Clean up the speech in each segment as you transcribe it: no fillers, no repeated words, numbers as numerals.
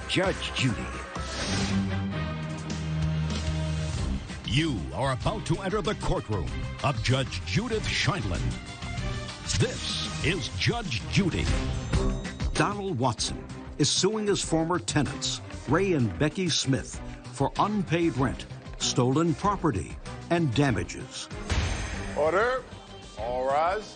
Judge Judy. You are about to enter the courtroom of Judge Judith Scheindlin. This is Judge Judy. Donald Watson is suing his former tenants, Ray and Becky Smith, for unpaid rent, stolen property, and damages. Order. All rise.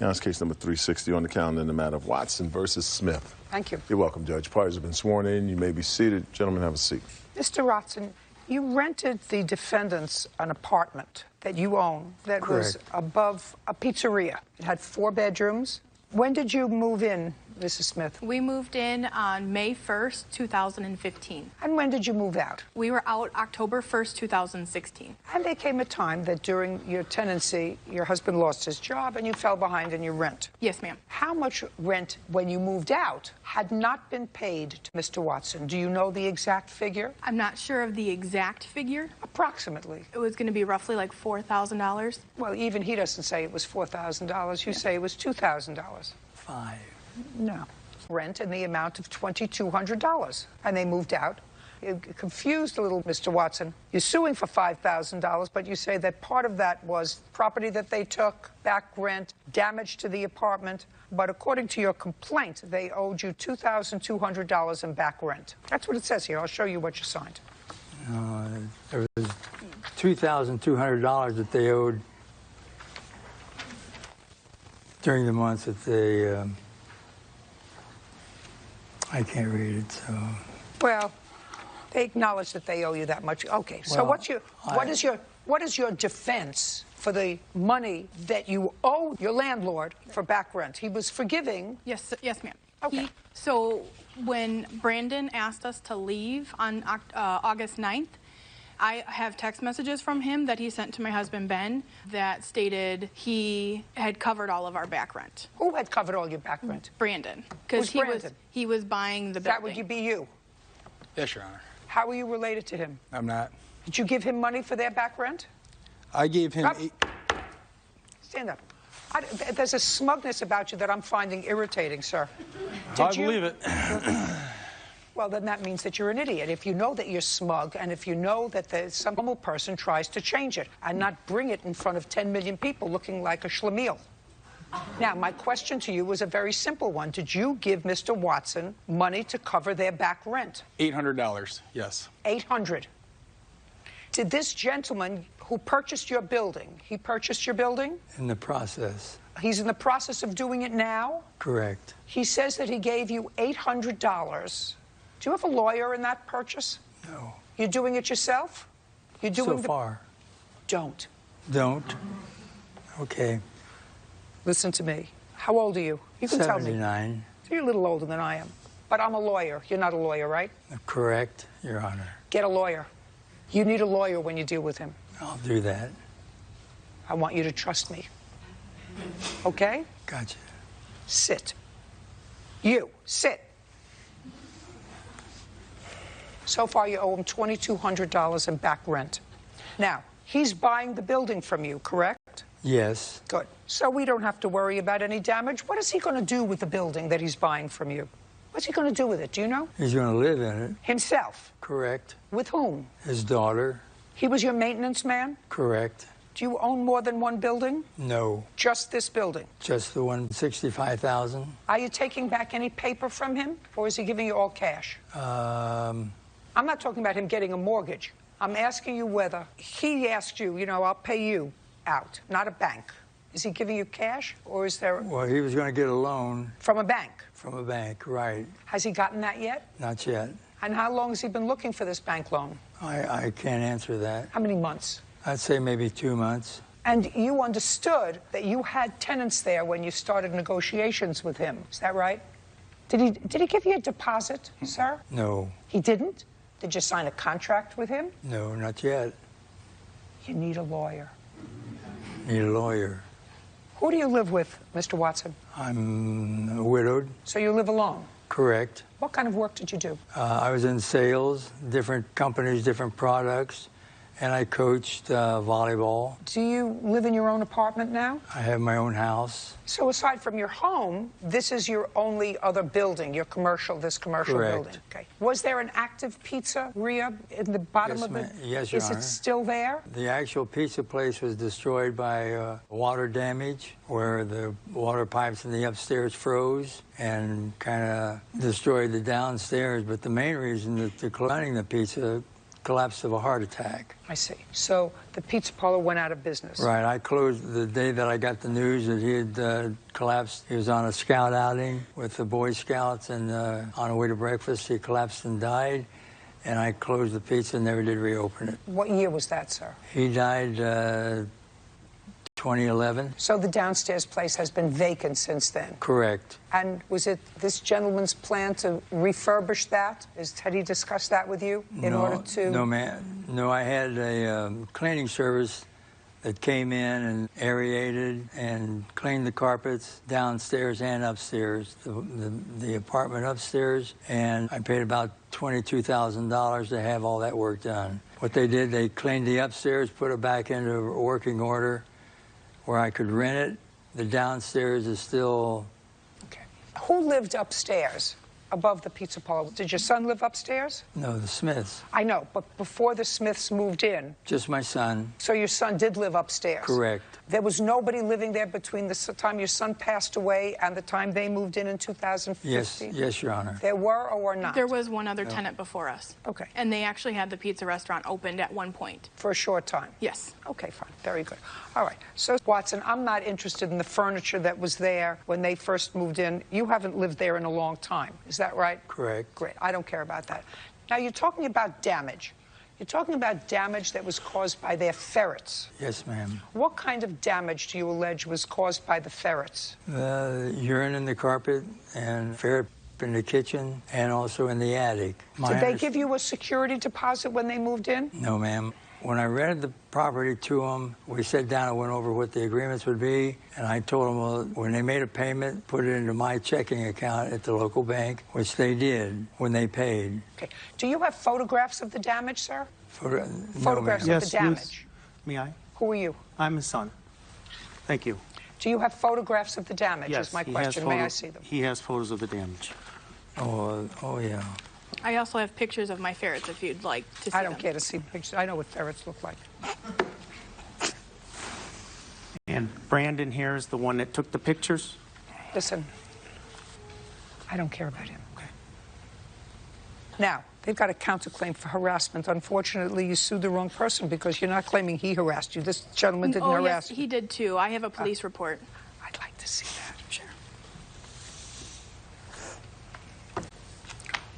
Now it's case number 360 on the calendar in the matter of Watson versus Smith. Thank you. You're welcome, Judge. Parties have been sworn in. You may be seated. Gentlemen, have a seat. Mr. Watson, you rented the defendants an apartment that you own that was above a pizzeria. It had 4 bedrooms. When did you move in, Mrs. Smith? We moved in on May 1st, 2015. And when did you move out? We were out October 1st, 2016. And there came a time that during your tenancy, your husband lost his job and you fell behind in your rent. Yes, ma'am. How much rent, when you moved out, had not been paid to Mr. Watson? Do you know the exact figure? I'm not sure of the exact figure. Approximately. It was going to be roughly like $4,000. Well, even he doesn't say it was $4,000. You say it was $2,000. 5. No. Rent in the amount of $2,200. And they moved out. You confused a little, Mr. Watson. You're suing for $5,000, but you say that part of that was property that they took, back rent, damage to the apartment. But according to your complaint, they owed you $2,200 in back rent. That's what it says here. I'll show you what you signed. There was $2,200 that they owed during the months that they, I can't read it, so. Well, they acknowledge that they owe you that much. Okay, so Well, what is your defense for the money that you owe your landlord for back rent? He was forgiving. Yes, ma'am. Okay. So when Brandon asked us to leave on August 9th, I have text messages from him that he sent to my husband, Ben, that stated he had covered all of our back rent. Who had covered all your back rent? Brandon. Who's Because Brandon? he was buying the building. That would be you. Yes, Your Honor. How are you related to him? I'm not. Did you give him money for their back rent? I gave him Up. Stand up. There's a smugness about you that I'm finding irritating, sir. I believe it. Well, then that means that you're an idiot. If you know that you're smug, and if you know that some normal person tries to change it and not bring it in front of 10 million people looking like a schlemiel. Now, my question to you was a very simple one. Did you give Mr. Watson money to cover their back rent? $800, yes. $800. Did this gentleman who purchased your building, he purchased your building? In the process. He's in the process of doing it now? Correct. He says that he gave you $800. Do you have a lawyer in that purchase? No. You're doing it yourself? You're doing So far. Don't. Don't? Okay. Listen to me. How old are you? You can tell me. 79. So you're a little older than I am. But I'm a lawyer. You're not a lawyer, right? Correct, Your Honor. Get a lawyer. You need a lawyer when you deal with him. I'll do that. I want you to trust me. Okay? Gotcha. Sit. You, sit. So far, you owe him $2,200 in back rent. Now, he's buying the building from you, correct? Yes. Good. So we don't have to worry about any damage. What is he going to do with the building that he's buying from you? What's he going to do with it? Do you know? He's going to live in it. Himself? Correct. With whom? His daughter. He was your maintenance man? Correct. Do you own more than one building? No. Just this building? Just the one, $65,000. Are you taking back any paper from him, or is he giving you all cash? I'm not talking about him getting a mortgage. I'm asking you whether he asked you, you know, I'll pay you out, not a bank. Is he giving you cash, or is there... Well, he was going to get a loan. From a bank? From a bank, right. Has he gotten that yet? Not yet. And how long has he been looking for this bank loan? I can't answer that. How many months? I'd say maybe 2 months. And you understood that you had tenants there when you started negotiations with him. Is that right? Did he give you a deposit, sir? No. He didn't? Did you sign a contract with him? No, not yet. You need a lawyer. Need a lawyer. Who do you live with, Mr. Watson? I'm widowed. So you live alone? Correct. What kind of work did you do? I was in sales, different companies, different products, and I coached volleyball. Do you live in your own apartment now? I have my own house. So aside from your home, this is your only other building, your commercial, this commercial Correct. building. Okay. Was there an active pizzeria in the bottom of it? Yes, Your Is Honor. it still there? The actual pizza place was destroyed by water damage, where the water pipes in the upstairs froze and kind of destroyed the downstairs. But the main reason that they're running the pizza collapse of a heart attack. I see. So the pizza parlor went out of business. Right. I closed the day that I got the news that he had collapsed. He was on a scout outing with the Boy Scouts, and on the way to breakfast, he collapsed and died. And I closed the pizza and never did reopen it. What year was that, sir? He died 2011. So the downstairs place has been vacant since then? Correct. And was it this gentleman's plan to refurbish that? Had he discussed that with you in order to? No, ma'am. No, I had a cleaning service that came in and aerated and cleaned the carpets downstairs and upstairs, the apartment upstairs, and I paid about $22,000 to have all that work done. What they did, they cleaned the upstairs, put it back into working order where I could rent it. The downstairs is still... Okay. Who lived upstairs above the pizza parlor? Did your son live upstairs? No, the Smiths. I know, but before the Smiths moved in... Just my son. So your son did live upstairs? Correct. There was nobody living there between the time your son passed away and the time they moved in 2015? Yes, Your Honor. There were or were not? There was one other tenant before us. Okay. And they actually had the pizza restaurant opened at one point. For a short time? Yes. Okay, fine. Very good. All right. So, Watson, I'm not interested in the furniture that was there when they first moved in. You haven't lived there in a long time. Is that right? Correct. Great. I don't care about that. Now, you're talking about damage. You're talking about damage that was caused by their ferrets. Yes, ma'am. What kind of damage do you allege was caused by the ferrets? Urine in the carpet and ferret in the kitchen and also in the attic. Did they give you a security deposit when they moved in? No, ma'am. When I rented the property to them, we sat down and went over what the agreements would be, and I told them, well, when they made a payment, put it into my checking account at the local bank, which they did when they paid. Okay. Do you have photographs of the damage, sir? Photographs no, of the damage? May I? Who are you? I'm his son. Thank you. Do you have photographs of the damage, Yes, is my he question. has May I see them? He has photos of the damage. Oh, yeah. I also have pictures of my ferrets if you'd like to see I don't them. care to see pictures. I know what ferrets look like. And Brandon here is the one that took the pictures. Listen, I don't care about him. Okay. Now, they've got a counterclaim for harassment. Unfortunately, you sued the wrong person because you're not claiming he harassed you. This gentleman didn't harass yes, you. he did too. I have a police report. I'd like to see that. Sure.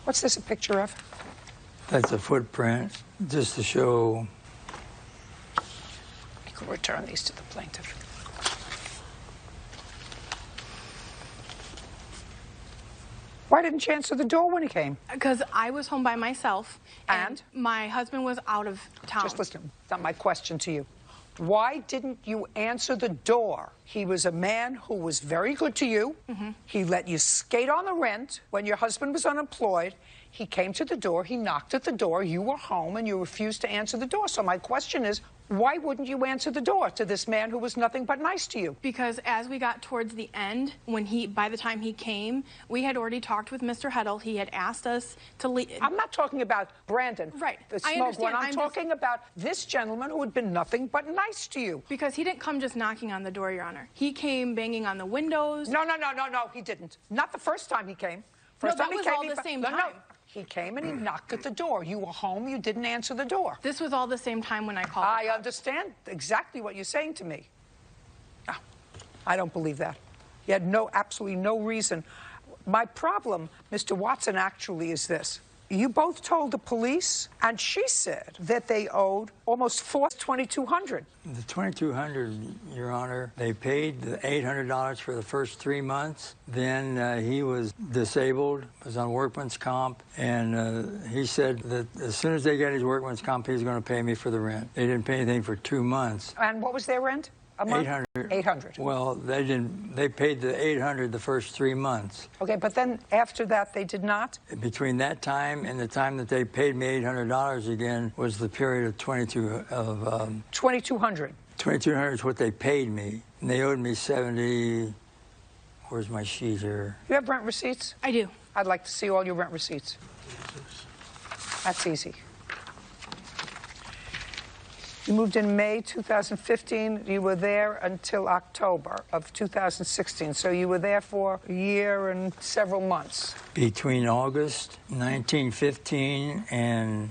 What's this a picture of? That's a footprint, just to show. You can return these to the plaintiff. Why didn't you answer the door when he came? Because I was home by myself. And? My husband was out of town. Just listen, that's my question to you. Why didn't you answer the door? He was a man who was very good to you. Mm-hmm. He let you skate on the rent when your husband was unemployed. He came to the door, he knocked at the door, you were home, and you refused to answer the door. So my question is, why wouldn't you answer the door to this man who was nothing but nice to you? Because as we got towards the end, by the time he came, we had already talked with Mr. Heddle. He had asked us to leave. I'm not talking about Brandon, right? the I smog understand. one. I'm talking about this gentleman who had been nothing but nice to you. Because he didn't come just knocking on the door, Your Honor. He came banging on the windows. No, he didn't. Not the first time he came. First No, time that was he came, all the same No, time. he came and he knocked at the door. You were home, you didn't answer the door. This was all the same time when I called. I understand exactly what you're saying to me. No, I don't believe that. You had absolutely no reason. My problem, Mr. Watson, actually is this. You both told the police, and she said that they owed almost $2,200. The $2,200, Your Honor, they paid the $800 for the first 3 months. Then he was disabled, was on workman's comp, and he said that as soon as they got his workman's comp, he was going to pay me for the rent. They didn't pay anything for 2 months. And what was their rent? a month? 800. 800. Well, they didn't. They paid the 800 the first 3 months. Okay, but then after that, they did not? Between that time and the time that they paid me $800 again was the period of 2,200. 2,200 is what they paid me, and they owed me 70. Where's my sheet here? You have rent receipts? I do. I'd like to see all your rent receipts. That's easy. You moved in May 2015. You were there until October of 2016. So you were there for a year and several months. Between August 1915 and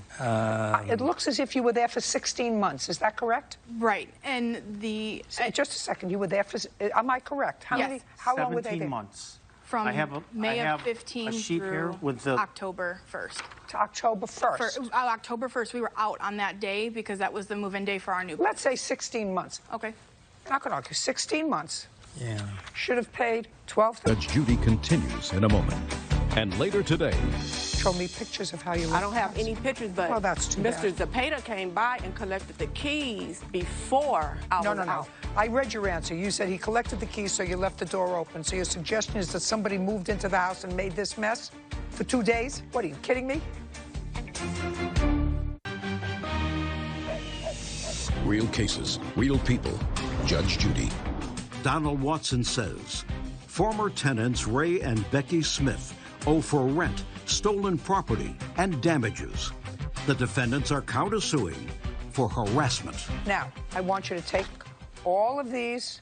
It looks as if you were there for 16 months. Is that correct? Right. And the Just a second. You were there for. Am I correct? Yes. How long were they 17 there? months. from I have May a of 15 sheet through here with the October 1st. To October 1st. October 1st, we were out on that day because that was the move-in day for our new. Let's say 16 months. Okay. Not going to argue. 16 months. yeah. Should have paid 12. Judge Judy continues in a moment. And later today, Show me pictures of how you. I don't have any pictures, but Well, that's too Mr. bad. Zapata came by and collected the keys before I No, was no, no. out. I read your answer. You said he collected the keys, so you left the door open. So your suggestion is that somebody moved into the house and made this mess for 2 days? What, are you kidding me? real cases, real people. Judge Judy. Donald Watson says former tenants Ray and Becky Smith owe for rent, stolen property, and damages. The defendants are countersuing for harassment. Now, I want you to take all of these.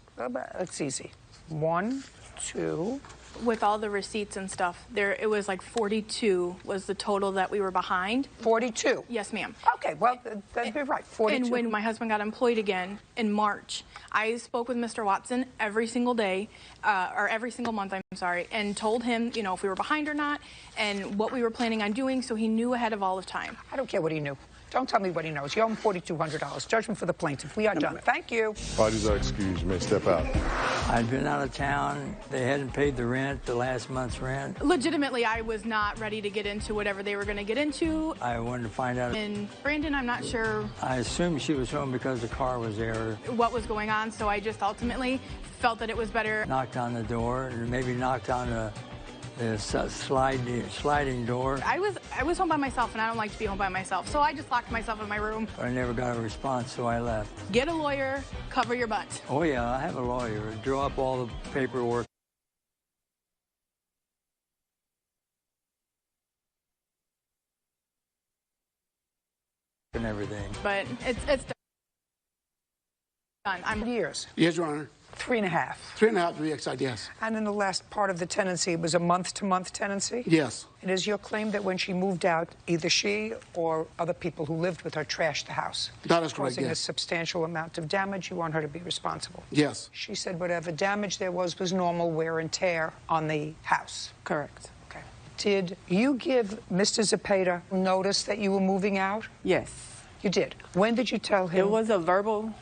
It's easy. 1, 2. With all the receipts and stuff, it was like 42 was the total that we were behind. 42. Yes, ma'am. Okay, well, then you're right. 42. And when my husband got employed again in March, I spoke with Mr. Watson every single day, or every single month, I'm sorry, and told him, you know, if we were behind or not, and what we were planning on doing, so he knew ahead of all of time. I don't care what he knew. Don't tell me what he knows. You owe him $4,200. Judgment for the plaintiff. We are done. Thank you. Parties are excused. You may step out. I'd been out of town. They hadn't paid the rent, the last month's rent. Legitimately, I was not ready to get into whatever they were going to get into. I wanted to find out. And Brandon, I'm not sure I assumed she was home because the car was there. what was going on, so I just ultimately felt that it was better. Knocked on the door and maybe knocked on the sliding door. I was home by myself, and I don't like to be home by myself, so I just locked myself in my room. I never got a response, so I left. Get a lawyer, cover your butt. Oh, yeah, I have a lawyer. Drew up all the paperwork. And everything. But it's done. I'm Years. Yes, Your Honor. 3.5. 3.5 to be exact, yes. And in the last part of the tenancy, it was a month-to-month tenancy? Yes. It is your claim that when she moved out, either she or other people who lived with her trashed the house. That is correct, Causing a yes. substantial amount of damage. You want her to be responsible. Yes. She said whatever damage there was normal wear and tear on the house. Correct. Okay. Did you give Mr. Zapata notice that you were moving out? Yes. You did. When did you tell him? It was a verbal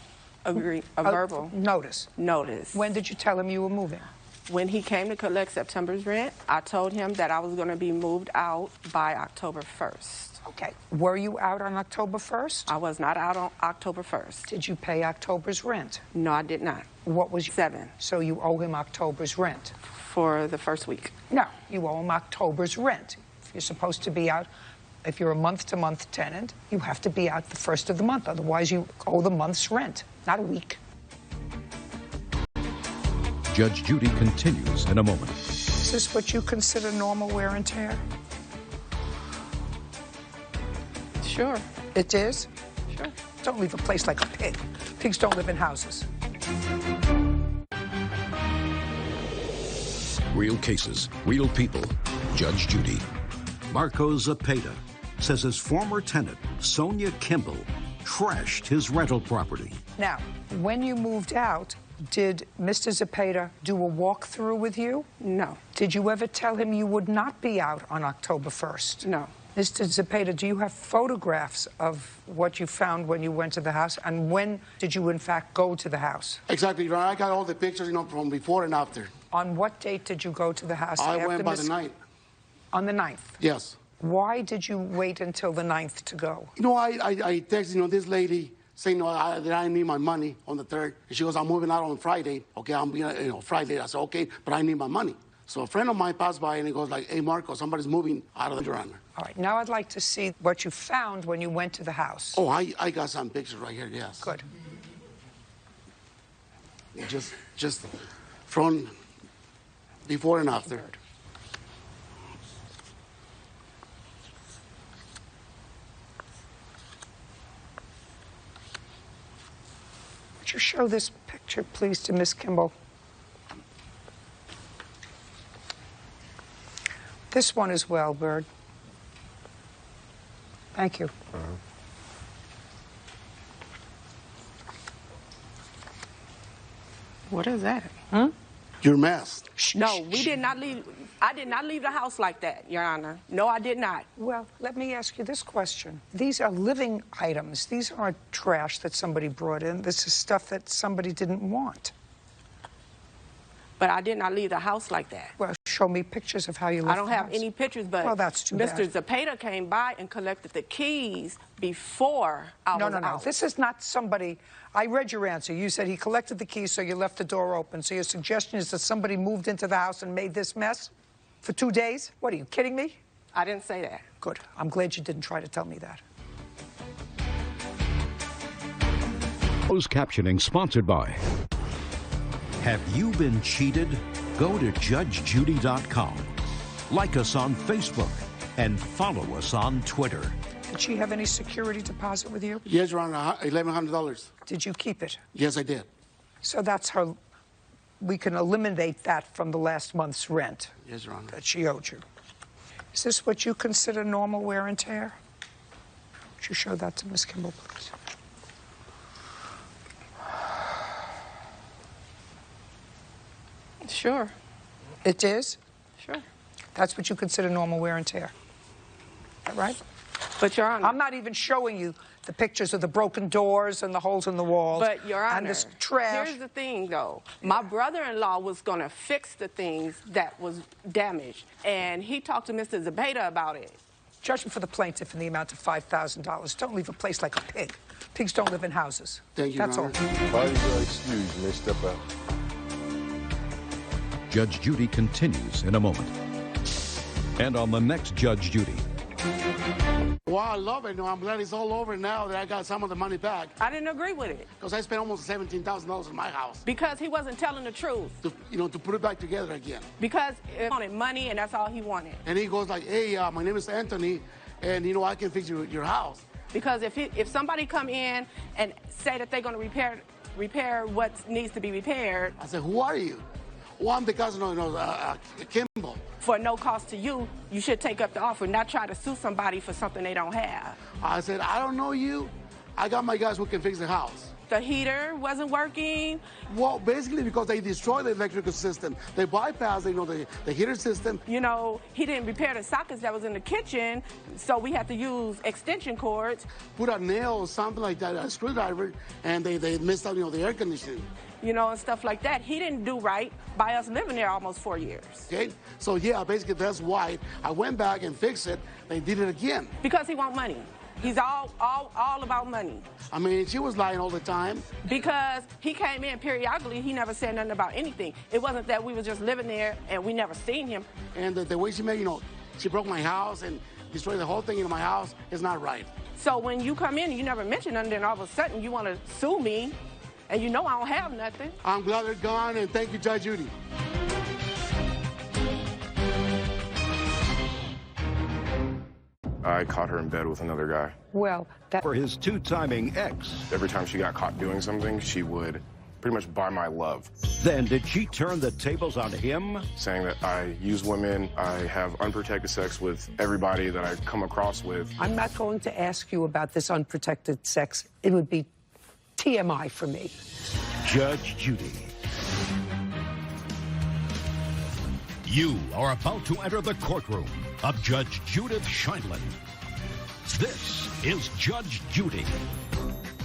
verbal notice. notice. When did you tell him you were moving? When he came to collect September's rent, I told him that I was going to be moved out by October 1st. Okay. Were you out on October 1st? I was not out on October 1st. Did you pay October's rent? No, I did not. What was 7 So you owe him October's rent? for the first week. No, you owe him October's rent. If you're supposed to be out, if you're a month-to-month tenant, you have to be out the first of the month. Otherwise, you owe the month's rent, not a week. Judge Judy continues in a moment. Is this what you consider normal wear and tear? Sure. It is? Sure. Don't leave a place like a pig. Pigs don't live in houses. Real cases, real people. Judge Judy. Marco Zapata says his former tenant, Sonia Kimball, trashed his rental property. Now, when you moved out, did Mr. Zapata do a walkthrough with you? No. Did you ever tell him you would not be out on October 1st? No. Mr. Zapata, do you have photographs of what you found when you went to the house? And when did you, in fact, go to the house? Exactly, Your Honor. I got all the pictures, from before and after. On what date did you go to the house? I after went by the 9th. On the 9th? Yes. Why did you wait until the 9th to go? I texted, this lady saying, no, that I need my money on the 3rd. And she goes, I'm moving out on Friday. Okay, I'm being, Friday. I said, okay, but I need my money. So a friend of mine passed by and he goes like, hey, Marco, somebody's moving out of the Your Honor. All right, now I'd like to see what you found when you went to the house. Oh, I got some pictures right here, yes. Good. Just from before and after. Would you show this picture, please, to Miss Kimball? This one as well, Bird. Thank you. What is that? Your mask. No, we did not leave. I did not leave the house like that, Your Honor. No, I did not. Well, let me ask you this question. These are living items. These aren't trash that somebody brought in. This is stuff that somebody didn't want. But I did not leave the house like that. Well, show me pictures of how you left I don't the have house. any pictures, but Well, that's too bad. Mr. Zapata came by and collected the keys before I was No. out. This is not somebody. I read your answer. You said he collected the keys, so you left the door open. So your suggestion is that somebody moved into the house and made this mess for 2 days? What, are you kidding me? I didn't say that. Good. I'm glad you didn't try to tell me that. Closed captioning sponsored by. Have you been cheated? Go to judgejudy.com. Like us on Facebook and follow us on Twitter. Did she have any security deposit with you? Yes, Your Honor, $1,100. Did you keep it? Yes, I did. So that's her. We can eliminate that from the last month's rent Yes, Your Honor. that she owed you. Is this what you consider normal wear and tear? Would you show that to Miss Kimball, please? Sure. It is? Sure. That's what you consider normal wear and tear. Is that right? But, Your Honor. I'm not even showing you the pictures of the broken doors and the holes in the walls. But, Your Honor, and this trash. here's the thing, though. My brother-in-law was going to fix the things that was damaged, and he talked to Mr. Zapata about it. Judgment for the plaintiff in the amount of $5,000. Don't leave a place like a pig. Pigs don't live in houses. Thank you, That's Your all. Honor. Excuse me, step out. Judge Judy continues in a moment. And on the next Judge Judy. Well, I love it. No, I'm glad it's all over now that I got some of the money back. I didn't agree with it. Because I spent almost $17,000 in my house Because he wasn't telling the truth. to put it back together again. Because he wanted money, and that's all he wanted. And he goes like, hey, my name is Anthony, and, I can fix your house. Because if somebody come in and say that they're going to repair what needs to be repaired I said, who are you? Well, I'm the cousin of Kimball. for no cost to you, you should take up the offer, not try to sue somebody for something they don't have. I said, I don't know you. I got my guys who can fix the house. The heater wasn't working. Well, basically because they destroyed the electrical system. They bypassed, the heater system. He didn't repair the sockets that was in the kitchen, so we had to use extension cords. Put a nail or something like that, a screwdriver, and they messed up, the air conditioning. And stuff like that. He didn't do right by us living there almost 4 years. Okay? So, yeah, basically that's why I went back and fixed it. They did it again. Because he want money. He's all about money. I mean, she was lying all the time. Because he came in periodically, he never said nothing about anything. It wasn't that we was just living there and we never seen him. And the way she made, she broke my house and destroyed the whole thing in my house is not right. So when you come in and you never mention nothing, then all of a sudden you want to sue me, and I don't have nothing. I'm glad they're gone, and thank you, Judge Judy. I caught her in bed with another guy. Well, that. For his two-timing ex. Every time she got caught doing something, she would pretty much buy my love. Then did she turn the tables on him? Saying that I use women, I have unprotected sex with everybody that I come across with. I'm not going to ask you about this unprotected sex. It would be TMI for me. Judge Judy. You are about to enter the courtroom of Judge Judith Scheindlin. This is Judge Judy.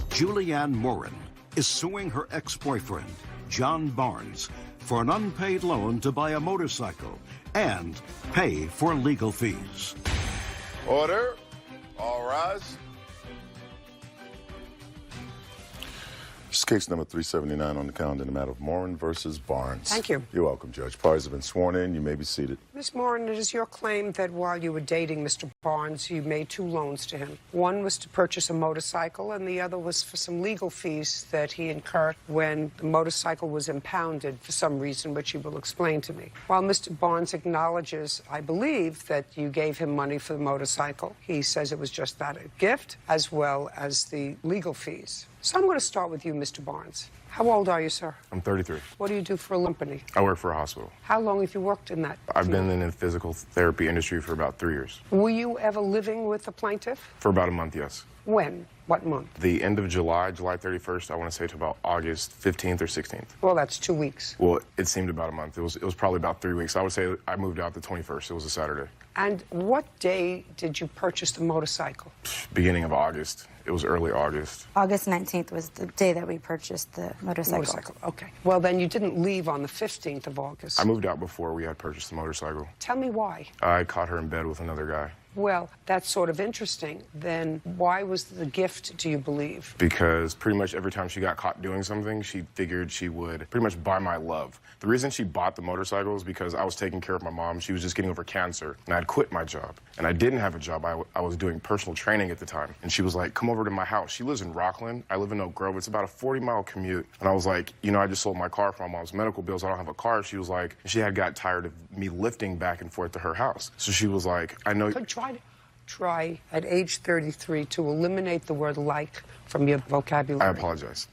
Julianne Morin is suing her ex-boyfriend, John Barnes, for an unpaid loan to buy a motorcycle and pay for legal fees. Order. All rise. This is case number 379 on the calendar in the matter of Morin versus Barnes. Thank you. You're welcome, Judge. Parties have been sworn in. You may be seated. Ms. Morin, it is your claim that while you were dating Mr. Barnes, you made two loans to him. One was to purchase a motorcycle, and the other was for some legal fees that he incurred when the motorcycle was impounded for some reason, which you will explain to me. While Mr. Barnes acknowledges, I believe, that you gave him money for the motorcycle, he says it was just that, a gift, as well as the legal fees. So I'm going to start with you, Mr. Barnes. How old are you, sir? I'm 33. What do you do for a company? I work for a hospital. How long have you worked in that I've field? been in the physical therapy industry for about 3 years. Were you ever living with the plaintiff? For about a month, yes. When? What month? The end of July, July 31st, I want to say to about August 15th or 16th. Well, that's 2 weeks. Well, it seemed about a month. It was probably about 3 weeks. I would say I moved out the 21st. It was a Saturday. And what day did you purchase the motorcycle? Beginning of August. It was early August. August 19th was the day that we purchased the motorcycle. Okay. Well, then you didn't leave on the 15th of August. I moved out before we had purchased the motorcycle. Tell me why. I caught her in bed with another guy. Well, that's sort of interesting. Then why was the gift, do you believe? Because pretty much every time she got caught doing something, she figured she would pretty much buy my love. The reason she bought the motorcycle is because I was taking care of my mom. She was just getting over cancer, and I had quit my job. And I didn't have a job. I was doing personal training at the time. And she was like, come over to my house. She lives in Rockland. I live in Oak Grove. It's about a 40-mile commute. And I was like, you know, I just sold my car for my mom's medical bills. I don't have a car. She was like, she had got tired of me lifting back and forth to her house. So she was like, I know... Try at age 33 to eliminate the word like from your vocabulary. I apologize.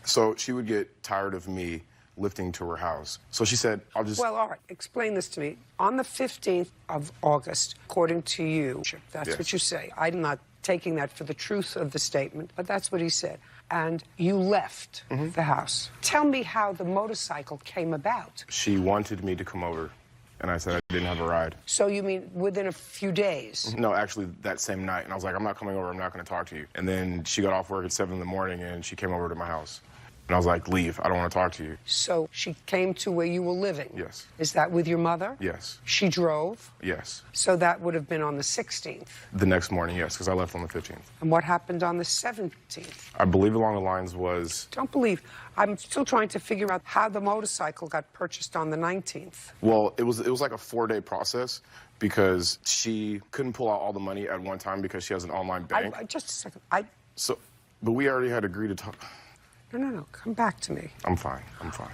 So she would get tired of me lifting to her house. So she said, I'll just... Well, all right. Explain this to me. On the 15th of August, according to you, that's Yes. what you say. I'm not taking that for the truth of the statement, but that's what he said. And you left the house. Tell me how the motorcycle came about. She wanted me to come over, and I said I didn't have a ride. So you mean within a few days? No, actually that same night. And I was like, I'm not coming over. I'm not going to talk to you. And then she got off work at 7 in the morning, and she came over to my house. And I was like, leave. I don't want to talk to you. So she came to where you were living? Yes. Is that with your mother? Yes. She drove? Yes. So that would have been on the 16th. The next morning, yes, because I left on the 15th. And what happened on the 17th? I believe along the lines was... Don't believe. I'm still trying to figure out how the motorcycle got purchased on the 19th. Well, it was like a 4-day process because she couldn't pull out all the money at one time because she has an online bank. Just a second. But we already had agreed to talk. No. Come back to me. I'm fine.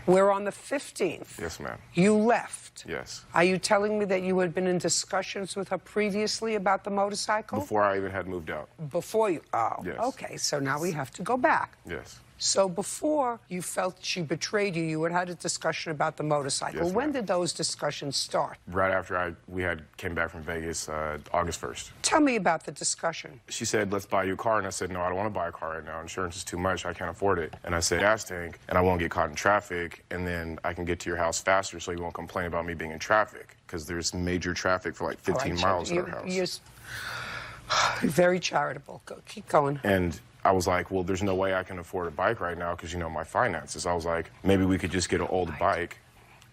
We're on the 15th. Yes, ma'am. You left. Yes. Are you telling me that you had been in discussions with her previously about the motorcycle? Before I even had moved out. Before you? Oh, yes. Okay. So now we have to go back. Yes. So before you felt she betrayed you, you had a discussion about the motorcycle. Yes, when ma'am. did those discussions start? Right after we came back from Vegas, August 1st. Tell me about the discussion. She said, let's buy you a car. And I said, no, I don't want to buy a car right now. Insurance is too much. I can't afford it. And I said, gas tank, and I won't get caught in traffic. And then I can get to your house faster so you won't complain about me being in traffic. Because there's major traffic for like 15 miles at our house. You're very charitable. Keep going. And I was like, well, there's no way I can afford a bike right now because, you know, my finances. I was like, maybe we could just get an old bike.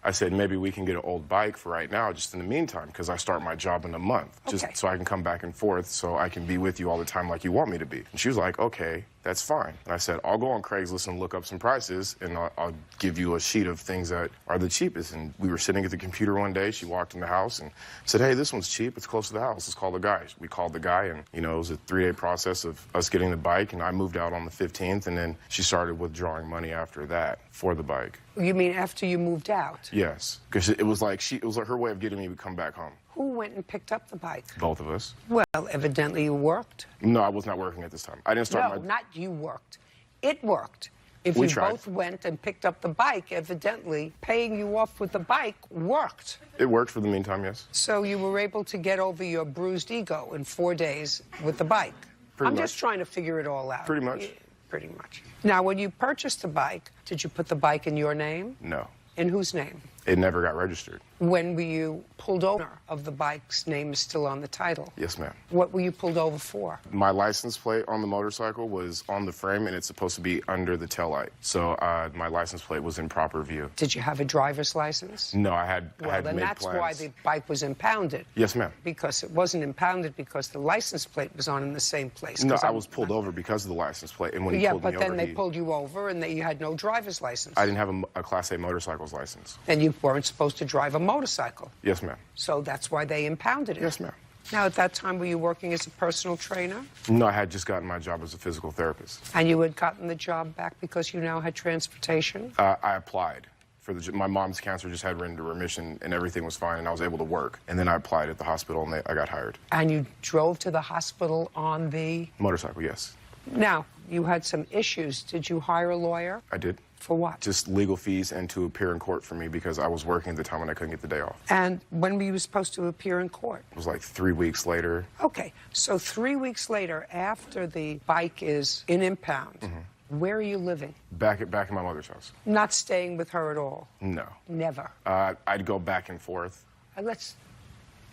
I said, maybe we can get an old bike for right now, just in the meantime, because I start my job in a month, just so I can come back and forth, so I can be with you all the time like you want me to be. And she was like, okay, that's fine. And I said, I'll go on Craigslist and look up some prices, and I'll give you a sheet of things that are the cheapest. And we were sitting at the computer one day. She walked in the house and said, hey, this one's cheap. It's close to the house. Let's call the guy. We called the guy, and, you know, it was a 3-day process of us getting the bike, and I moved out on the 15th, and then she started withdrawing money after that for the bike. You mean after you moved out? Yes, because it was like her way of getting me to come back home. Who went and picked up the bike? Both of us. Well, evidently you worked. No, I was not working at this time. I didn't start not you worked. It worked. If We you tried. both went and picked up the bike, evidently paying you off with the bike worked. It worked for the meantime, yes. So you were able to get over your bruised ego in 4 days with the bike. Pretty I'm much. just trying to figure it all out. Pretty much. Yeah, pretty much. Now, when you purchased the bike, did you put the bike in your name? No. In whose name? It never got registered. When were you pulled over of the bike's name is still on the title? Yes, ma'am. What were you pulled over for? My license plate on the motorcycle was on the frame, and it's supposed to be under the taillight. So my license plate was in proper view. Did you have a driver's license? No, I had Then made that's plans. why the bike was impounded. Yes, ma'am. Because it wasn't impounded because the license plate was on in the same place. No, I was pulled over because of the license plate, and when he Yeah, pulled but me then over, they pulled you over and you had no driver's license. I didn't have a Class A motorcycle's license. And you weren't supposed to drive a motorcycle. Yes, ma'am. So that's why they impounded it. Yes, ma'am. Now, at that time, were you working as a personal trainer? No, I had just gotten my job as a physical therapist. And you had gotten the job back because you now had transportation? I applied for the job. My mom's cancer just had went into remission, and everything was fine, and I was able to work. And then I applied at the hospital, and I got hired. And you drove to the hospital on the... Motorcycle, yes. Now, you had some issues. Did you hire a lawyer? I did. For what? Just legal fees and to appear in court for me because I was working at the time and I couldn't get the day off. And when were you supposed to appear in court? It was like 3 weeks later. Okay, so 3 weeks later, after the bike is in impound, where are you living? Back in my mother's house. Not staying with her at all? No. Never? I'd go back and forth.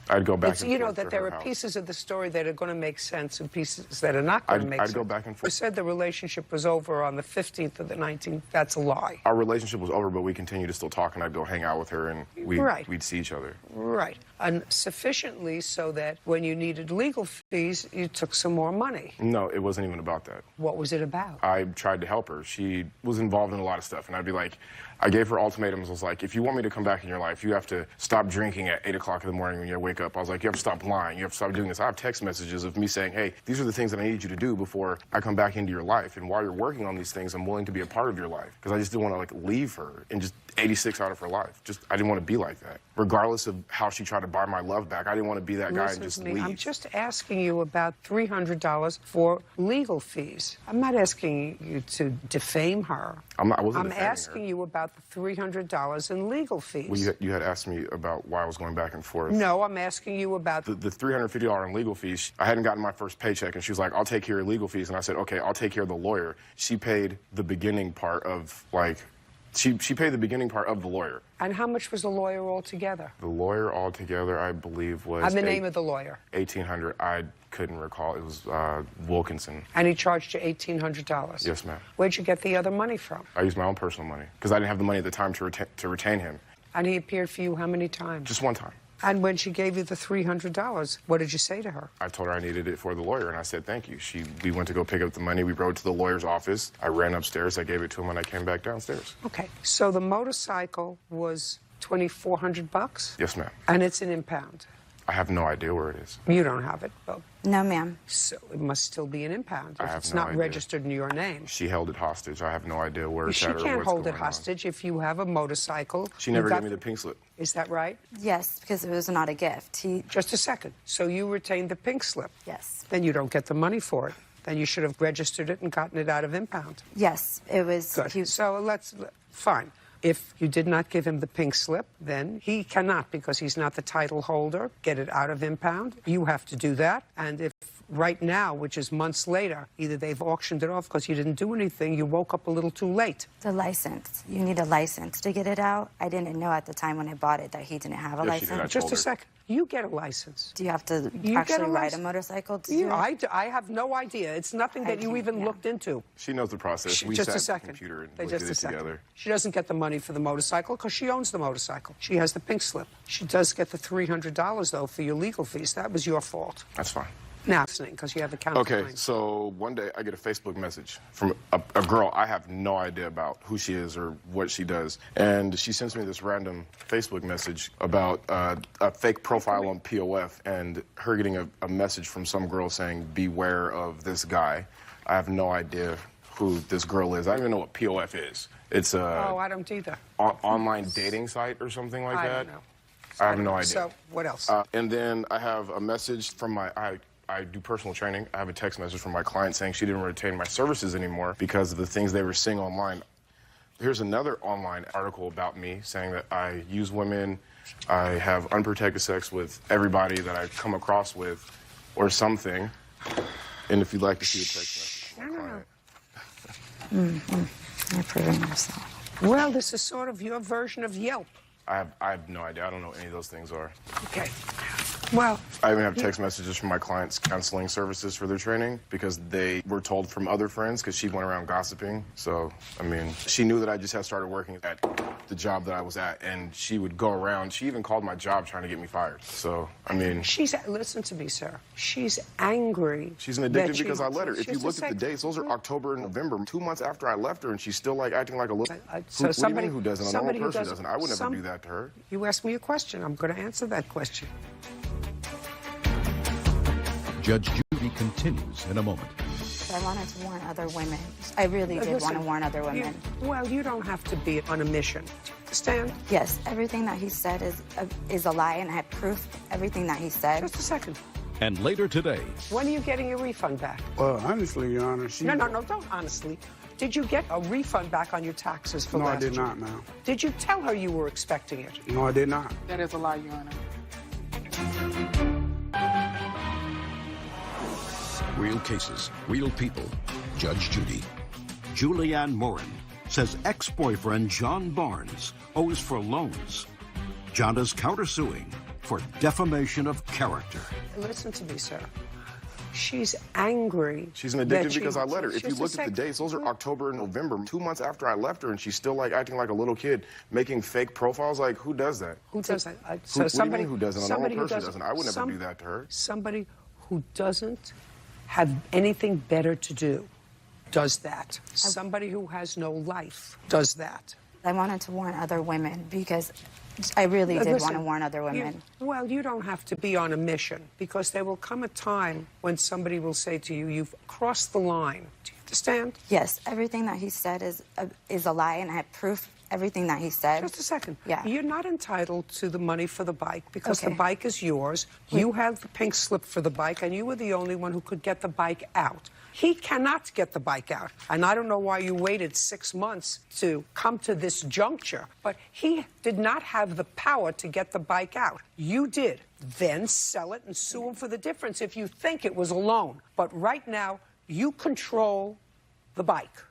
I'd go back and forth. You know that to there her are house. pieces of the story that are going to make sense and pieces that are not going to make sense. I'd go back and forth. You said the relationship was over on the 15th or the 19th. That's a lie. Our relationship was over, but we continued to still talk, and I'd go hang out with her, and we'd see each other. Right. And sufficiently so that when you needed legal fees, you took some more money. No, it wasn't even about that. What was it about? I tried to help her. She was involved in a lot of stuff, and I'd be like, I gave her ultimatums. I was like, if you want me to come back in your life, you have to stop drinking at 8 o'clock in the morning when you wake up. I was like, you have to stop lying. You have to stop doing this. I have text messages of me saying, hey, these are the things that I need you to do before I come back into your life. And while you're working on these things, I'm willing to be a part of your life. Because I just didn't want to, leave her and just 86 out of her life. I didn't want to be like that. Regardless of how she tried to buy my love back, I didn't want to be that guy and just leave. I'm just asking you about $300 for legal fees. I'm not asking you to defame her. I'm asking you about the $300 in legal fees. Well, you had asked me about why I was going back and forth. No, I'm asking you about... The $350 in legal fees. I hadn't gotten my first paycheck, and she was like, I'll take care of your legal fees. And I said, okay, I'll take care of the lawyer. She paid the beginning part of, She paid the beginning part of the lawyer. And how much was the lawyer altogether? The lawyer altogether, I believe, was... And the name of the lawyer? $1,800. I couldn't recall. It was Wilkinson. And he charged you $1,800? Yes, ma'am. Where'd you get the other money from? I used my own personal money because I didn't have the money at the time to retain him. And he appeared for you how many times? Just one time. And when she gave you the $300, what did you say to her? I told her I needed it for the lawyer, and I said thank you. We went to go pick up the money. We rode to the lawyer's office. I ran upstairs. I gave it to him, and I came back downstairs. Okay. So the motorcycle was $2,400? Yes, ma'am. And it's an impound? I have no idea where it is. You don't have it, Bob? No, ma'am. So it must still be an impound if it's no not idea. registered in your name. She held it hostage. I have no idea where it's She at or what's can't hold it going on. hostage if you have a motorcycle. She never gave me the pink slip. Is that right? Yes, because it was not a gift. Just a second. So you retained the pink slip? Yes. Then you don't get the money for it. Then you should have registered it and gotten it out of impound. Yes, it was... Good. So fine. If you did not give him the pink slip, then he cannot, because he's not the title holder, get it out of impound. You have to do that. And if right now, which is months later, either they've auctioned it off because you didn't do anything, you woke up a little too late. The license. You need a license to get it out. I didn't know at the time when I bought it that he didn't have a license. Just a second. You get a license. Do you have to actually ride a motorcycle to do it? I have no idea. It's nothing that you even looked into. She knows the process. We just sat a second. at the computer and looked at it together. She doesn't get the money for the motorcycle because she owns the motorcycle. She has the pink slip. She does get the $300, though, for your legal fees. That was your fault. That's fine. Now, listening, because you have account. Okay, so one day I get a Facebook message from a girl I have no idea about who she is or what she does. And she sends me this random Facebook message about a fake profile on POF and her getting a message from some girl saying, beware of this guy. I have no idea who this girl is. I don't even know what POF is. It's Oh, I don't either. Online dating site or something like that. I don't know. I have no idea. So, what else? And then I have a message from I do personal training. I have a text message from my client saying she didn't retain my services anymore because of the things they were seeing online. Here's another online article about me saying that I use women, I have unprotected sex with everybody that I come across with or something. And if you'd like to see a text message from my client. You're proving yourself. Well, this is sort of your version of Yelp. I have no idea. I don't know what any of those things are. Okay. Well, I even have text messages from my clients canceling services for their training because they were told from other friends because she went around gossiping. So, I mean, she knew that I just had started working at the job that I was at, and she would go around. She even called my job trying to get me fired. So, I mean... listen to me, sir. She's angry. She's an addicted because I let her. If you look at the dates, those are October and November, 2 months after I left her, and she's still, like, acting like a little... What do you mean who doesn't? A normal person doesn't. I would never do that to her. You asked me a question. I'm going to answer that question. Judge Judy continues in a moment. I wanted to warn other women. I really did want to warn other women. You don't have to be on a mission. Understand? Yes, everything that he said is a lie, and I have proof everything that he said. Just a second. And later today... When are you getting your refund back? Well, honestly, Your Honor, No, don't honestly. Did you get a refund back on your taxes for last year? No, I did not, ma'am. Did you tell her you were expecting it? No, I did not. That is a lie, Your Honor. Real cases, real people. Judge Judy. Julianne Morin says ex-boyfriend John Barnes owes for loans. John is countersuing for defamation of character. Listen to me, sir. She's angry. She's an addicted because I let her. If you look at the dates, those are October and November, 2 months after I left her, and she's still, like, acting like a little kid, making fake profiles. Like, who does that? Who does that? What do you mean who doesn't? A normal person doesn't. I would never do that to her. Somebody who doesn't have anything better to do does that. Somebody who has no life does that. I wanted to warn other women because I really did want to warn other women. You don't have to be on a mission, because there will come a time when somebody will say to you, you've crossed the line. Do you understand? Yes, everything that he said is a lie, and I have proof everything that he said. Just a second. Yeah. You're not entitled to the money for the bike because the bike is yours. You have the pink slip for the bike, and you were the only one who could get the bike out. He cannot get the bike out. And I don't know why you waited 6 months to come to this juncture, but he did not have the power to get the bike out. You did. Then sell it and sue him for the difference if you think it was a loan. But right now, you control the bike.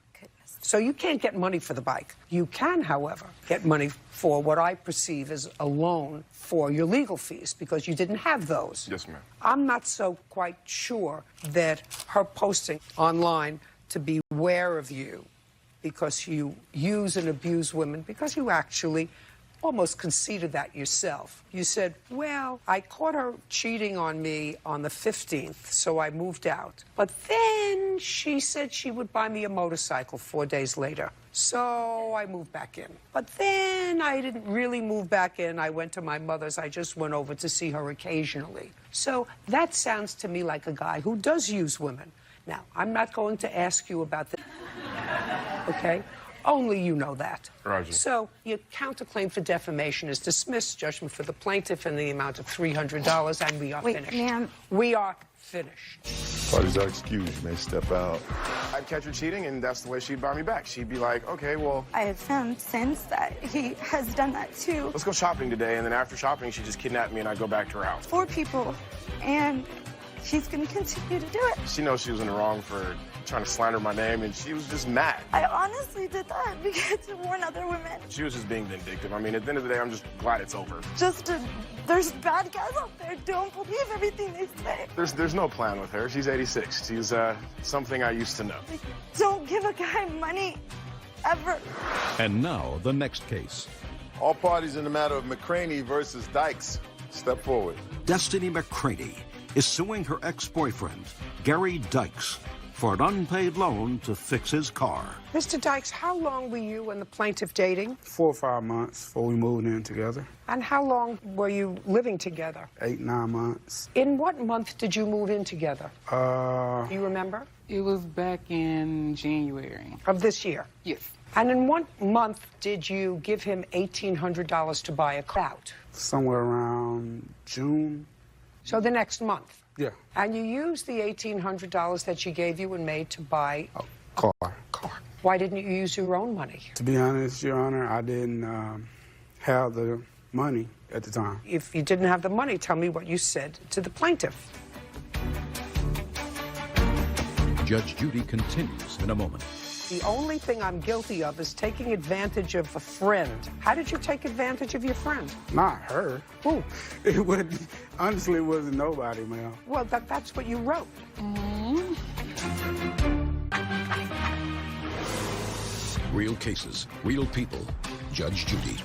So you can't get money for the bike. You can, however, get money for what I perceive as a loan for your legal fees, because you didn't have those. Yes, ma'am. I'm not so quite sure that her posting online to beware of you because you use and abuse women, because you actually almost conceded that yourself. You said, well, I caught her cheating on me on the 15th, so I moved out. But then she said she would buy me a motorcycle 4 days later. So I moved back in. But then I didn't really move back in. I went to my mother's. I just went over to see her occasionally. So that sounds to me like a guy who does use women. Now, I'm not going to ask you about this, okay? Only you know that. Roger. So your counterclaim for defamation is dismissed. Judgment for the plaintiff in the amount of $300, and we are finished. Ma'am. We are finished. Parties are excused. You may step out. I'd catch her cheating, and that's the way she'd buy me back. She'd be like, okay, well... I have found since that he has done that too. Let's go shopping today, and then after shopping, she'd just kidnap me, and I'd go back to her house. 4 people, and she's going to continue to do it. She knows she was in the wrong for trying to slander my name, and she was just mad. I honestly did that because to warn other women. She was just being vindictive. I mean, at the end of the day, I'm just glad it's over. There's bad guys out there. Don't believe everything they say. There's no plan with her. She's 86. She's something I used to know. Don't give a guy money, ever. And now, the next case. All parties in the matter of McCraney versus Dykes, step forward. Destiny McCraney is suing her ex-boyfriend, Gary Dykes, for an unpaid loan to fix his car. Mr. Dykes, how long were you and the plaintiff dating? 4 or 5 months before we moved in together. And how long were you living together? 8, 9 months. In what month did you move in together? Do you remember? It was back in January. Of this year? Yes. And in what month did you give him $1,800 to buy a car out? Somewhere around June. So the next month? Yeah. And you used the $1,800 that she gave you and made to buy a car. Why didn't you use your own money? To be honest, Your Honor, I didn't have the money at the time. If you didn't have the money, tell me what you said to the plaintiff. Judge Judy continues in a moment. The only thing I'm guilty of is taking advantage of a friend. How did you take advantage of your friend? Not her. Who? It wasn't, honestly, it wasn't nobody, ma'am. Well, that's what you wrote. Real cases, real people. Judge Judy.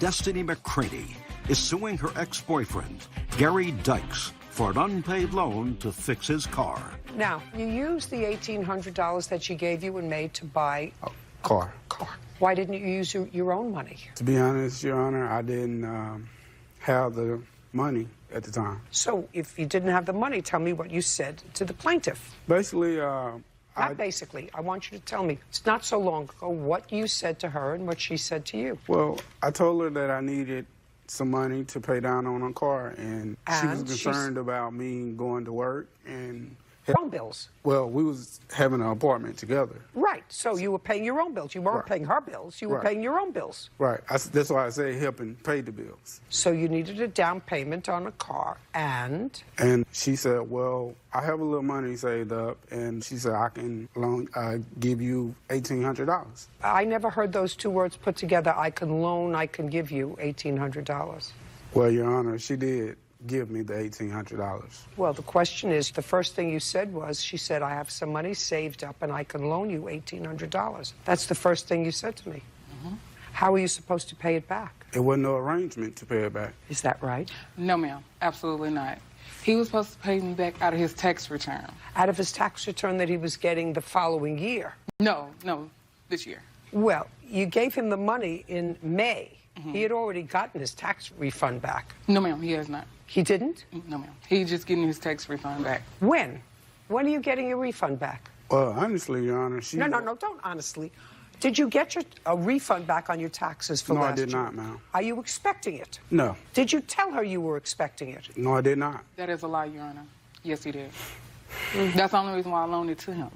Destiny McCraney is suing her ex-boyfriend, Gary Dykes, for an unpaid loan to fix his car. Now, you used the $1,800 that she gave you in May to buy a Car. car. Why didn't you use your own money? To be honest, Your Honor, I didn't have the money at the time. So if you didn't have the money, tell me what you said to the plaintiff. Basically, Not basically. I want you to tell me. It's not so long ago what you said to her and what she said to you. Well, I told her that I needed some money to pay down on a car, and she was concerned about me going to work and phone bills. Well, we was having an apartment together. Right. So you were paying your own bills. You weren't paying her bills. You were paying your own bills. Right. That's why I say helping pay the bills. So you needed a down payment on a car, and she said, well, I have a little money saved up, and she said, I can give you $1,800. I never heard those two words put together. I can loan, I can give you $1,800. Well, Your Honor, she did give me the $1,800. Well, the question is, the first thing you said was, she said, I have some money saved up and I can loan you $1,800. That's the first thing you said to me. How are you supposed to pay it back? There wasn't no arrangement to pay it back. Is that right? No, ma'am. Absolutely not. He was supposed to pay me back out of his tax return. Out of his tax return that he was getting the following year? No, this year. Well, you gave him the money in May. He had already gotten his tax refund back. No, ma'am, he has not. He didn't? No, ma'am. He's just getting his tax refund back. When? When are you getting your refund back? Well, honestly, Your Honor, No, don't honestly. Did you get a refund back on your taxes for last year? No, I did not, ma'am. Are you expecting it? No. Did you tell her you were expecting it? No, I did not. That is a lie, Your Honor. Yes, he did. That's the only reason why I loaned it to him.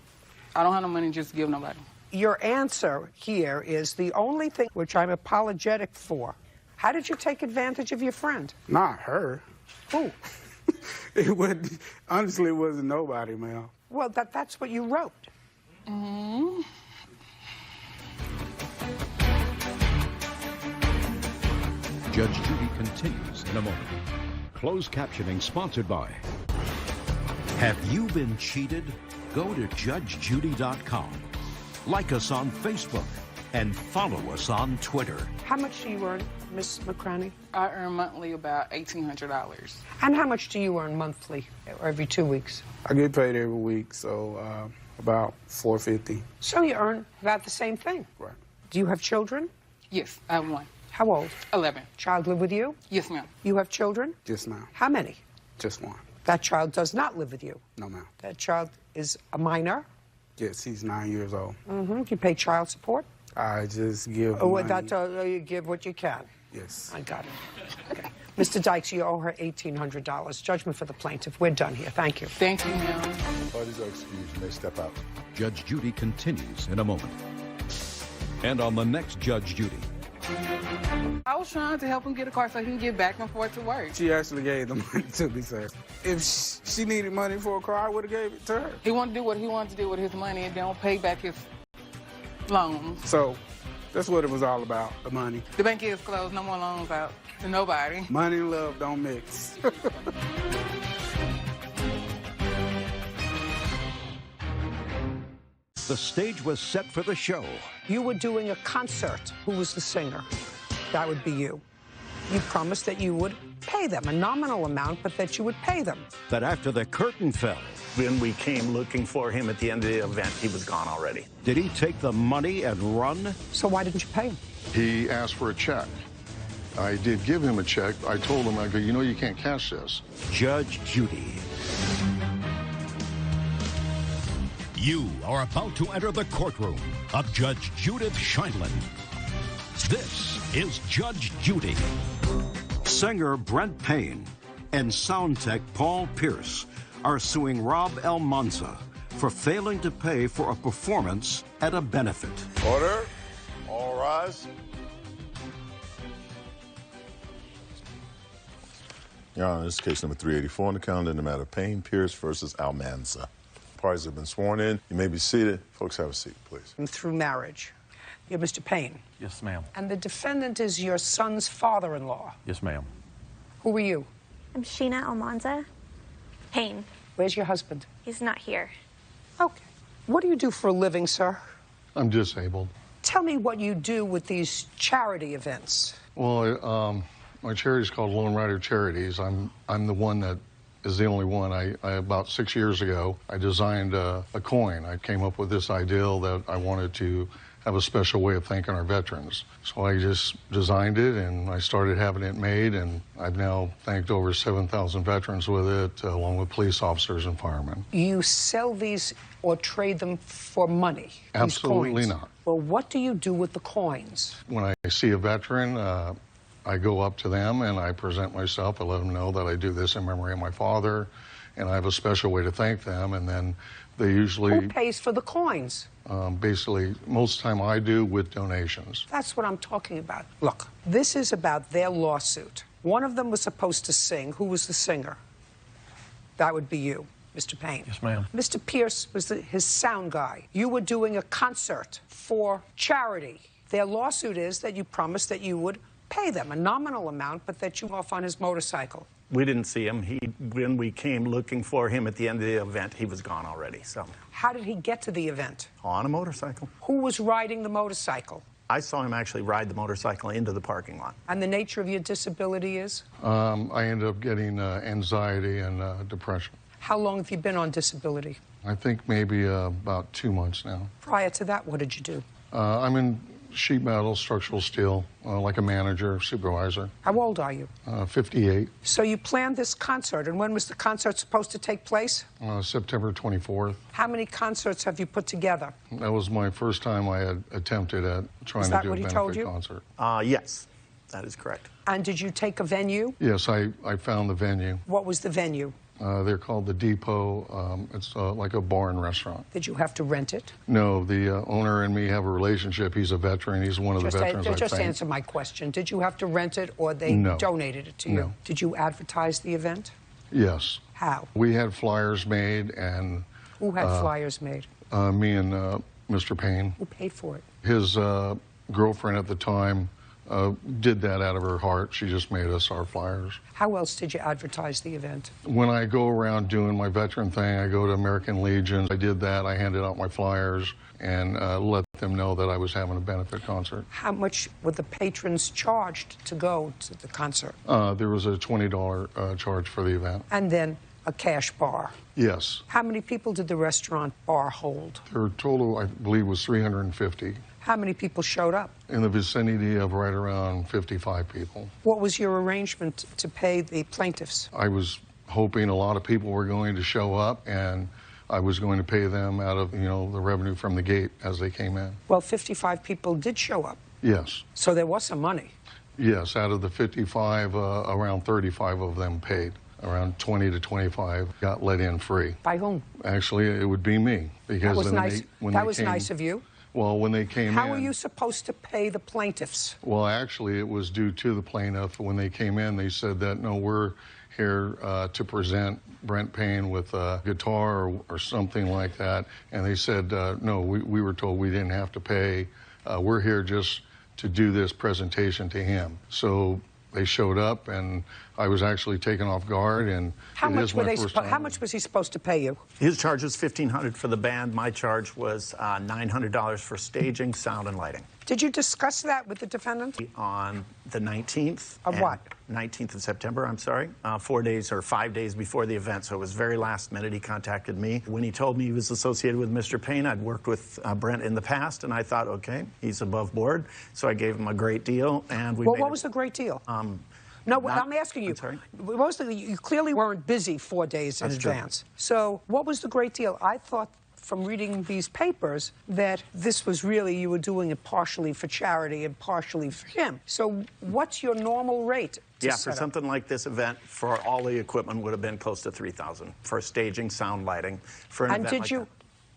I don't have no money just to give nobody. Your answer here is the only thing which I'm apologetic for. How did you take advantage of your friend? Not her. Who? It wasn't, honestly, it wasn't nobody, ma'am. Well, that's what you wrote. Judge Judy continues in a moment. Closed captioning sponsored by. Have you been cheated? Go to judgejudy.com. Like us on Facebook and follow us on Twitter. How much do you earn, Miss McCraney? I earn monthly about $1,800. And how much do you earn monthly, or every 2 weeks? I get paid every week, so about $450. So you earn about the same thing. Right. Do you have children? Yes, I have one. How old? 11. Child live with you? Yes, ma'am. You have children? Yes, ma'am. How many? Just one. That child does not live with you? No, ma'am. That child is a minor? Yes, he's 9 years old. You pay child support? I just give Oh, money. you give what you can? Yes. I got it. Okay. Mr. Dykes, you owe her $1,800. Judgment for the plaintiff. We're done here. Thank you. Thank you, ma'am. Parties are excused. You may step out. Judge Judy continues in a moment. And on the next Judge Judy. I was trying to help him get a car so he can get back and forth to work. She actually gave the money to me, sir. If she needed money for a car, I would have gave it to her. He wanted to do what he wanted to do with his money and then pay back his loans. So that's what it was all about, the money. The bank is closed. No more loans out to nobody. Money and love don't mix. The stage was set for the show. You were doing a concert. Who was the singer? That would be you. You promised that you would pay them, a nominal amount, but that you would pay them. But after the curtain fell, when we came looking for him at the end of the event, he was gone already. did he take the money and run? So why didn't you pay him? He asked for a check. I did give him a check. I told him, I go, you know, you can't cash this. Judge Judy. You are about to enter the courtroom of Judge Judith Scheindlin. This is Judge Judy. Singer Brent Payne and sound tech Paul Pierce are suing Rob Almanza for failing to pay for a performance at a benefit. Order. All rise. Your Honor, this is case number 384 on the calendar in the matter of Payne Pierce versus Almanza. Parties have been sworn in. You may be seated. Folks, have a seat, please. Through marriage. You're Mr. Payne. Yes, ma'am. And the defendant is your son's father-in-law. Yes, ma'am. Who are you? I'm Sheena Almanza Payne. Where's your husband? He's not here. Okay. What do you do for a living, sir? I'm disabled. Tell me what you do with these charity events. Well, my charity is called Lone Rider Charities. I'm the one that is the only one. I about 6 years ago, I designed a coin. I came up with this ideal that I wanted to have a special way of thanking our veterans. So I just designed it and I started having it made, and I've now thanked over 7,000 veterans with it, along with police officers and firemen. You sell these or trade them for money? Absolutely these coins? not. Well, what do you do with the coins? When I see a veteran, I go up to them and I present myself. I let them know that I do this in memory of my father, and I have a special way to thank them, and then they usually... Who pays for the coins? Basically, most of the time I do with donations. That's what I'm talking about. Look, this is about their lawsuit. One of them was supposed to sing. Who was the singer? That would be you, Mr. Payne. Yes, ma'am. Mr. Pierce was his sound guy. You were doing a concert for charity. Their lawsuit is that you promised that you would pay them a nominal amount, but that you off on his motorcycle. We didn't see him. When we came looking for him at the end of the event, he was gone already. So, how did he get to the event? On a motorcycle. Who was riding the motorcycle? I saw him actually ride the motorcycle into the parking lot. And the nature of your disability is? I ended up getting anxiety and depression. How long have you been on disability? I think maybe about 2 months now. Prior to that, what did you do? I'm in sheet metal, structural steel, like a manager, supervisor. How old are you? 58. So you planned this concert, and when was the concert supposed to take place? September 24th. How many concerts have you put together? That was my first time I had attempted at trying to do a benefit concert. Yes, that is correct. And did you take a venue? Yes, I found the venue. What was the venue? They're called the Depot. It's like a bar and restaurant. Did you have to rent it? No, the owner and me have a relationship. He's a veteran. He's one of the veterans I Just thank. answer my question. Did you have to rent it, or they donated it to you? No. Did you advertise the event? Yes. How? We had flyers made, and... Who had flyers made? Me and Mr. Payne. Who paid for it? His girlfriend at the time did that out of her heart. She just made us our flyers. How else did you advertise the event? When I go around doing my veteran thing, I go to American Legion. I did that. I handed out my flyers and let them know that I was having a benefit concert. How much were the patrons charged to go to the concert? There was a $20 charge for the event. And then a cash bar. Yes. How many people did the restaurant bar hold? Their total, I believe, was 350. How many people showed up? In the vicinity of right around 55 people. What was your arrangement to pay the plaintiffs? I was hoping a lot of people were going to show up, and I was going to pay them out of, the revenue from the gate as they came in. Well, 55 people did show up. Yes. So there was some money. Yes, out of the 55, around 35 of them paid. Around 20 to 25 got let in free. By whom? Actually, it would be me. Because that was nice. That was came, nice of you. Well, when they came in... How were you supposed to pay the plaintiffs? Well, actually, it was due to the plaintiff. When they came in, they said that, no, we're here to present Brent Payne with a guitar or something like that. And they said, no, we were told we didn't have to pay. We're here just to do this presentation to him. So they showed up, and I was actually taken off guard, and how much was he supposed to pay you? His charge was $1,500 for the band. My charge was $900 for staging, sound, and lighting. Did you discuss that with the defendant? On the 19th. Of what? 19th of September, I'm sorry. 4 days or 5 days before the event, so it was very last minute. He contacted me. When he told me he was associated with Mr. Payne, I'd worked with Brent in the past, and I thought, okay, he's above board. So I gave him a great deal, and we Well, what was the great deal? No, I'm asking you. I'm sorry? You clearly weren't busy 4 days in advance. So what was the great deal? I thought from reading these papers that this was really, you were doing it partially for charity and partially for him. So what's your normal rate? Yeah, for something like this event, for all the equipment would have been close to $3,000 for staging, sound, lighting. For an event like that.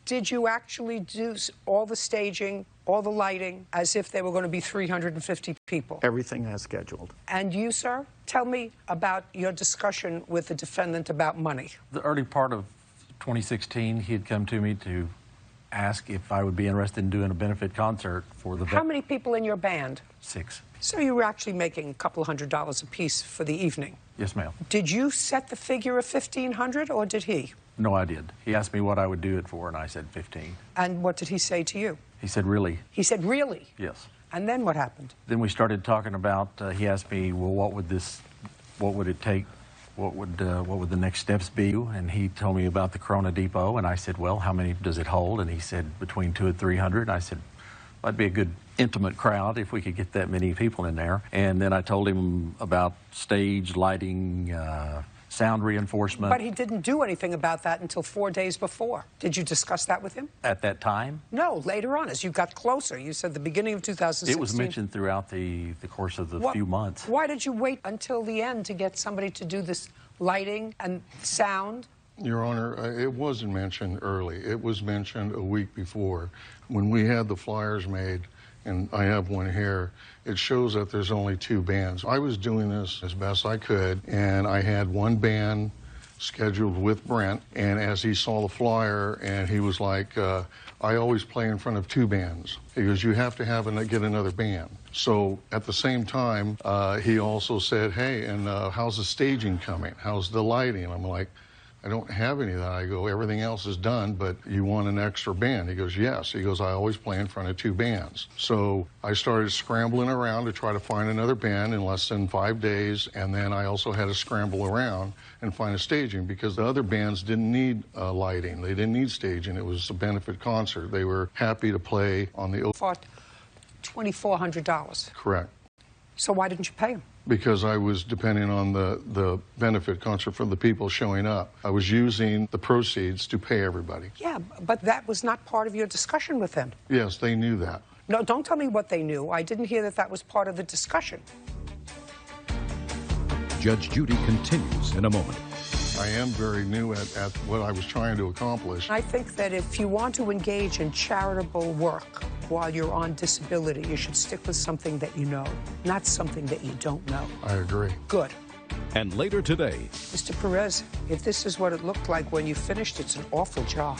Did you actually do all the staging, all the lighting, as if there were going to be 350 people? Everything as scheduled. And you, sir? Tell me about your discussion with the defendant about money. The early part of 2016, he had come to me to ask if I would be interested in doing a benefit concert for the... How many people in your band? 6. So you were actually making a couple $100 a piece for the evening. Yes, ma'am. Did you set the figure of $1,500 or did he? No, I did. He asked me what I would do it for, and I said 15. And what did he say to you? He said, really? He said, really? Yes. And then what happened? Then we started talking about, he asked me, well, what would it take? What would the next steps be? And he told me about the Corona Depot, and I said, well, how many does it hold? And he said, between 200 and 300. And I said, that'd be a good intimate crowd if we could get that many people in there. And then I told him about stage lighting, sound reinforcement. But he didn't do anything about that until 4 days before. Did you discuss that with him? At that time? No, later on, as you got closer. You said the beginning of 2016. It was mentioned throughout the course of the few months. Why did you wait until the end to get somebody to do this lighting and sound? Your Honor, it wasn't mentioned early. It was mentioned a week before. When we had the flyers made, and I have one here, it shows that there's only 2 bands. I was doing this as best I could, and I had one band scheduled with Brent, and as he saw the flyer, and he was like, I always play in front of 2 bands. He goes, you have to get another band. So at the same time, he also said, hey, and how's the staging coming? How's the lighting? I'm like, I don't have any of that. I go, everything else is done, but you want an extra band? He goes, yes. He goes, I always play in front of 2 bands. So I started scrambling around to try to find another band in less than 5 days, and then I also had to scramble around and find a staging because the other bands didn't need lighting. They didn't need staging. It was a benefit concert. They were happy to play on the... For $2,400. Correct. So why didn't you pay him? Because I was depending on the benefit concert for the people showing up. I was using the proceeds to pay everybody. Yeah, but that was not part of your discussion with them. Yes, they knew that. No, don't tell me what they knew. I didn't hear that was part of the discussion. Judge Judy continues in a moment. I am very new at what I was trying to accomplish. I think that if you want to engage in charitable work while you're on disability, you should stick with something that you know, not something that you don't know. I agree. Good. And later today... Mr. Perez, if this is what it looked like when you finished, it's an awful job.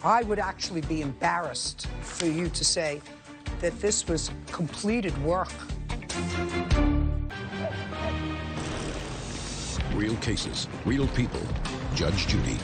I would actually be embarrassed for you to say that this was completed work. Real cases, real people. Judge Judy.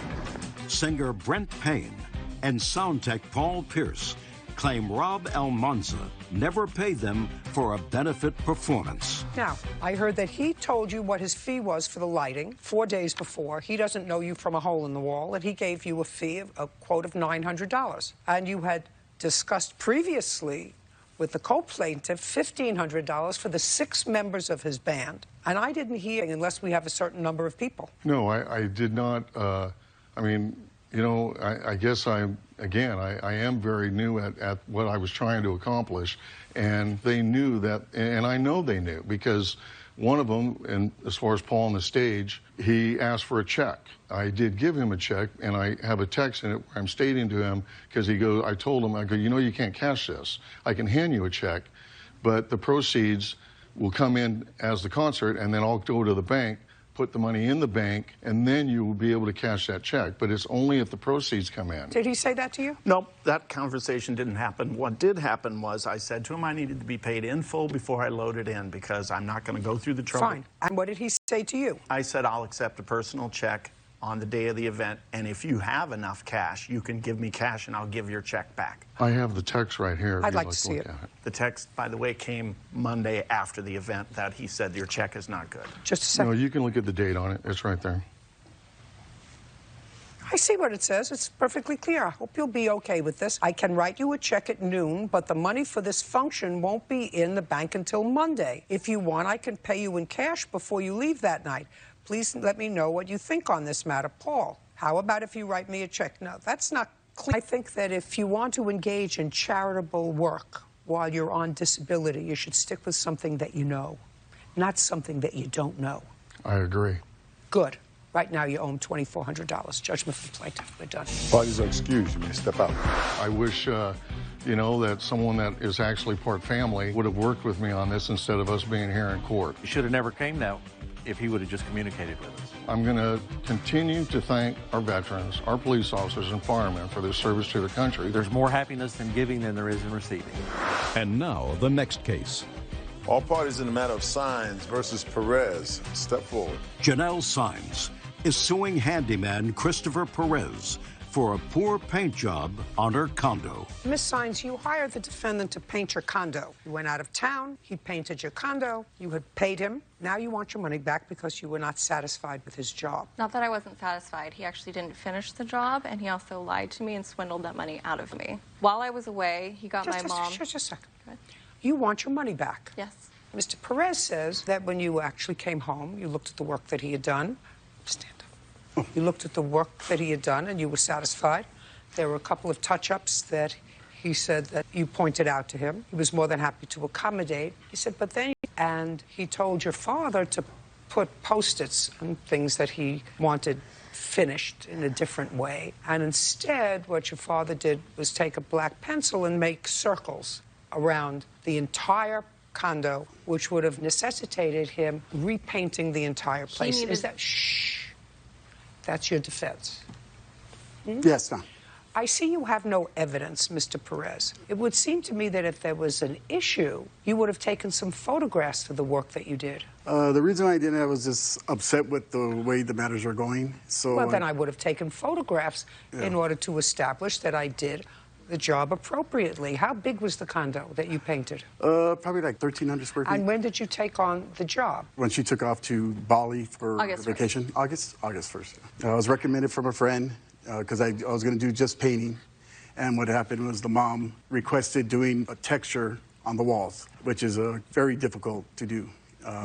Singer Brent Payne and sound tech Paul Pierce claim Rob Almanza never paid them for a benefit performance. Now, I heard that he told you what his fee was for the lighting 4 days before. He doesn't know you from a hole in the wall, and he gave you a fee of a quote of $900. And you had discussed previously with the co-plaintiff $1,500 for the 6 members of his band. And I didn't hear unless we have a certain number of people. No, I did not. I mean, you know, I guess I am very new at what I was trying to accomplish. And they knew that, and I know they knew, because one of them, and as far as Paul on the stage, he asked for a check. I did give him a check, and I have a text in it where I'm stating to him, because he goes, I told him, I go, you know, you can't cash this. I can hand you a check, but the proceeds will come in as the concert, and then I'll go to the bank, put the money in the bank, and then you will be able to cash that check. But it's only if the proceeds come in. Did he say that to you? No, that conversation didn't happen. What did happen was I said to him I needed to be paid in full before I loaded in because I'm not going to go through the trouble. Fine. And what did he say to you? I said I'll accept a personal check on the day of the event, and if you have enough cash, you can give me cash and I'll give your check back. I have the text right here. I'd like to see it. The text, by the way, came Monday after the event that he said your check is not good. Just a second. No, you can look at the date on it. It's right there. I see what it says. It's perfectly clear. I hope you'll be okay with this. I can write you a check at noon, but the money for this function won't be in the bank until Monday. If you want, I can pay you in cash before you leave that night. Please let me know what you think on this matter. Paul, how about if you write me a check? No, that's not clear. I think that if you want to engage in charitable work while you're on disability, you should stick with something that you know, not something that you don't know. I agree. Good. Right now, you owe him $2,400. Judgment for the plaintiff. We're done. Parties are excused. You may step out. I wish, you know, that someone that is actually part family would have worked with me on this instead of us being here in court. You should have never came now. if he would have just communicated with us. I'm going to continue to thank our veterans, our police officers and firemen for their service to the country. There's more happiness in giving than there is in receiving. And now, the next case. All parties in the matter of Signs versus Perez. Step forward. Janelle Signs is suing handyman Christopher Perez for a poor paint job on her condo. Miss Signs, you hired the defendant to paint your condo. You went out of town, he painted your condo, you had paid him. Now you want your money back because you were not satisfied with his job. Not that I wasn't satisfied. He actually didn't finish the job, and he also lied to me and swindled that money out of me. While I was away, he got my mom... Just a second. You want your money back. Yes. Mr. Perez says that when you actually came home, you looked at the work that he had done. Stand up. You looked at the work that he had done and you were satisfied. There were a couple of touch-ups that he said that you pointed out to him. He was more than happy to accommodate. He said, but then... And he told your father to put Post-its and things that he wanted finished in a different way. And instead, what your father did was take a black pencil and make circles around the entire condo, which would have necessitated him repainting the entire place. Is that... Shh. That's your defense. Yes, ma'am. I see you have no evidence, Mr. Perez. It would seem to me that if there was an issue, you would have taken some photographs for the work that you did. The reason why I didn't, I was just upset with the way the matters are going. So Well, then I would have taken photographs in order to establish that I did the job appropriately. How big was the condo that you painted? Probably like 1,300 square feet. And when did you take on the job? When she took off to Bali for vacation. 1st. August 1st. I was recommended from a friend because I was going to do just painting. And what happened was the mom requested doing a texture on the walls, which is very difficult to do.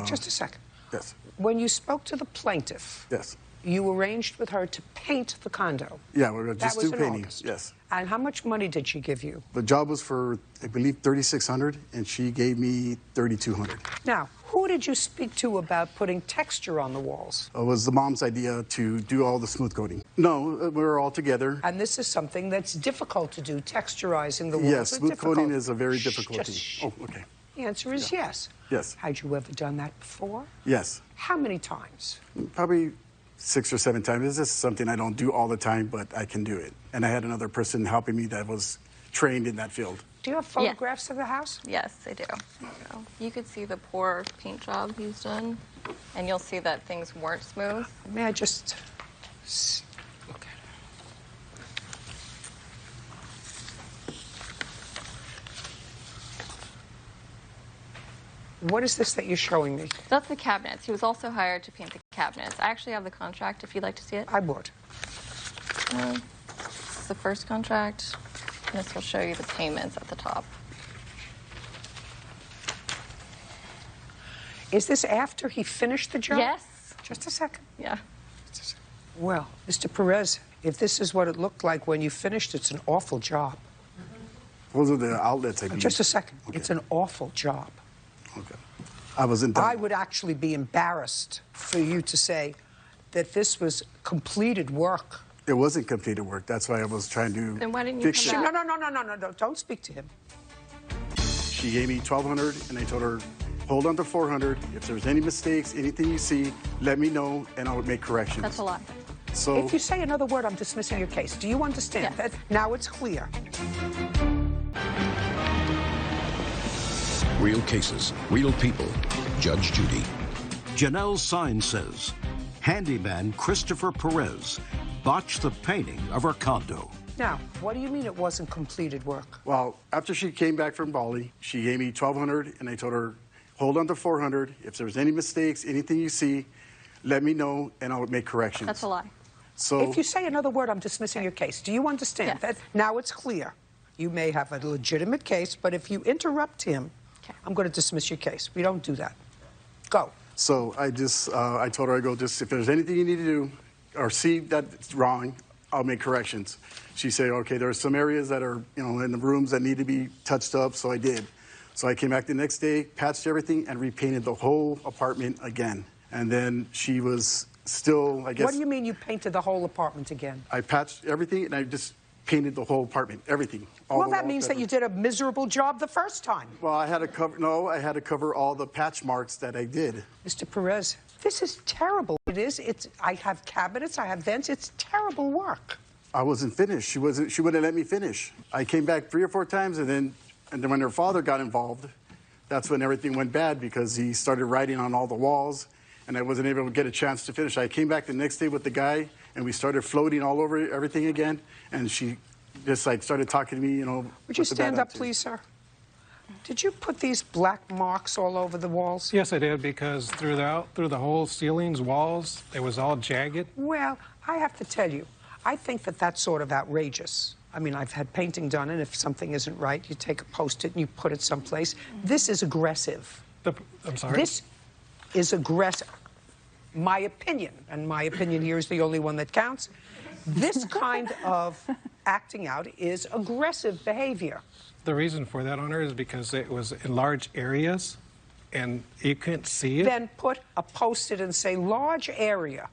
Just a second. Yes. When you spoke to the plaintiff, yes, you arranged with her to paint the condo. Yeah, we were just do painting. August. Yes. And how much money did she give you? The job was for, I believe, $3,600, and she gave me $3,200. Now, who did you speak to about putting texture on the walls? It was the mom's idea to do all the smooth coating. No, we were all together. And this is something that's difficult to do, texturizing the walls. Yes, smooth coating is a very difficult thing. Oh, okay. The answer is yes. Yes. Had you ever done that before? Yes. How many times? Probably 6 or 7 times. It's just something I don't do all the time, but I can do it. And I had another person helping me that was trained in that field. Do you have photographs of the house? Yes, I do. You could see the poor paint job he's done, and you'll see that things weren't smooth. May I just look at it? What is this that you're showing me? That's the cabinets. He was also hired to paint the cabinets. I actually have the contract if you'd like to see it. I would. This is the first contract. And this will show you the payments at the top. Is this after he finished the job? Yes. Just a second. Yeah. Well, Mr. Perez, if this is what it looked like when you finished, it's an awful job. Those are the outlets, I believe. Just a second. Okay. It's an awful job. Okay. I wasn't done. I would actually be embarrassed for you to say that this was completed work. It wasn't completed work. That's why I was trying to Then why didn't you fix it. come back? No. Don't speak to him. She gave me $1,200, and I told her, hold on to $400. If there's any mistakes, anything you see, let me know, and I'll make corrections. That's a lie. So if you say another word, I'm dismissing your case. Do you understand that? Now it's clear. Real cases, real people. Judge Judy. Janelle Signs says handyman Christopher Perez botched the painting of her condo. Now, what do you mean it wasn't completed work? Well, after she came back from Bali, she gave me $1,200, and I told her, hold on to $400. If there's any mistakes, anything you see, let me know, and I'll make corrections. That's a lie. So if you say another word, I'm dismissing your case. Do you understand that? Now it's clear. You may have a legitimate case, but if you interrupt him, I'm going to dismiss your case. We don't do that. Go. So I told her, if there's anything you need to do or see that's wrong, I'll make corrections. She said, okay, there are some areas that are, in the rooms that need to be touched up, so I did. So I came back the next day, patched everything, and repainted the whole apartment again. And then she was still, I guess... What do you mean you painted the whole apartment again? I patched everything, and I just painted the whole apartment, everything. Well, that means that you did a miserable job the first time. Well, I had to cover all the patch marks that I did. Mr. Perez, This is terrible. It is. I have cabinets, I have vents. It's terrible work. I wasn't finished. She wouldn't let me finish. I came back 3 or 4 times, and then when her father got involved, that's when everything went bad because he started writing on all the walls, and I wasn't able to get a chance to finish. I came back the next day with the guy, and we started floating all over everything again, and she just like started talking to me, you know. Would you stand up, please, sir? Did you put these black marks all over the walls? Yes, I did, because through the whole ceilings, walls, it was all jagged. Well, I have to tell you, I think that that's sort of outrageous. I mean, I've had painting done, and if something isn't right, you take a Post-it and you put it someplace. This is aggressive. I'm sorry? This is aggressive. My opinion, and my opinion here is the only one that counts, this kind of acting out is aggressive behavior. The reason for that, Honor, is because it was in large areas, and you couldn't see it. Then put a Post-it and say large area.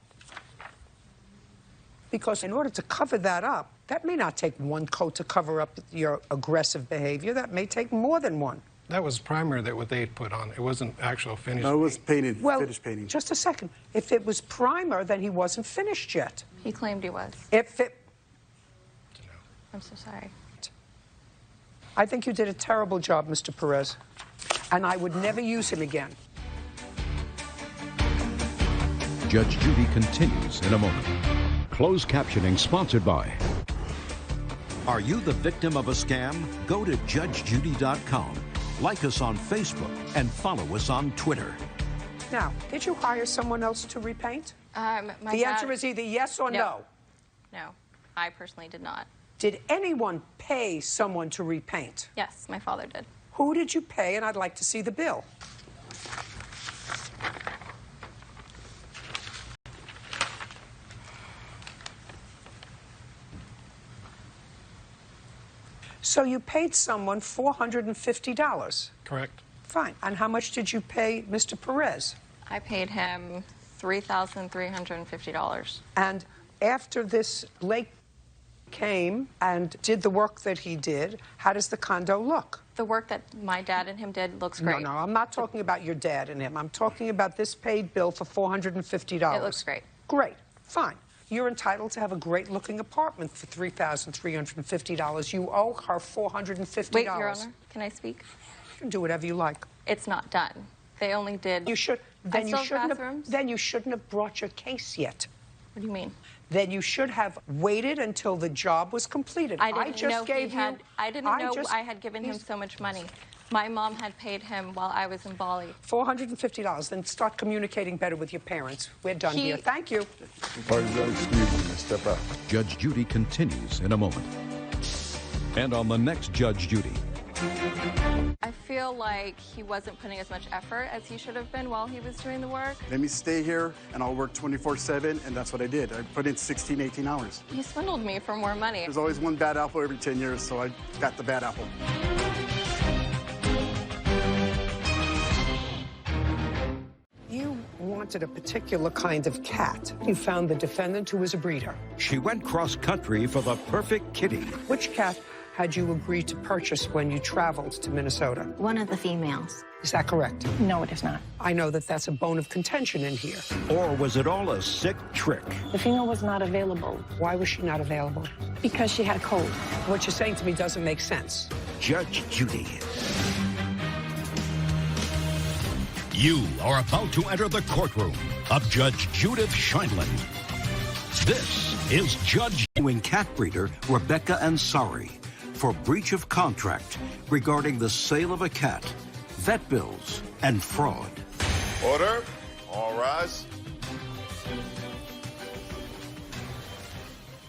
Because in order to cover that up, that may not take one coat to cover up your aggressive behavior. That may take more than one. That was primer that what they had put on. It wasn't actual finished. No, it was painted, Well, finished painting. just a second. If it was primer, then he wasn't finished yet. He claimed he was. If it... I'm so sorry. I think you did a terrible job, Mr. Perez, and I would never use him again. Judge Judy continues in a moment. Closed captioning sponsored by... Are you the victim of a scam? Go to judgejudy.com. Like us on Facebook and follow us on Twitter. Now, did you hire someone else to repaint? The answer is either yes or no. No, I personally did not. Did anyone pay someone to repaint? Yes, my father did. Who did you pay? And I'd like to see the bill. So you paid someone $450? Correct. Fine. And how much did you pay Mr. Perez? I paid him $3,350. And after this Blake came and did the work that he did, how does the condo look? The work that my dad and him did looks great. No, I'm not talking about your dad and him. I'm talking about this paid bill for $450. It looks great. Great. Fine. You're entitled to have a great-looking apartment for $3,350. You owe her $450. Wait, Your Honor, can I speak? You can do whatever you like. It's not done. They only did... You should... Then you shouldn't bathrooms? then you shouldn't have brought your case yet. What do you mean? Then you should have waited until the job was completed. I didn't know I had given him He's- so much money. My mom had paid him while I was in Bali. $450. Then start communicating better with your parents. We're done here. Thank you. Parties are excused. Step out. Judge Judy continues in a moment. And on the next Judge Judy. I feel like he wasn't putting as much effort as he should have been while he was doing the work. Let me stay here, and I'll work 24/7, and that's what I did. I put in 16, 18 hours. He swindled me for more money. There's always one bad apple every 10 years, so I got the bad apple. You wanted a particular kind of cat. You found the defendant who was a breeder. She went cross-country for the perfect kitty. Which cat had you agreed to purchase when you traveled to Minnesota? One of the females. Is that correct? No, it is not. I know that that's a bone of contention in here. Or was it all a sick trick? The female was not available. Why was she not available? Because she had a cold. What you're saying to me doesn't make sense. Judge Judy. You are about to enter the courtroom of Judge Judith Scheindlin. This is Judge... Suing cat breeder Rebecca Ansari for breach of contract regarding the sale of a cat, vet bills, and fraud. Order. All rise.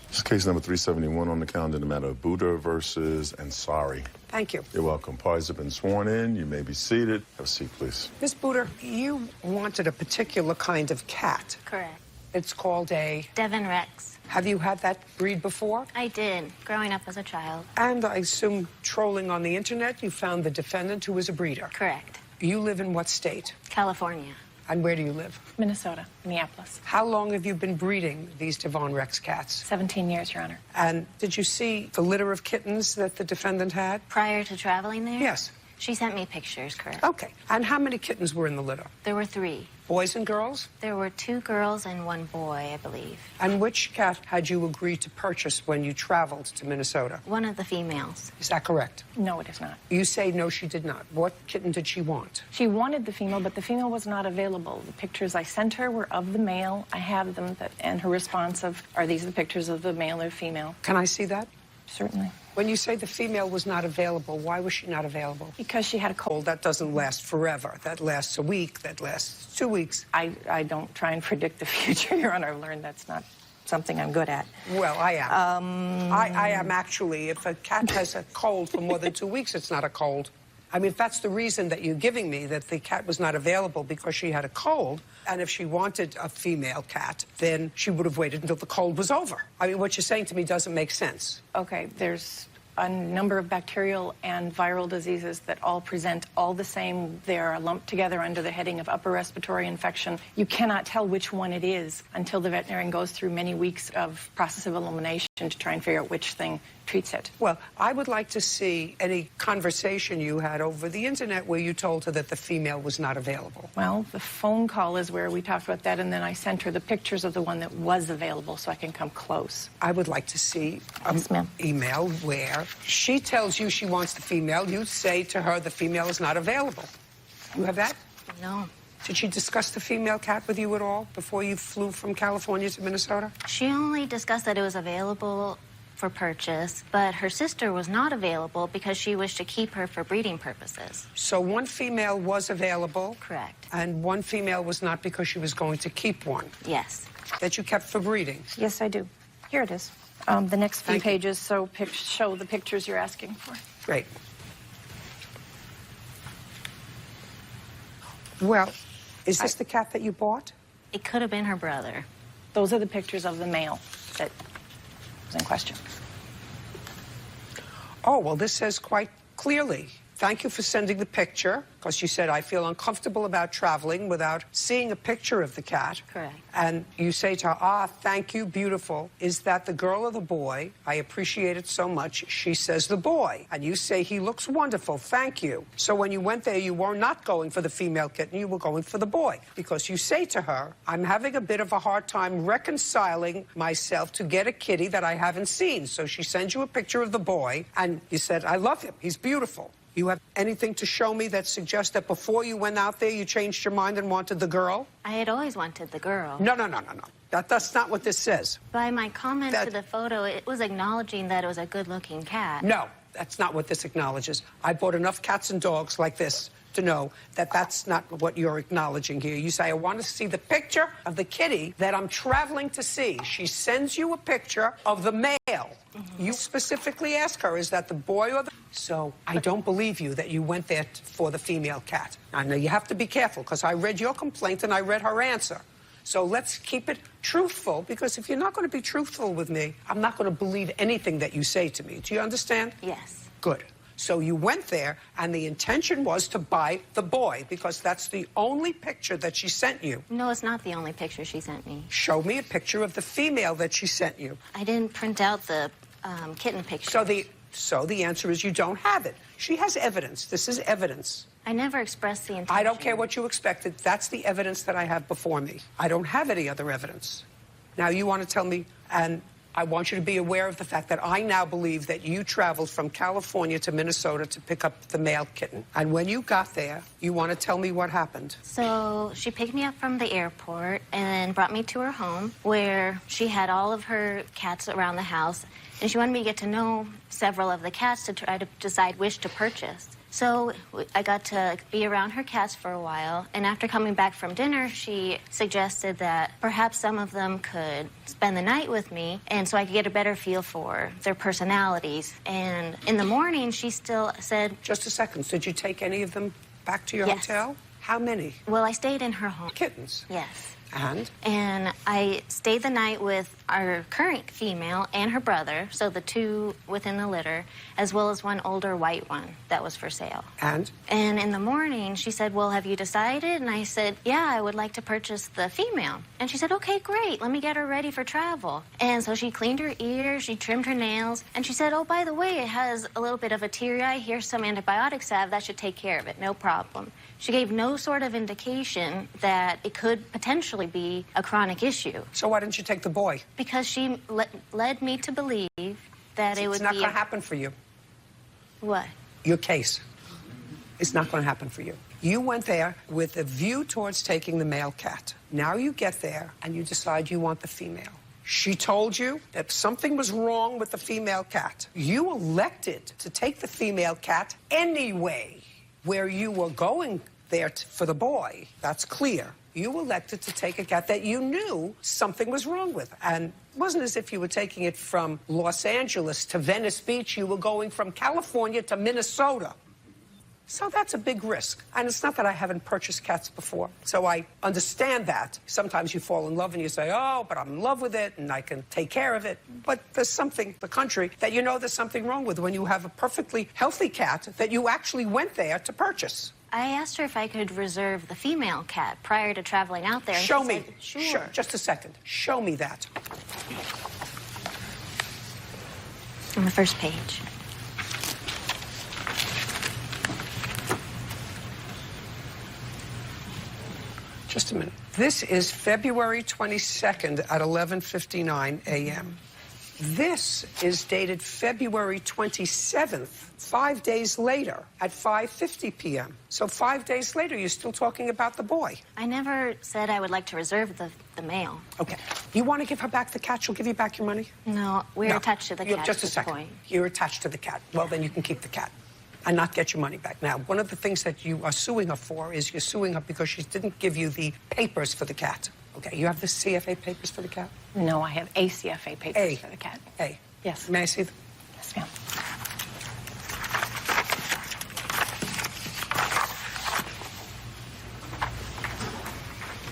This is case number 371 on the calendar in the matter of Buddha versus Ansari. Thank you. You're welcome. Parties have been sworn in. You may be seated. Have a seat, please. Miss Buder, you wanted a particular kind of cat. Correct. It's called a... Devon Rex. Have you had that breed before? I did, growing up as a child. And I assume trolling on the internet, you found the defendant who was a breeder. Correct. You live in what state? California. And where do you live? Minnesota, Minneapolis. How long have you been breeding these Devon Rex cats? 17 years, Your Honor. And did you see the litter of kittens that the defendant had? Prior to traveling there? Yes. She sent me pictures, correct. Okay. And how many kittens were in the litter? There were 3. Boys and girls? There were 2 girls and 1 boy, I believe. And which cat had you agreed to purchase when you traveled to Minnesota? One of the females. Is that correct? No, it is not. You say no, she did not. What kitten did she want? She wanted the female, but the female was not available. The pictures I sent her were of the male. I have them, and her response of, are these the pictures of the male or female? Can I see that? Certainly. When you say the female was not available, why was she not available? Because she had a cold. That doesn't last forever. That lasts a week. That lasts 2 weeks. I don't try and predict the future, Your Honor. I've learned that's not something I'm good at. Well, I am. I am actually. If a cat has a cold for more than 2 weeks, it's not a cold. I mean, if that's the reason that you're giving me, that the cat was not available because she had a cold, and if she wanted a female cat, then she would have waited until the cold was over. I mean, what you're saying to me doesn't make sense. Okay, there's a number of bacterial and viral diseases that all present all the same. They're lumped together under the heading of upper respiratory infection. You cannot tell which one it is until the veterinarian goes through many weeks of process of elimination to try and figure out which thing treats it. Well, I would like to see any conversation you had over the internet where you told her that the female was not available. Well, the phone call is where we talked about that, and then I sent her the pictures of the one that was available so I can come close. I would like to see an email where she tells you she wants the female. You say to her the female is not available. You have that? No. Did she discuss the female cat with you at all before you flew from California to Minnesota? She only discussed that it was available for purchase, but her sister was not available because she wished to keep her for breeding purposes. So one female was available? Correct. And one female was not because she was going to keep one? Yes. That you kept for breeding? Yes, I do. Here it is. The next few pages show the pictures you're asking for. Great. Well, is this the cat that you bought? It could have been her brother. Those are the pictures of the male that was in question. Oh, well, this says quite clearly, thank you for sending the picture, because you said, I feel uncomfortable about traveling without seeing a picture of the cat. Correct. And you say to her, thank you, beautiful. Is that the girl or the boy? I appreciate it so much. She says the boy. And you say, he looks wonderful, thank you. So when you went there, you were not going for the female kitten, you were going for the boy. Because you say to her, I'm having a bit of a hard time reconciling myself to get a kitty that I haven't seen. So she sends you a picture of the boy, and you said, I love him, he's beautiful. You have anything to show me that suggests that before you went out there, you changed your mind and wanted the girl? I had always wanted the girl. No. That's not what this says. By my comment to the photo, it was acknowledging that it was a good-looking cat. No, that's not what this acknowledges. I bought enough cats and dogs like this to know that that's not what you're acknowledging here. You say, I want to see the picture of the kitty that I'm traveling to see. She sends you a picture of the male. You specifically ask her, is that the boy or the... So I don't believe you that you went there for the female cat. I know you have to be careful, because I read your complaint and I read her answer. So let's keep it truthful, because if you're not going to be truthful with me, I'm not going to believe anything that you say to me. Do you understand? Yes. Good. So you went there, and the intention was to buy the boy, because that's the only picture that she sent you. No, it's not the only picture she sent me. Show me a picture of the female that she sent you. I didn't print out the kitten picture. So the answer is you don't have it. She has evidence. This is evidence. I never expressed the intention. I don't care what you expected. That's the evidence that I have before me. I don't have any other evidence. Now you want to tell me, and I want you to be aware of the fact that I now believe that you traveled from California to Minnesota to pick up the male kitten. And when you got there, you want to tell me what happened. So she picked me up from the airport and brought me to her home, where she had all of her cats around the house. And she wanted me to get to know several of the cats to try to decide which to purchase. So I got to be around her cats for a while, and after coming back from dinner, she suggested that perhaps some of them could spend the night with me, and so I could get a better feel for their personalities. And in the morning, she still said... Just a second. Did you take any of them back to your Yes. hotel? How many? Well, I stayed in her home. Kittens? Yes. And I stayed the night with our current female and her brother, so the two within the litter, as well as one older white one that was for sale. And in the morning, she said, well, have you decided? And I said, yeah, I would like to purchase the female. And she said, okay, great. Let me get her ready for travel. And so she cleaned her ears, she trimmed her nails, and she said, oh, by the way, it has a little bit of a teary eye. Here's some antibiotic salve. That should take care of it. No problem. She gave no sort of indication that it could potentially be a chronic issue. So why didn't you take the boy? Because she led me to believe that it would be... It's not going to happen for you. What? Your case. It's not going to happen for you. You went there with a view towards taking the male cat. Now you get there and you decide you want the female. She told you that something was wrong with the female cat. You elected to take the female cat anyway. Where you were going there for the boy, that's clear. You elected to take a cat that you knew something was wrong with. And it wasn't as if you were taking it from Los Angeles to Venice Beach. You were going from California to Minnesota. So that's a big risk. And it's not that I haven't purchased cats before. So I understand that. Sometimes you fall in love and you say, oh, but I'm in love with it and I can take care of it. But there's something, the country, that you know there's something wrong with when you have a perfectly healthy cat that you actually went there to purchase. I asked her if I could reserve the female cat prior to traveling out there. Show me. Said, sure. Just a second. Show me that. On the first page. Just a minute. This is February 22nd at 11:59 a.m. This is dated February 27th, 5 days later, at 5:50 p.m. So 5 days later, you're still talking about the boy. I never said I would like to reserve the male. Okay. You want to give her back the cat? She'll give you back your money? No, we're attached to the cat Just a second. Point. You're attached to the cat. Well, then you can keep the cat and not get your money back. Now, one of the things that you are suing her for is you're suing her because she didn't give you the papers for the cat. Okay, you have the CFA papers for the cat? No, I have a CFA papers for the cat. A. Yes. May I see them? Yes, ma'am.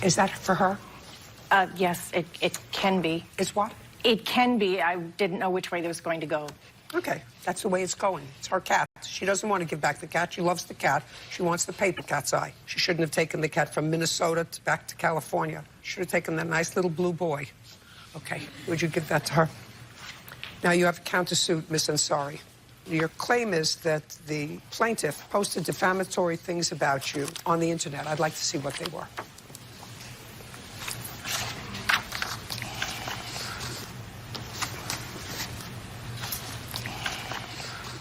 Is that for her? Yes, it can be. It's what? It can be. I didn't know which way it was going to go. Okay, that's the way it's going. It's her cat. She doesn't want to give back the cat. She loves the cat. She wants the paper cat's eye. She shouldn't have taken the cat from Minnesota back to California. She should have taken that nice little blue boy. Okay, would you give that to her? Now you have a countersuit, Miss Ansari. Your claim is that the plaintiff posted defamatory things about you on the internet. I'd like to see what they were.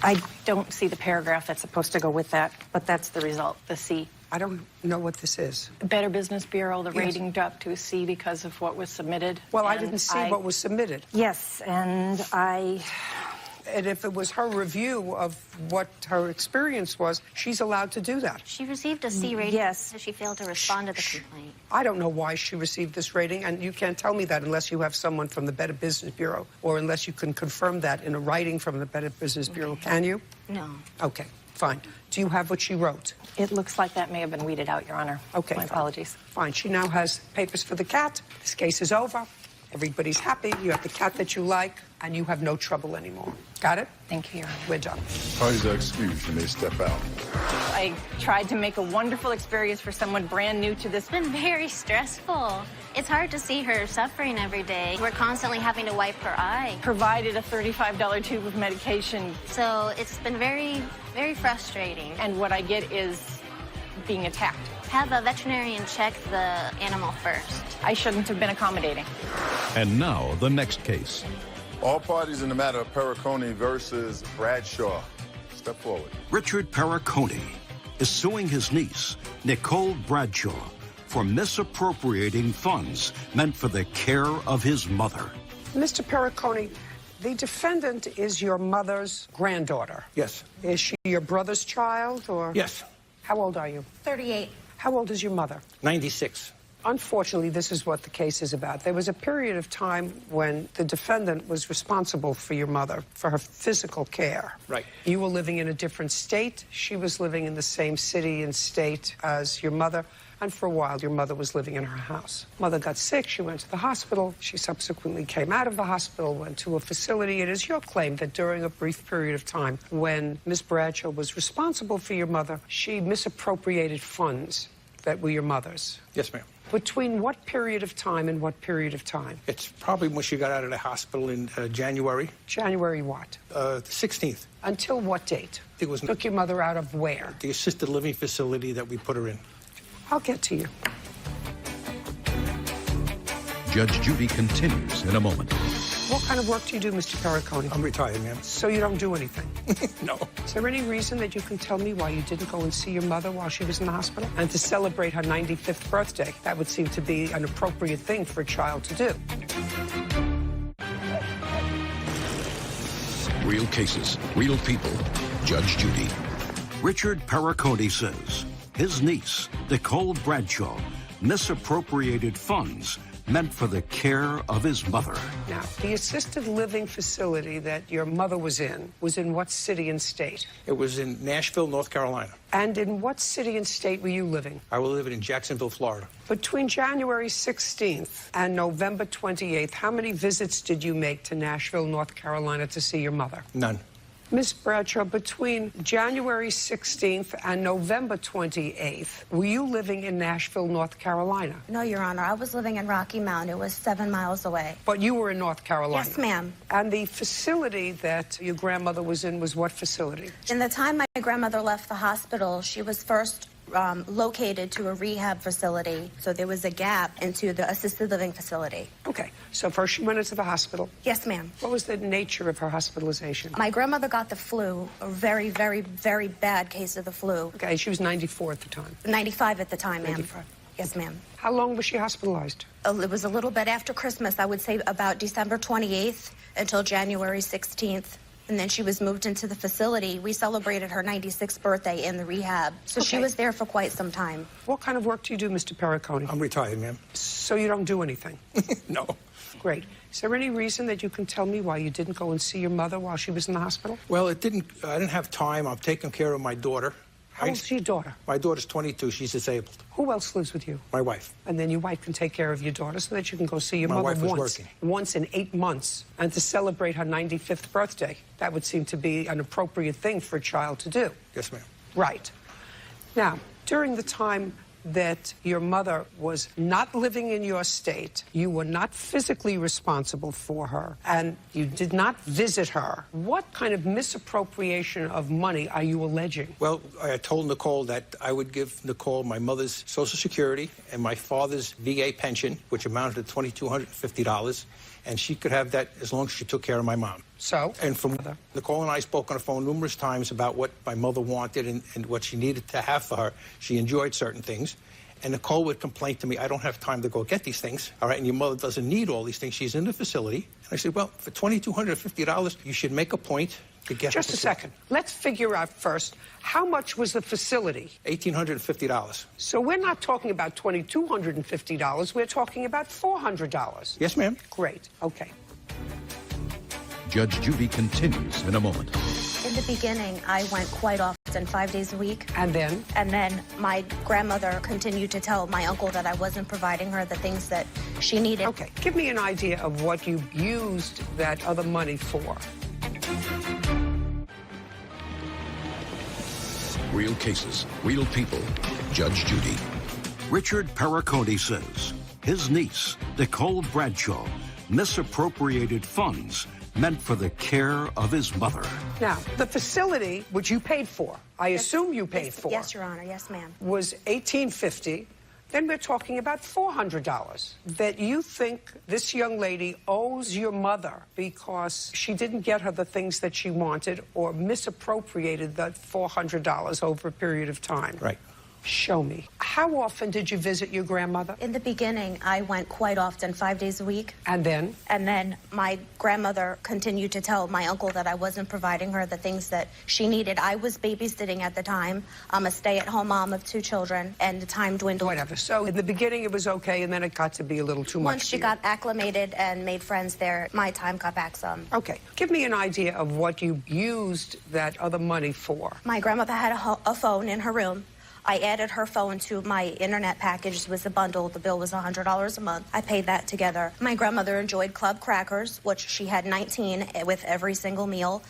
I don't see the paragraph that's supposed to go with that, but that's the result, the C. I don't know what this is. The Better Business Bureau, the Yes. rating dropped to a C because of what was submitted. Well, I didn't see what was submitted. Yes, and And if it was her review of what her experience was, she's allowed to do that. She received a C rating because she failed to respond to the complaint. I don't know why she received this rating, and you can't tell me that unless you have someone from the Better Business Bureau or unless you can confirm that in a writing from the Better Business Bureau. Can you? No. Okay, fine. Do you have what she wrote? It looks like that may have been weeded out, Your Honor. Okay. My apologies. Fine. She now has papers for the cat. This case is over. Everybody's happy. You have the cat that you like, and you have no trouble anymore. Got it? Thank you, Your Honor. We're done. Parties are excused. You may step out. I tried to make a wonderful experience for someone brand new to this. It's been very stressful. It's hard to see her suffering every day. We're constantly having to wipe her eye. Provided a $35 tube of medication. So it's been very, very frustrating. And what I get is being attacked. Have a veterinarian check the animal first. I shouldn't have been accommodating. And now, the next case. All parties in the matter of Perricone versus Bradshaw. Step forward. Richard Perricone is suing his niece, Nicole Bradshaw, for misappropriating funds meant for the care of his mother. Mr. Perricone, the defendant is your mother's granddaughter. Yes. Is she your brother's child, or? Yes. How old are you? 38. How old is your mother? 96. Unfortunately, this is what the case is about. There was a period of time when the defendant was responsible for your mother, for her physical care. Right. You were living in a different state. She was living in the same city and state as your mother. And for a while, your mother was living in her house. Mother got sick. She went to the hospital. She subsequently came out of the hospital, went to a facility. It is your claim that during a brief period of time when Ms. Bradshaw was responsible for your mother, she misappropriated funds that were your mother's. Yes, ma'am. Between what period of time and what period of time? It's probably when she got out of the hospital in January. January what? The 16th. Until what date? It was took your mother out of where? The assisted living facility that we put her in. I'll get to you. Judge Judy continues in a moment. What kind of work do you do, Mr. Perricone? I'm retired, ma'am. So you don't do anything? No. Is there any reason that you can tell me why you didn't go and see your mother while she was in the hospital? And to celebrate her 95th birthday, that would seem to be an appropriate thing for a child to do. Real cases, real people. Judge Judy. Richard Perricone says his niece, Nicole Bradshaw, misappropriated funds meant for the care of his mother. Now, the assisted living facility that your mother was in what city and state? It was in Nashville, North Carolina. And in what city and state were you living? I was living in Jacksonville, Florida. Between January 16th and November 28th, how many visits did you make to Nashville, North Carolina to see your mother? None. Ms. Bradshaw, between January 16th and November 28th, were you living in Nashville, North Carolina? No, Your Honor. I was living in Rocky Mount. It was 7 miles away. But you were in North Carolina? Yes, ma'am. And the facility that your grandmother was in was what facility? In the time my grandmother left the hospital, she was first located to a rehab facility, so there was a gap into the assisted living facility. Okay, so first she went into the hospital? Yes, ma'am. What was the nature of her hospitalization? My grandmother got the flu, a very, very, very bad case of the flu. Okay, she was 94 at the time? 95 at the time, ma'am. 95. Yes, ma'am. How long was she hospitalized? It was a little bit after Christmas, I would say about December 28th until January 16th. And then she was moved into the facility. We celebrated her 96th birthday in the rehab. So she was there for quite some time. What kind of work do you do, Mr. Perricone? I'm retired, ma'am. So you don't do anything? No. Great. Is there any reason that you can tell me why you didn't go and see your mother while she was in the hospital? Well, I didn't have time. I'm taking care of my daughter. How old's your daughter? My daughter's 22. She's disabled. Who else lives with you? My wife. And then your wife can take care of your daughter so that you can go see your My mother wife was working. once in 8 months. And to celebrate her 95th birthday, that would seem to be an appropriate thing for a child to do. Yes, ma'am. Right. Now, during the time that your mother was not living in your state, you were not physically responsible for her, and you did not visit her. What kind of misappropriation of money are you alleging? Well, I told Nicole that I would give Nicole my mother's Social Security and my father's VA pension, which amounted to $2,250, and she could have that as long as she took care of my mom. So? And from Nicole and I spoke on the phone numerous times about what my mother wanted and what she needed to have for her. She enjoyed certain things. And Nicole would complain to me, I don't have time to go get these things, all right, and your mother doesn't need all these things. She's in the facility. And I said, well, for $2,250, you should make a point to get Just a second. Let's figure out first, how much was the facility? $1,850. So we're not talking about $2,250. We're talking about $400. Yes, ma'am. Great. Okay. Judge Judy continues in a moment. In the beginning, I went quite often, 5 days a week. And then? And then my grandmother continued to tell my uncle that I wasn't providing her the things that she needed. Okay, give me an idea of what you used that other money for. Real cases, real people. Judge Judy. Richard Perricone says his niece, Nicole Bradshaw, misappropriated funds meant for the care of his mother. Now, the facility, which you paid for, I assume you paid for. Yes, Your Honor. Yes, ma'am. Was $1,850. Then we're talking about $400 that you think this young lady owes your mother because she didn't get her the things that she wanted or misappropriated that $400 over a period of time. Right. Show me. How often did you visit your grandmother? In the beginning, I went quite often, 5 days a week. And then? And then my grandmother continued to tell my uncle that I wasn't providing her the things that she needed. I was babysitting at the time. I'm a stay-at-home mom of 2 children, and the time dwindled. Whatever. So in the beginning it was okay, and then it got to be a little too much. Once she got acclimated and made friends there, my time got back some. Okay. Give me an idea of what you used that other money for. My grandmother had a phone in her room. I added her phone to my internet package. It was a bundle. The bill was $100 a month. I paid that together. My grandmother enjoyed club crackers, which she had 19 with every single meal.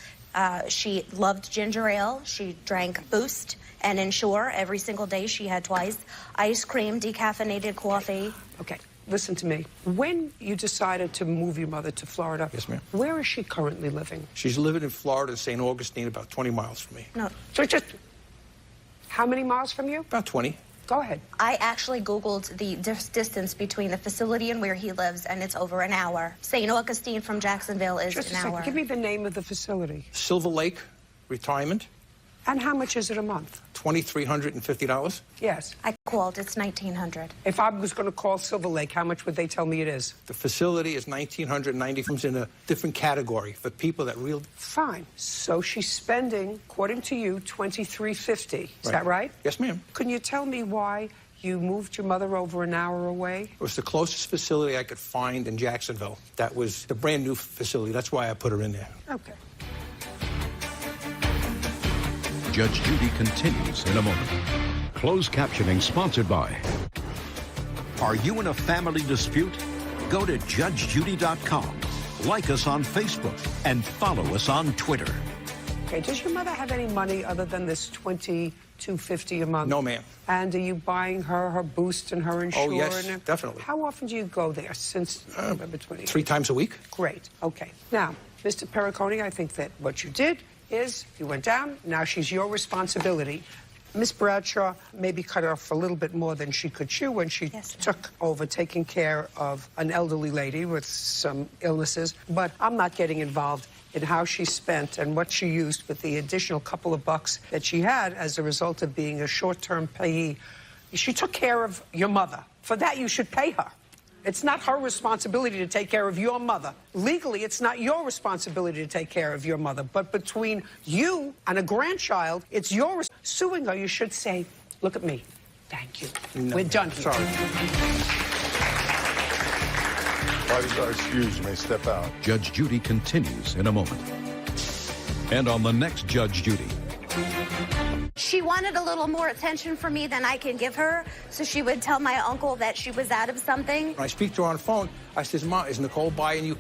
She loved ginger ale. She drank Boost and Ensure every single day. She had twice. Ice cream, decaffeinated coffee. Okay, listen to me. When you decided to move your mother to Florida, Yes, ma'am. Where is she currently living? She's living in Florida, St. Augustine, about 20 miles from me. No. So just how many miles from you? About 20. Go ahead. I actually Googled the distance between the facility and where he lives, and it's over an hour. St. Augustine from Jacksonville is Just an a second. hour. Give me the name of the facility. Silver Lake Retirement, And how much is it a month? $2,350. Yes. I called. It's $1,900. If I was going to call Silver Lake, how much would they tell me it is? The facility is $1,990. Comes in a different category for people that really... Fine. So she's spending, according to you, $2,350. Is that right? Yes, ma'am. Can you tell me why you moved your mother over an hour away? It was the closest facility I could find in Jacksonville. That was the brand new facility. That's why I put her in there. Okay. Judge Judy continues in a moment. Closed captioning sponsored by. Are you in a family dispute? Go to judgejudy.com, like us on Facebook, and follow us on Twitter. Okay, does your mother have any money other than this $2,250 a month? No, ma'am. And are you buying her Boost and her Ensure? Oh, yes, and definitely. How often do you go there since November 20th? 3 times a week. Great. Okay. Now, Mr. Perricone, I think that what you did is you went down. Now she's your responsibility. Miss Bradshaw maybe cut off a little bit more than she could chew when she took over taking care of an elderly lady with some illnesses. But I'm not getting involved in how she spent and what she used with the additional couple of bucks that she had as a result of being a short-term payee. She took care of your mother. For that, you should pay her. It's not her responsibility to take care of your mother. Legally, it's not your responsibility to take care of your mother. But between you and a grandchild, it's your suing her. You should say, look at me. Thank you. No, We're done here. Sorry. Parties are excused. You may step out. Judge Judy continues in a moment. And on the next Judge Judy. She wanted a little more attention from me than I can give her, so she would tell my uncle that she was out of something. When I speak to her on the phone, I says, Mom, is Nicole buying you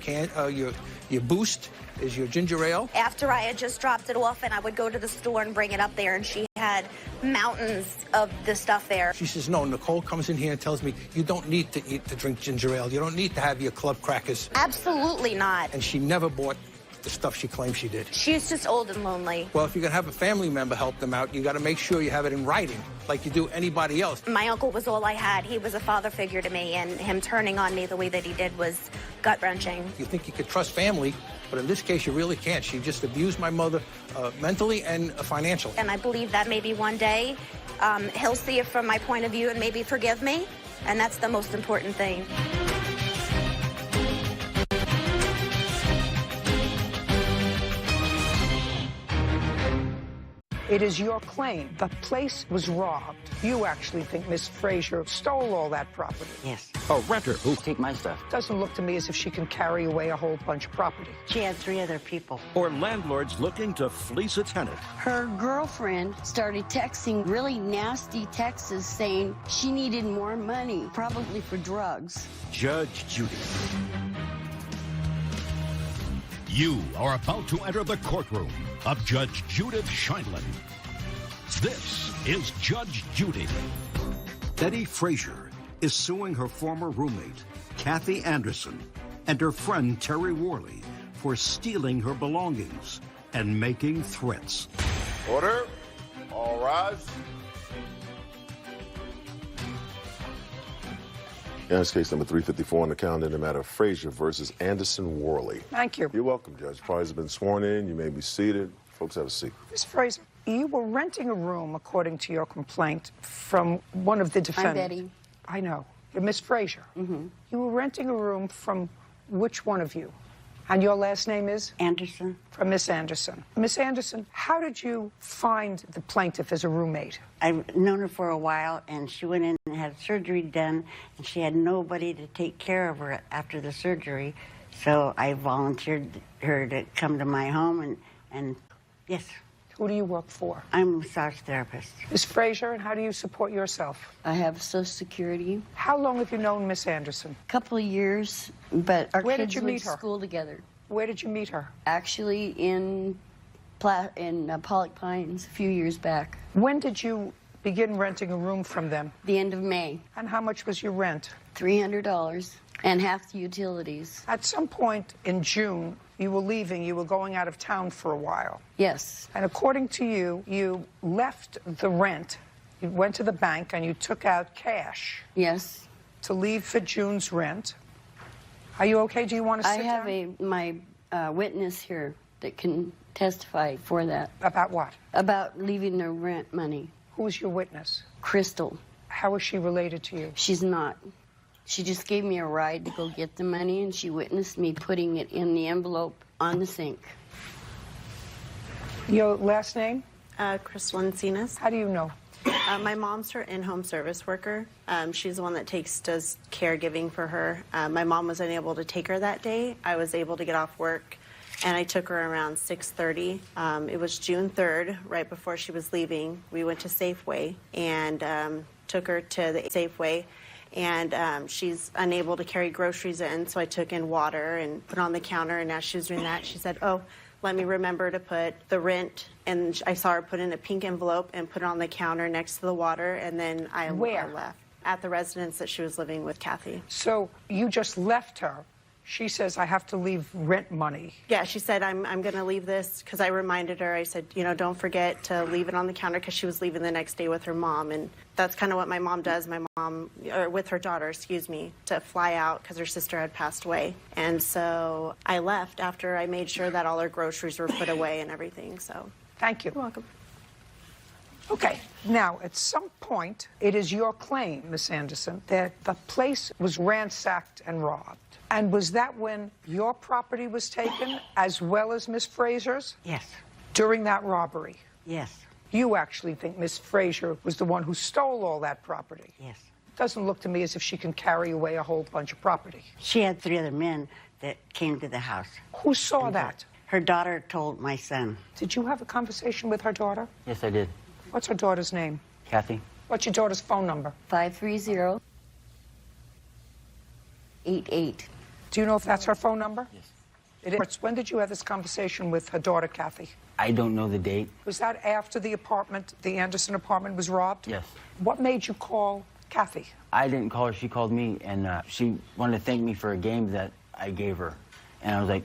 your Boost? Is your ginger ale? After I had just dropped it off, and I would go to the store and bring it up there, and she had mountains of the stuff there. She says, no, Nicole comes in here and tells me, you don't need to drink ginger ale. You don't need to have your club crackers. Absolutely not. And she never bought the stuff she claims she did. She's just old and lonely. Well, if you're going to have a family member help them out, you got to make sure you have it in writing, like you do anybody else. My uncle was all I had. He was a father figure to me, and him turning on me the way that he did was gut-wrenching. You think you could trust family, but in this case, you really can't. She just abused my mother mentally and financially. And I believe that maybe one day he'll see it from my point of view and maybe forgive me, and that's the most important thing. It is your claim. The place was robbed. You actually think Miss Frazier stole all that property. Yes. A renter who take my stuff. Doesn't look to me as if she can carry away a whole bunch of property. She had 3 other people. Or landlords looking to fleece a tenant. Her girlfriend started texting really nasty texts saying she needed more money, probably for drugs. Judge Judy. You are about to enter the courtroom of Judge Judith Scheindlin. This is Judge Judy. Betty Frazier is suing her former roommate, Kathy Anderson, and her friend Terry Worley for stealing her belongings and making threats. Order. All rise. Yes, case number 354 on the calendar in the matter of Frazier versus Anderson Worley. Thank you. You're welcome, Judge. Parties have been sworn in. You may be seated. Folks, have a seat. Ms. Frazier, you were renting a room, according to your complaint, from one of the defendants. I'm Betty. I know. You're Miss Frazier. Mm-hmm. You were renting a room from which one of you? And your last name is? Anderson. From Miss Anderson. Miss Anderson, how did you find the plaintiff as a roommate? I've known her for a while, and she went in and had surgery done, and she had nobody to take care of her after the surgery. So I volunteered her to come to my home, and yes. Who do you work for? I'm a massage therapist. Ms. Frazier, and how do you support yourself? I have Social Security. How long have you known Miss Anderson? A couple of years, but our Where did kids you went meet to her? school together. Where did you meet her? Actually, in Pollock Pines a few years back. When did you begin renting a room from them? The end of May. And how much was your rent? $300 and half the utilities. At some point in June, you were leaving. You were going out of town for a while. Yes. And according to you, you left the rent. You went to the bank and you took out cash. Yes. To leave for June's rent. Are you okay? Do you want to sit down? I have my witness here that can testify for that. About what? About leaving the rent money. Who is your witness? Crystal. How is she related to you? She's not. She just gave me a ride to go get the money, and she witnessed me putting it in the envelope on the sink. Your last name? Crystal Encinas. How do you know? My mom's her in-home service worker. She's the one that does caregiving for her. My mom was unable to take her that day. I was able to get off work, and I took her around 6:30. It was June 3rd, right before she was leaving. We went to Safeway and took her to the Safeway. And she's unable to carry groceries in, so I took in water and put it on the counter. And as she was doing that, she said, "Oh, let me remember to put the rent." And I saw her put in a pink envelope and put it on the counter next to the water. And then I left at the residence that she was living with, Kathy. So you just left her. She says, "I have to leave rent money." Yeah, she said, I'm going to leave this, because I reminded her. I said, don't forget to leave it on the counter, because she was leaving the next day with her mom. And that's kind of what my mom does, or with her daughter, excuse me, to fly out because her sister had passed away. And so I left after I made sure that all her groceries were put away and everything. So thank you. You're welcome. Okay. Now, at some point, it is your claim, Miss Anderson, that the place was ransacked and robbed. And was that when your property was taken, as well as Miss Frazier's? Yes. During that robbery? Yes. You actually think Miss Frazier was the one who stole all that property? Yes. Doesn't look to me as if she can carry away a whole bunch of property. She had 3 other men that came to the house. Who saw that? Her daughter told my son. Did you have a conversation with her daughter? Yes, I did. What's her daughter's name? Kathy. What's your daughter's phone number? 530-88. Do you know if that's her phone number? Yes. It is. When did you have this conversation with her daughter, Kathy? I don't know the date. Was that after the Anderson apartment was robbed? Yes. What made you call Kathy? I didn't call her. She called me, and she wanted to thank me for a game that I gave her. And I was like,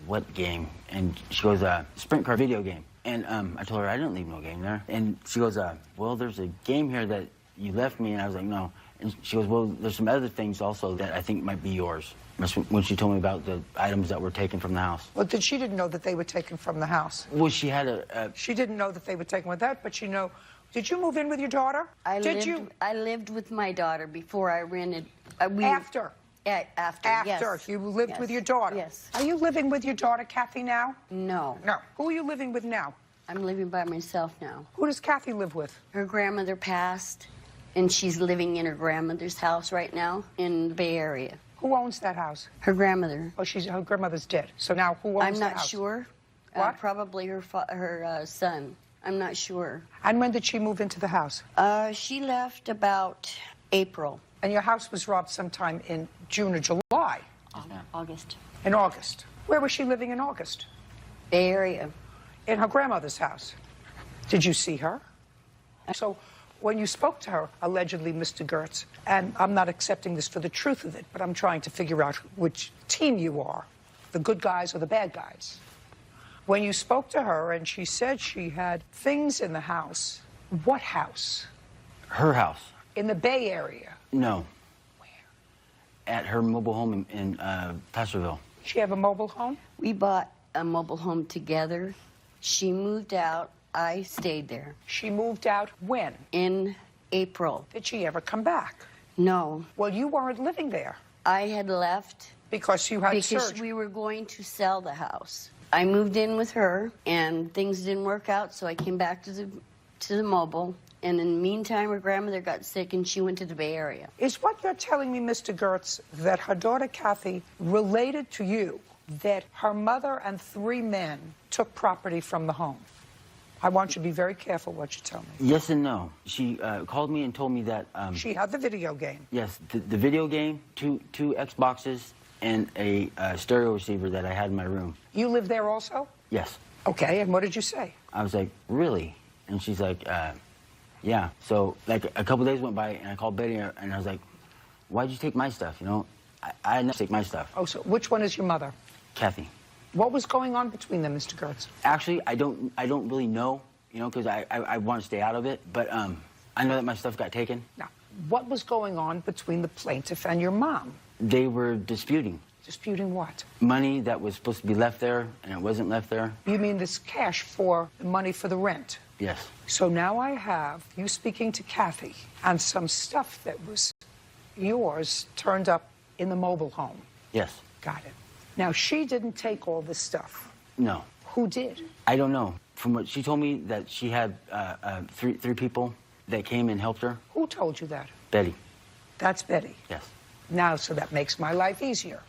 what game? And she goes, sprint car video game. And I told her I didn't leave no game there. And she goes, well, there's a game here that you left me. And I was like, no. And she goes, well, there's some other things also that I think might be yours. That's when she told me about the items that were taken from the house. Well, she didn't know that they were taken from the house. Well, she had a... She didn't know that they were taken with that, but she know... Did you move in with your daughter? I lived with my daughter before I rented... After? After, yes. After you lived with your daughter? Yes. Are you living with your daughter, Kathy, now? No. No. Who are you living with now? I'm living by myself now. Who does Kathy live with? Her grandmother passed, and she's living in her grandmother's house right now in the Bay Area. Who owns that house? Her grandmother. Oh, her grandmother's dead. So now who owns I'm the not house? sure. What? Probably her son. I'm not sure. And when did she move into the house? She left about April. And your house was robbed sometime in June or July? August. In August. Where was she living in August? Bay Area. In her grandmother's house. Did you see her? So when you spoke to her, allegedly, Mr. Gertz, and I'm not accepting this for the truth of it, but I'm trying to figure out which team you are, the good guys or the bad guys. When you spoke to her and she said she had things in the house, what house? Her house. In the Bay Area? No. Where? At her mobile home in Placerville. She have a mobile home? We bought a mobile home together. She moved out. I stayed there. She moved out when? In April. Did she ever come back? No. Well, you weren't living there. I had left. Because you had surgery. Because we were going to sell the house. I moved in with her, and things didn't work out, so I came back to the mobile. And in the meantime, her grandmother got sick, and she went to the Bay Area. Is what you're telling me, Mr. Gertz, that her daughter Kathy related to you that her mother and 3 men took property from the home? I want you to be very careful what you tell me. Yes and no. She called me and told me that... she had the video game. Yes, the video game, two Xboxes, and a stereo receiver that I had in my room. You live there also? Yes. Okay, and what did you say? I was like, really? And she's like, yeah. So, like, a couple days went by, and I called Betty, and I was like, why'd you take my stuff, you know? I never take my stuff. Oh, so which one is your mother? Kathy. What was going on between them, Mr. Gertz? Actually, I don't really know, you know, because I want to stay out of it, but I know that my stuff got taken. Now, what was going on between the plaintiff and your mom? They were disputing. Disputing what? Money that was supposed to be left there, and it wasn't left there. You mean this cash for the money for the rent? Yes. So now I have you speaking to Kathy and some stuff that was yours turned up in the mobile home. Yes. Got it. Now, she didn't take all this stuff. No. Who did? I don't know. From what she told me, that she had three people that came and helped her. Who told you that? Betty. That's Betty. Yes. Now, so that makes my life easier.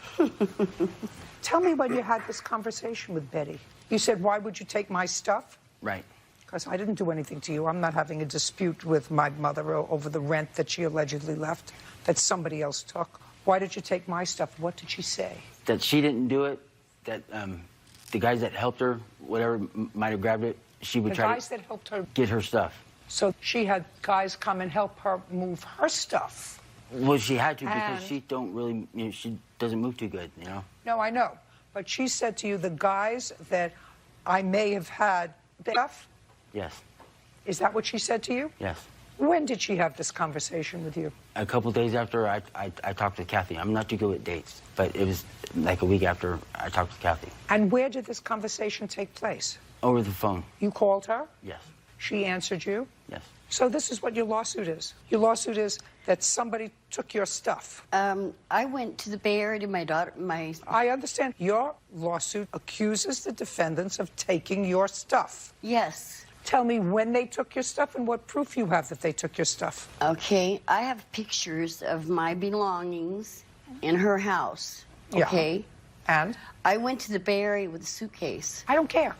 Tell me when you had this conversation with Betty. You said, why would you take my stuff? Right. Because I didn't do anything to you. I'm not having a dispute with my mother over the rent that she allegedly left, that somebody else took. Why did you take my stuff? What did she say? That she didn't do it, that the guys that helped her, whatever might have grabbed it, she would try to helped her get her stuff. So she had guys come and help her move her stuff. Well, she had to because she don't really, you know, she doesn't move too good, you know? No, I know. But she said to you, the guys that I may have had stuff? Yes. Is that what she said to you? Yes. When did she have this conversation with you? A couple days after I talked to Kathy. I'm not too good with dates, but it was like a week after I talked to Kathy. And where did this conversation take place? Over the phone. You called her? Yes. She answered you? Yes. So this is what your lawsuit is. Your lawsuit is that somebody took your stuff. I went to the Bay Area to my daughter, I understand. Your lawsuit accuses the defendants of taking your stuff. Yes. Tell me when they took your stuff and what proof you have that they took your stuff. Okay, I have pictures of my belongings in her house. Okay? Yeah. And? I went to the Bay Area with a suitcase. I don't care.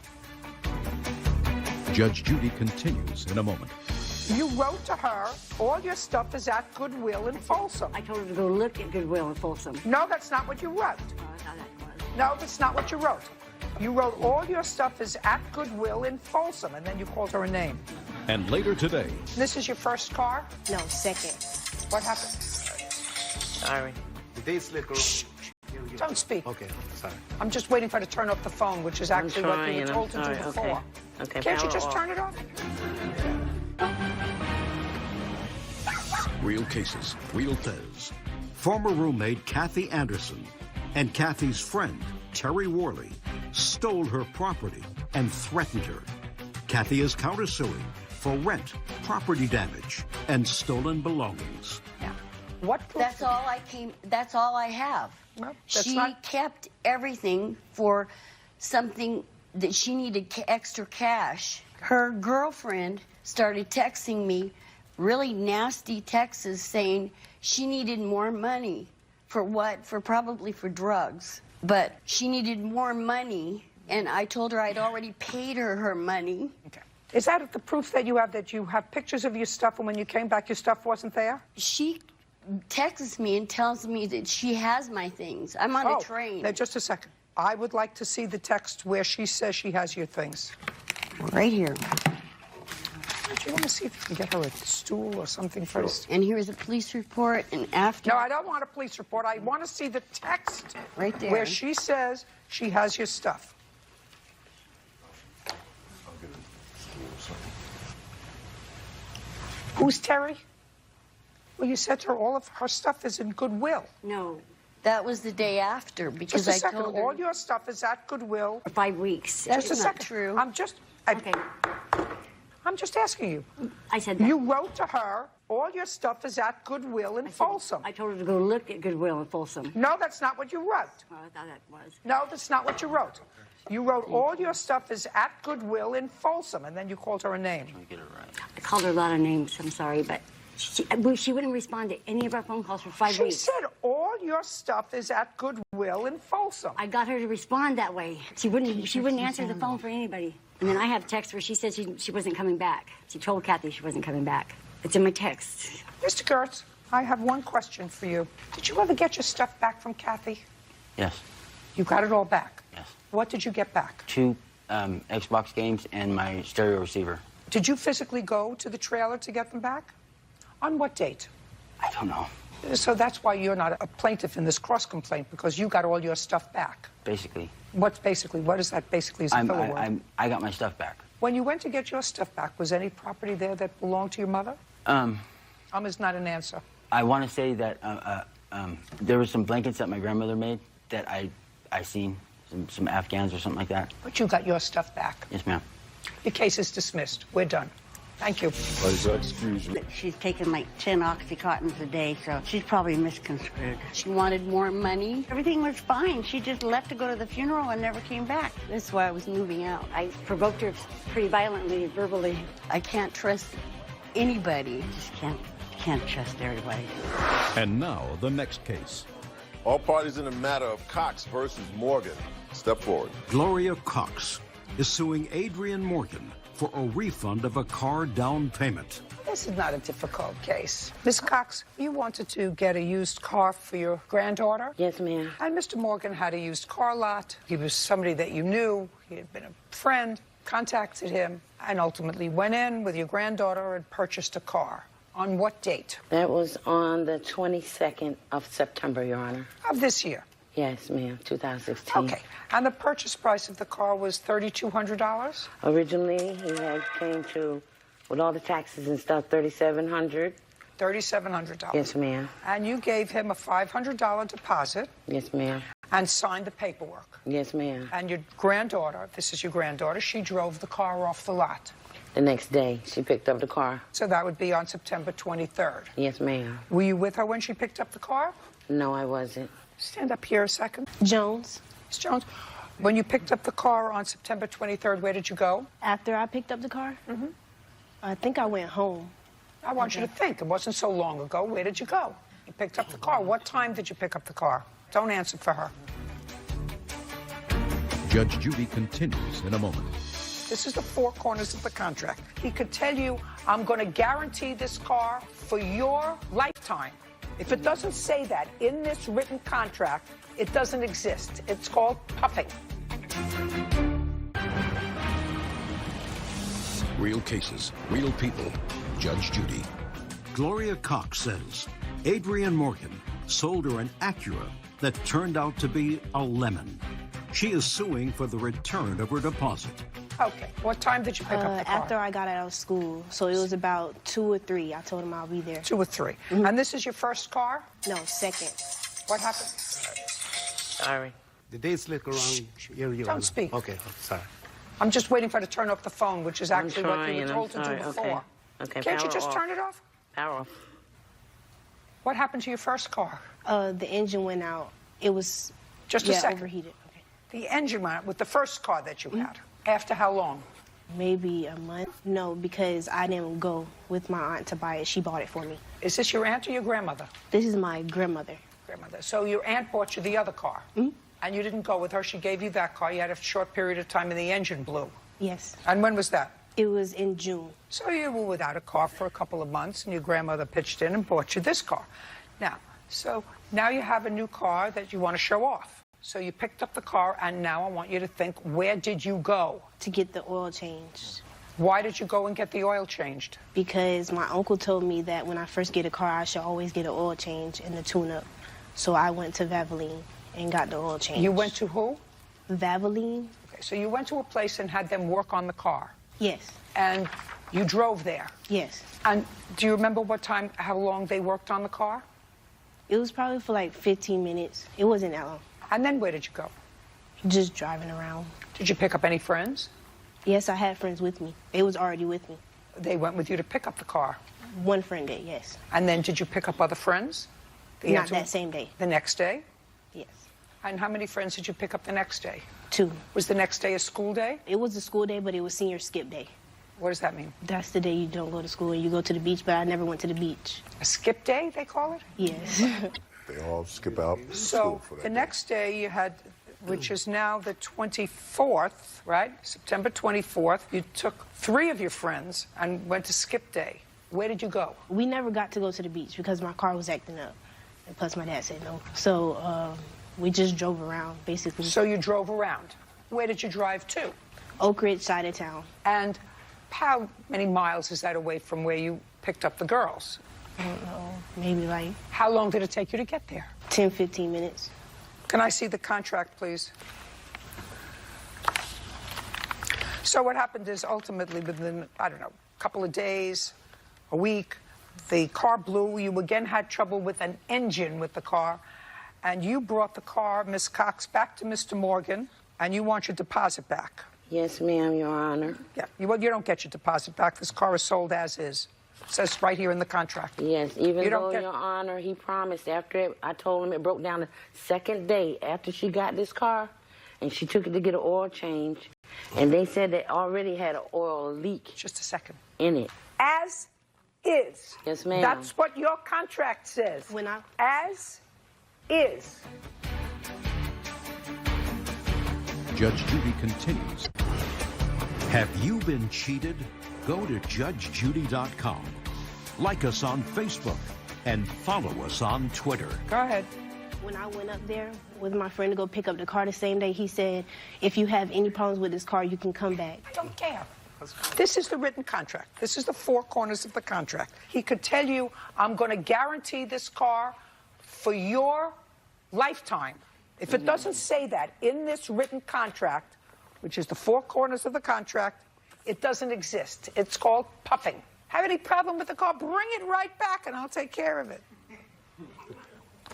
Judge Judy continues in a moment. You wrote to her, all your stuff is at Goodwill in Folsom. I told her to go look at Goodwill in Folsom. No, that's not what you wrote. No, that's not what you wrote. You wrote, all your stuff is at Goodwill in Folsom, and then you called her a name. And later today. This is your first car? No, second. What happened? Sorry. Shh. Don't speak. Okay, sorry. I'm just waiting for her to turn off the phone, which is actually what you were told to do before. Okay. Can't you just turn it off? Real cases, real Tez. Former roommate Kathy Anderson and Kathy's friend Terry Worley stole her property and threatened her. Kathy is countersuing for rent, property damage, and stolen belongings. Yeah. What? That's all I have. Well, she kept everything for something that she needed extra cash. Her girlfriend started texting me really nasty texts saying she needed more money. For what? Probably for drugs. But she needed more money, and I told her I'd already paid her money. Okay. Is that the proof that you have pictures of your stuff, and when you came back, your stuff wasn't there? She texts me and tells me that she has my things. I'm on a train. Now, just a second. I would like to see the text where she says she has your things. Right here. Do you want to see if you can get her a stool or something first? And here's a police report, and after... No, I don't want a police report. I want to see the text right there where she says she has your stuff. Who's Terry? Well, you said to her all of her stuff is in Goodwill. No. That was the day after, because just a second. I told her... All your stuff is at Goodwill. For 5 weeks. That's just a not second. true. I'm just asking you. I said that. You wrote to her, all your stuff is at Goodwill in Folsom. I told her to go look at Goodwill in Folsom. No, that's not what you wrote. Oh, I thought that was. No, that's not what you wrote. You wrote, all your stuff is at Goodwill in Folsom, and then you called her a name. I called her a lot of names, I'm sorry, but she wouldn't respond to any of our phone calls for 5 weeks. She said, all your stuff is at Goodwill in Folsom. I got her to respond that way. She wouldn't answer the phone for anybody. And then I have text where she said she wasn't coming back. She told Kathy she wasn't coming back. It's in my text. Mr. Gertz, I have one question for you. Did you ever get your stuff back from Kathy? Yes. You got it all back? Yes. What did you get back? 2 Xbox games and my stereo receiver. Did you physically go to the trailer to get them back? On what date? I don't know. So that's why you're not a plaintiff in this cross complaint, because you got all your stuff back. Basically. What's basically? What is that basically? Is a filler word? I got my stuff back. When you went to get your stuff back, was any property there that belonged to your mother? Is not an answer. I want to say that there were some blankets that my grandmother made that I seen, some Afghans or something like that. But you got your stuff back. Yes, ma'am. Your case is dismissed. We're done. Thank you. Excuse me. She's taken like 10 Oxycontins a day, so she's probably misconstrued. She wanted more money. Everything was fine. She just left to go to the funeral and never came back. That's why I was moving out. I provoked her pretty violently, verbally. I can't trust anybody. Just can't trust everybody. And now, the next case. All parties in the matter of Cox versus Morgan. Step forward. Gloria Cox is suing Adrian Morgan for a refund of a car down payment. This is not a difficult case. Miss Cox, you wanted to get a used car for your granddaughter? Yes, ma'am. And Mr. Morgan had a used car lot. He was somebody that you knew. He had been a friend, contacted him, and ultimately went in with your granddaughter and purchased a car. On what date? That was on the 22nd of September, Your Honor. Of this year? Yes, ma'am, 2016. Okay. And the purchase price of the car was $3,200? Originally, he came to, with all the taxes and stuff, $3,700. $3,700. Yes, ma'am. And you gave him a $500 deposit. Yes, ma'am. And signed the paperwork. Yes, ma'am. And your granddaughter, this is your granddaughter, she drove the car off the lot. The next day, she picked up the car. So that would be on September 23rd. Yes, ma'am. Were you with her when she picked up the car? No, I wasn't. Stand up here a second. Jones. Ms. Jones, when you picked up the car on September 23rd, where did you go? After I picked up the car? Mm-hmm. I think I went home. I want you to think. It wasn't so long ago. Where did you go? You picked up the car. What time did you pick up the car? Don't answer for her. Judge Judy continues in a moment. This is the 4 corners of the contract. He could tell you, I'm going to guarantee this car for your lifetime. If it doesn't say that in this written contract, it doesn't exist. It's called puffing. Real cases, real people. Judge Judy. Gloria Cox says Adrian Morgan sold her an Acura that turned out to be a lemon. She is suing for the return of her deposit. Okay. What time did you pick up the car? After I got out of school. So it was about 2 or 3. I told him I'll be there. 2 or 3. Mm-hmm. And this is your first car? No, second. What happened? Sorry. The dates look around. Don't speak. Okay, sorry. I'm just waiting for her to turn off the phone, which is actually what you were told to do before. Okay, Can't you power just off. turn it off? Power off. What happened to your first car? The engine went out. It was Just a second. Overheated. Okay. The engine went out with the first car that you had. After how long? Maybe a month. No, because I didn't go with my aunt to buy it. She bought it for me. Is this your aunt or your grandmother? This is my grandmother. Grandmother. So your aunt bought you the other car, and you didn't go with her. She gave you that car. You had a short period of time, and the engine blew. Yes. And when was that? It was in June. So you were without a car for a couple of months, and your grandmother pitched in and bought you this car. Now you have a new car that you want to show off. So you picked up the car, and now I want you to think, where did you go? To get the oil changed. Why did you go and get the oil changed? Because my uncle told me that when I first get a car, I should always get an oil change and the tune-up. So I went to Valvoline and got the oil change. You went to who? Valvoline. Okay, so you went to a place and had them work on the car. Yes. And you drove there. Yes. And do you remember how long they worked on the car? It was probably for like 15 minutes. It wasn't that long. And then where did you go? Just driving around. Did you pick up any friends? Yes, I had friends with me. They was already with me. They went with you to pick up the car? One friend did, yes. And then did you pick up other friends? Not that same day. The next day? Yes. And how many friends did you pick up the next day? 2. Was the next day a school day? It was a school day, but it was senior skip day. What does that mean? That's the day you don't go to school and you go to the beach, but I never went to the beach. A skip day, they call it? Yes. They all skip out. So the next day you had, which is now the 24th, right? September 24th, you took 3 of your friends and went to skip day. Where did you go? We never got to go to the beach because my car was acting up. And plus my dad said no. So we just drove around, basically. So you drove around. Where did you drive to? Oak Ridge side of town. And how many miles is that away from where you picked up the girls? I don't know, maybe like... How long did it take you to get there? 10, 15 minutes. Can I see the contract, please? So what happened is ultimately within, I don't know, a couple of days, a week, the car blew. You again had trouble with an engine with the car. And you brought the car, Miss Cox, back to Mr. Morgan, and you want your deposit back. Yes, ma'am, Your Honor. Yeah, you don't get your deposit back. This car is sold as is. It says right here in the contract. Yes, even though, Your Honor, he promised after I told him it broke down the second day after she got this car, and she took it to get an oil change, and they said they already had an oil leak. Just a second. In it. As is. Yes, ma'am. That's what your contract says. As is. Judge Judy continues. Have you been cheated? Go to judgejudy.com. Like us on Facebook and follow us on Twitter. Go ahead. When I went up there with my friend to go pick up the car the same day, he said, if you have any problems with this car, you can come back. I don't care. This is the written contract. This is the 4 corners of the contract. He could tell you, I'm going to guarantee this car for your lifetime. If it doesn't say that in this written contract, which is the 4 corners of the contract, it doesn't exist. It's called puffing. Have any problem with the car? Bring it right back and I'll take care of it.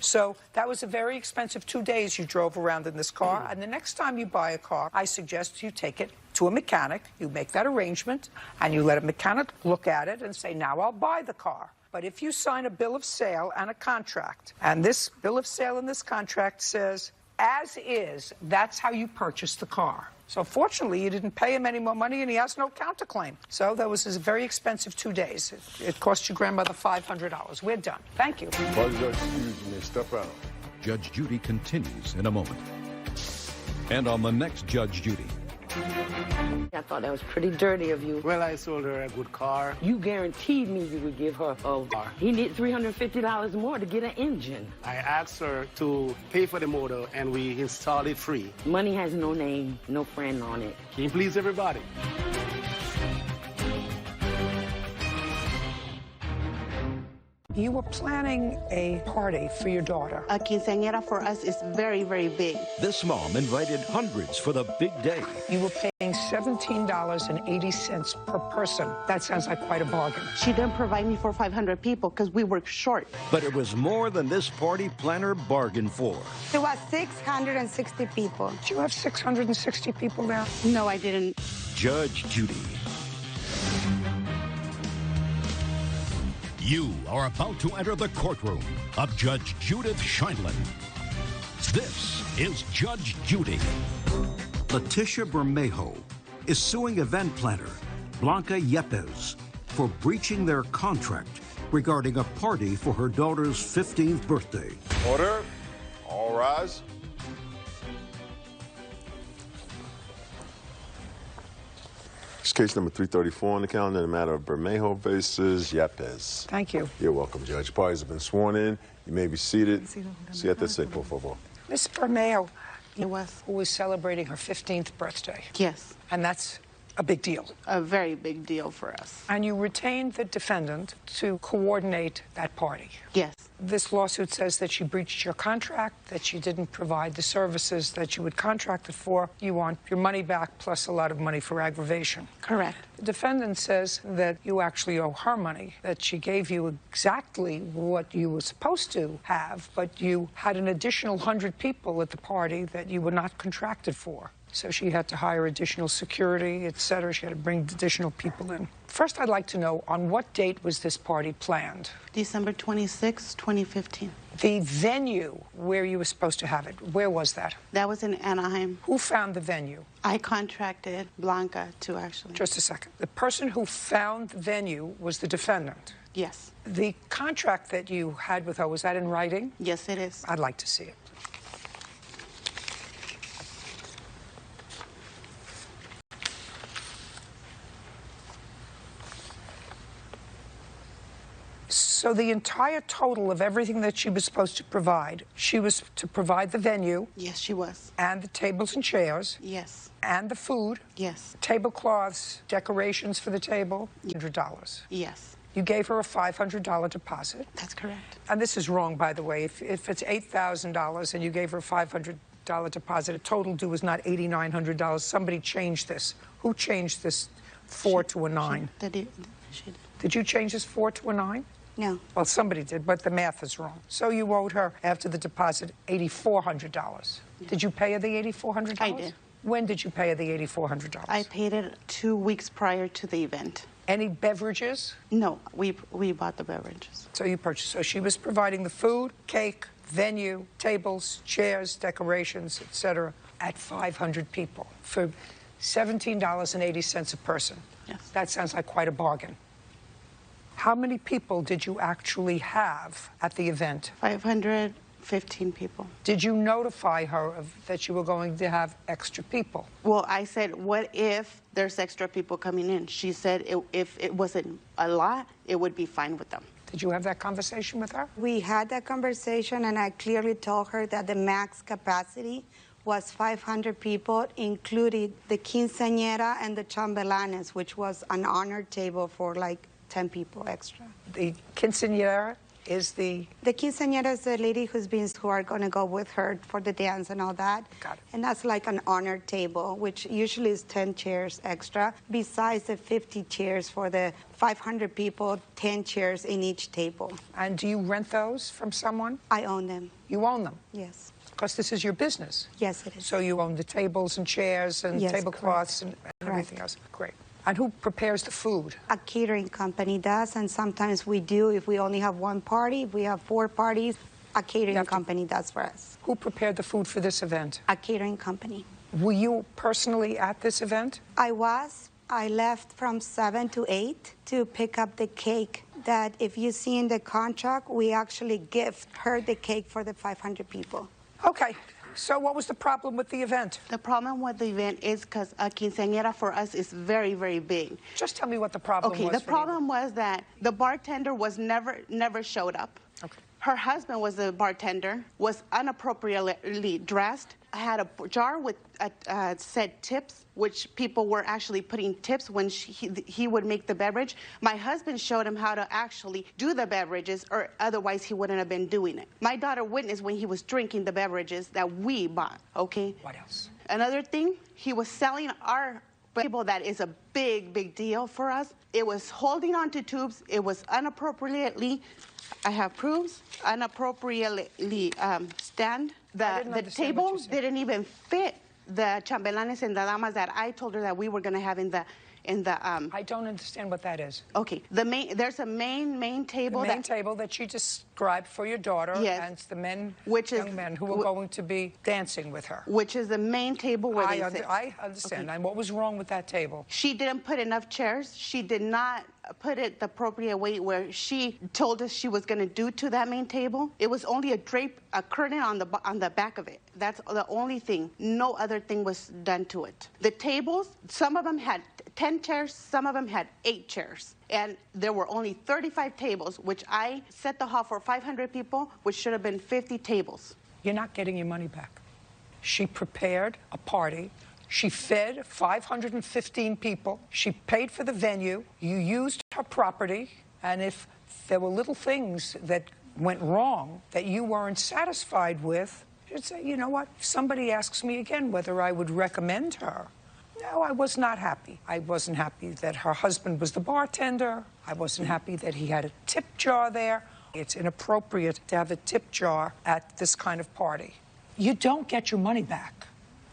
So that was a very expensive 2 days you drove around in this car. And the next time you buy a car, I suggest you take it to a mechanic. You make that arrangement and you let a mechanic look at it and say, now I'll buy the car. But if you sign a bill of sale and a contract, and this bill of sale and this contract says, as is, that's how you purchase the car. So fortunately, you didn't pay him any more money, and he has no counterclaim. So that was a very expensive 2 days. It cost your grandmother $500. We're done. Thank you. Excuse me, step out. Judge Judy continues in a moment. And on the next Judge Judy. I thought that was pretty dirty of you. Well, I sold her a good car. You guaranteed me you would give her a car. He needed $350 more to get an engine. I asked her to pay for the motor, and we installed it free. Money has no name, no friend on it. Can you please everybody? You were planning a party for your daughter. A quinceañera for us is very, very big. This mom invited hundreds for the big day. You were paying $17.80 per person. That sounds like quite a bargain. She didn't provide me for 500 people because we were short. But it was more than this party planner bargained for. It was 660 people. Did you have 660 people there? No, I didn't. Judge Judy. You are about to enter the courtroom of Judge Judith Scheindlin. This is Judge Judy. Leticia Bermejo is suing event planner Blanca Yepes for breaching their contract regarding a party for her daughter's 15th birthday. Order. All rise. It's case number 334 on the calendar, the matter of Bermejo versus Yepes. Thank you. You're welcome, Judge. Parties have been sworn in. You may be seated. Siéntese, por favor. Miss Bermejo, who was celebrating her 15th birthday. Yes. And that's a big deal. A very big deal for us. And you retained the defendant to coordinate that party. Yes. This lawsuit says that she breached your contract, that she didn't provide the services that you had contracted for. You want your money back plus a lot of money for aggravation. Correct. The defendant says that you actually owe her money, that she gave you exactly what you were supposed to have, but you had an additional 100 people at the party that you were not contracted for. So she had to hire additional security, et cetera. She had to bring additional people in. First, I'd like to know, on what date was this party planned? December 26, 2015. The venue where you were supposed to have it, where was that? That was in Anaheim. Who found the venue? I contracted Blanca to actually. Just a second. The person who found the venue was the defendant. Yes. The contract that you had with her, was that in writing? Yes, it is. I'd like to see it. So the entire total of everything that she was supposed to provide, she was to provide the venue. Yes, she was. And the tables and chairs. Yes. And the food. Yes. Tablecloths, decorations for the table, $100. Yes. You gave her a $500 deposit. That's correct. And this is wrong, by the way. If it's $8,000 and you gave her a $500 deposit, a total due is not $8,900. Somebody changed this. Who changed this 4 to a 9? She did. Did you change this 4 to a 9? No. Well, somebody did, but the math is wrong. So you owed her, after the deposit, $8,400. Did you pay her the $8,400? I did. When did you pay her the $8,400? I paid it 2 weeks prior to the event. Any beverages? No, we bought the beverages. So you purchased. So she was providing the food, cake, venue, tables, chairs, decorations, etc., at 500 people for $17.80 a person. Yes. That sounds like quite a bargain. How many people did you actually have at the event? 515 people. Did you notify her that you were going to have extra people? Well, I said, what if there's extra people coming in? She said if it wasn't a lot, it would be fine with them. Did you have that conversation with her? We had that conversation, and I clearly told her that the max capacity was 500 people, including the quinceañera and the chambelanes, which was an honor table for like 10 people extra. The quinceañera is the... The quinceañera is the lady who are going to go with her for the dance and all that. Got it. And that's like an honor table, which usually is 10 chairs extra, besides the 50 chairs for the 500 people, 10 chairs in each table. And do you rent those from someone? I own them. You own them? Yes. Because this is your business. Yes, it is. So you own the tables and chairs and Yes, tablecloths and everything else. Great. And who prepares the food? A catering company does, and sometimes we do if we only have one party. If we have 4 parties, a catering company does for us. Who prepared the food for this event? A catering company. Were you personally at this event? I was. I left from 7 to 8 to pick up the cake that, if you see in the contract, we actually gift her the cake for the 500 people. Okay. So what was the problem with the event? The problem with the event is because a quinceañera for us is very, very big. Just tell me what the problem was. Okay, the problem was that the bartender was never showed up. Okay. Her husband was the bartender, was inappropriately dressed, had a jar with said tips, which people were actually putting tips when he would make the beverage. My husband showed him how to actually do the beverages, or otherwise he wouldn't have been doing it. My daughter witnessed when he was drinking the beverages that we bought, okay? What else? Another thing, he was selling our table that is a big, big deal for us. It was holding onto tubes. It was inappropriately, I have proofs, inappropriately stand. The table didn't even fit the chambelanes and the damas that I told her that we were going to have in the I don't understand what that is. Okay, there's a main table. The main table that you described for your daughter. Yes. And it's the men, which is young men who are going to be dancing with her. Which is the main table where they sit. I understand. Okay. And what was wrong with that table? She didn't put enough chairs. She did not put it the appropriate way where she told us she was going to do to that main table. It was only a curtain on the back of it. That's the only thing. No other thing was done to it. The tables, some of them had 10 chairs, some of them had 8 chairs. And there were only 35 tables, which I set the hall for 500 people, which should have been 50 tables. You're not getting your money back. She prepared a party. She fed 515 people. She paid for the venue. You used her property. And if there were little things that went wrong that you weren't satisfied with, you'd say, you know what? If somebody asks me again whether I would recommend her, no, I was not happy. I wasn't happy that her husband was the bartender. I wasn't happy that he had a tip jar there. It's inappropriate to have a tip jar at this kind of party. You don't get your money back.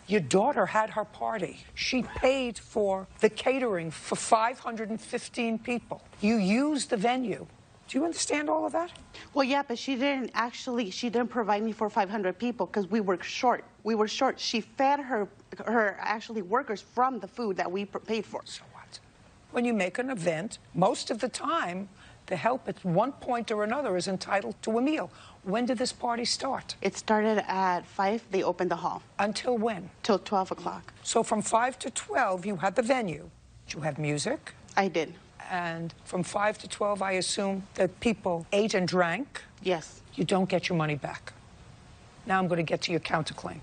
Your daughter had her party. She paid for the catering for 515 people. You used the venue. Do you understand all of that? Well, yeah, but she didn't provide me for 500 people because we were short. We were short. She fed her actually workers from the food that we paid for. So what? When you make an event, most of the time, the help at one point or another is entitled to a meal. When did this party start? It started at 5. They opened the hall. Until when? Till 12 o'clock. So from 5 to 12, you had the venue. Did you have music? I did. And from 5 to 12, I assume that people ate and drank? Yes. You don't get your money back. Now I'm going to get to your counterclaim.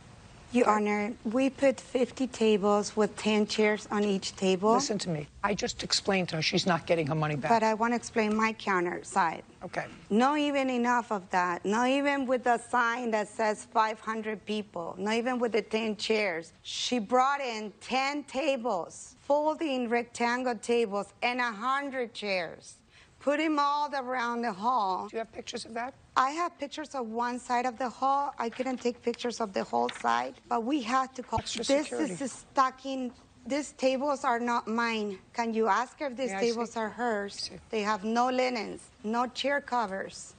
Your Honor, we put 50 tables with 10 chairs on each table. Listen to me. I just explained to her she's not getting her money back. But I want to explain my counter side. Okay. Not even enough of that. Not even with the sign that says 500 people. Not even with the 10 chairs. She brought in 10 tables, folding rectangle tables, and 100 chairs. Put them all around the hall. Do you have pictures of that? I have pictures of one side of the hall. I couldn't take pictures of the whole side, but we had to call. Extra This security. is stocking. These tables are not mine. Can you ask her if these May I tables see? are hers? They have no linens, no chair covers.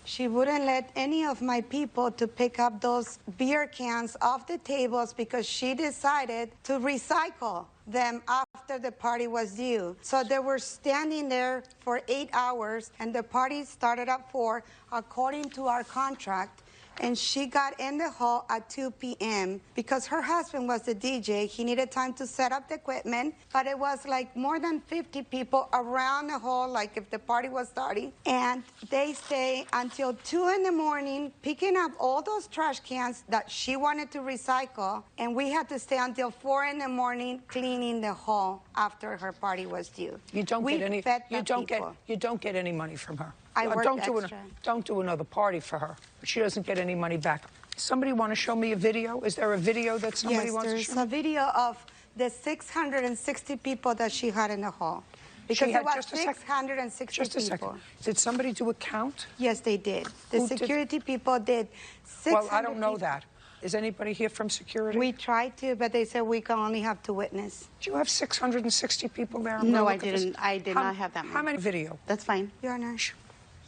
She wouldn't let any of my people to pick up those beer cans off the tables because she decided to recycle them after the party was due. So they were standing there for 8 hours, and the party started at 4, according to our contract. And she got in the hall at 2 p.m. because her husband was the DJ. He needed time to set up the equipment, but it was like more than 50 people around the hall, like if the party was starting. And they stay until 2 in the morning picking up all those trash cans that she wanted to recycle, and we had to stay until 4 in the morning cleaning the hall after her party was due. You don't get any. Fed You the don't people. get any money from her. I worked extra. Don't do another party for her. But she doesn't get any money back. Somebody want to show me a video? Is there a video that somebody wants to show? Yes, there's a video of the 660 people that she had in the hall. Because She had it was just a second. 660 Just a people. second. Did somebody do a count? Yes, they did. The Who did? security people did. 600 Well, I don't know people. that. Is anybody here from security? We tried to, but they said we can only have 2 witnesses. Do you have 660 people there? I'm No, gonna I look at this. didn't. I did not have that How many video? That's fine. Your Honor.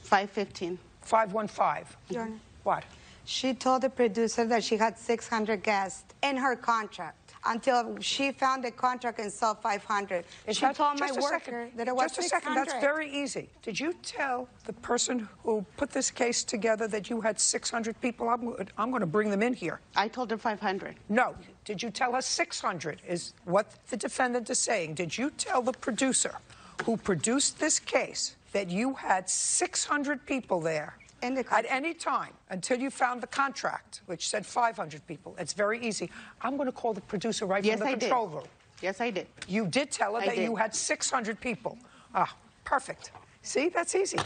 515. 515. Your Honor. What? She told the producer that she had 600 guests in her contract until she found the contract and saw 500. She told my just a worker second. that it was Just a 600. second. That's very easy. Did you tell the person who put this case together that you had 600 people? I'm going to bring them in here. I told her 500. No. Did you tell her 600 is what the defendant is saying? Did you tell the producer who produced this case that you had 600 people there at any time until you found the contract, which said 500 people? It's very easy. I'm going to call the producer right Yes, from the I did. control room. Yes, I did. You did tell her I that did. you had 600 people. Ah, perfect. See, that's easy.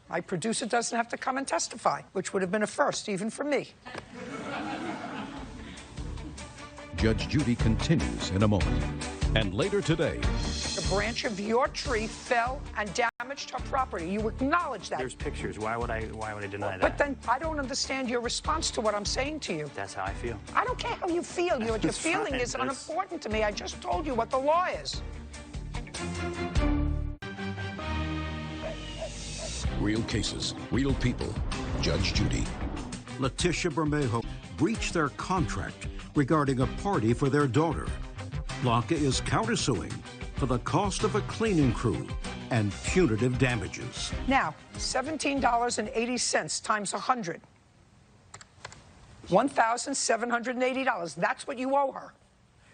My producer doesn't have to come and testify, which would have been a first even for me. Judge Judy continues in a moment. And later today, A branch of your tree fell and damaged her property. You acknowledge that. There's pictures. Why would I deny that? But then I don't understand your response to what I'm saying to you. That's how I feel. I don't care how you feel. What you're That's feeling fine. is That's- unimportant to me. I just told you what the law is. real cases, real people. Judge Judy. Leticia Bermejo breached their contract regarding a party for their daughter. Blanca is countersuing for the cost of a cleaning crew and punitive damages. Now, $17.80 times 100. $1,780. That's what you owe her.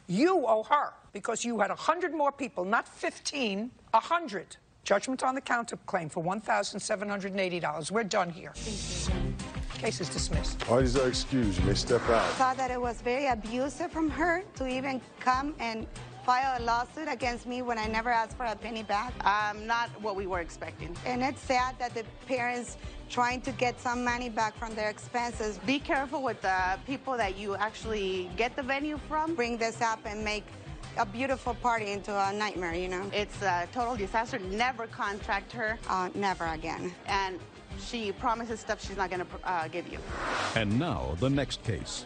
You owe her because you had 100 more people, not 15, 100. Judgment on the counterclaim for $1,780. We're done here. Case is dismissed. Parties are excused. You may step out. I thought that it was very abusive from her to even come and file a lawsuit against me when I never asked for a penny back. Not what we were expecting. And it's sad that the parents trying to get some money back from their expenses. Be careful with the people that you actually get the venue from. Bring this up and make a beautiful party into a nightmare, you know? It's a total disaster. Never contract her. Never again. And she promises stuff she's not going to give you. And now, the next case.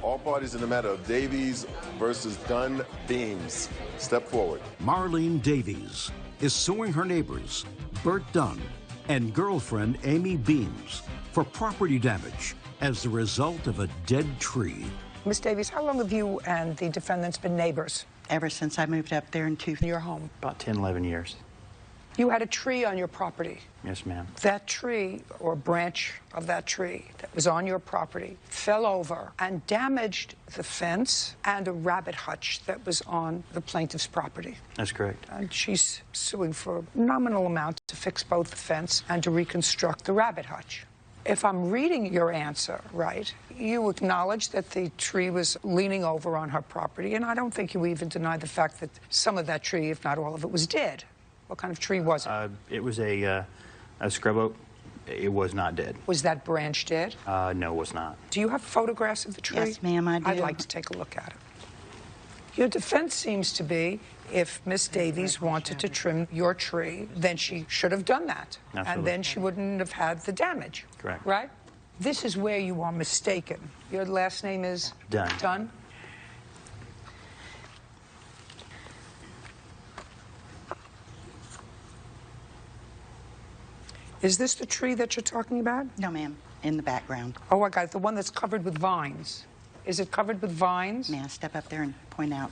All parties in the matter of Davies versus Dunn Beams. Step forward. Marlene Davies is suing her neighbors, Bert Dunn and girlfriend Amy Beams, for property damage as the result of a dead tree. Miss Davies, how long have you and the defendants been neighbors? Ever since I moved up there in your home. About 10, 11 years. You had a tree on your property. Yes, ma'am. That tree, or branch of that tree that was on your property, fell over and damaged the fence and a rabbit hutch that was on the plaintiff's property. That's correct. And she's suing for a nominal amount to fix both the fence and to reconstruct the rabbit hutch. If I'm reading your answer right, you acknowledge that the tree was leaning over on her property, and I don't think you even deny the fact that some of that tree, if not all of it, was dead. What kind of tree was it? It was a scrub oak. It was not dead. Was that branch dead? No, it was not. Do you have photographs of the tree? Yes, ma'am, I do. I'd like to take a look at it. Your defense seems to be if Miss Davies wanted to trim your tree, then she should have done that. Absolutely. And then she wouldn't have had the damage. Correct. Right? This is where you are mistaken. Your last name is? Dunn. Dunn? Is this the tree that you're talking about? No, ma'am. In the background. Oh, I got it. The one that's covered with vines. Is it covered with vines? May I step up there and point out?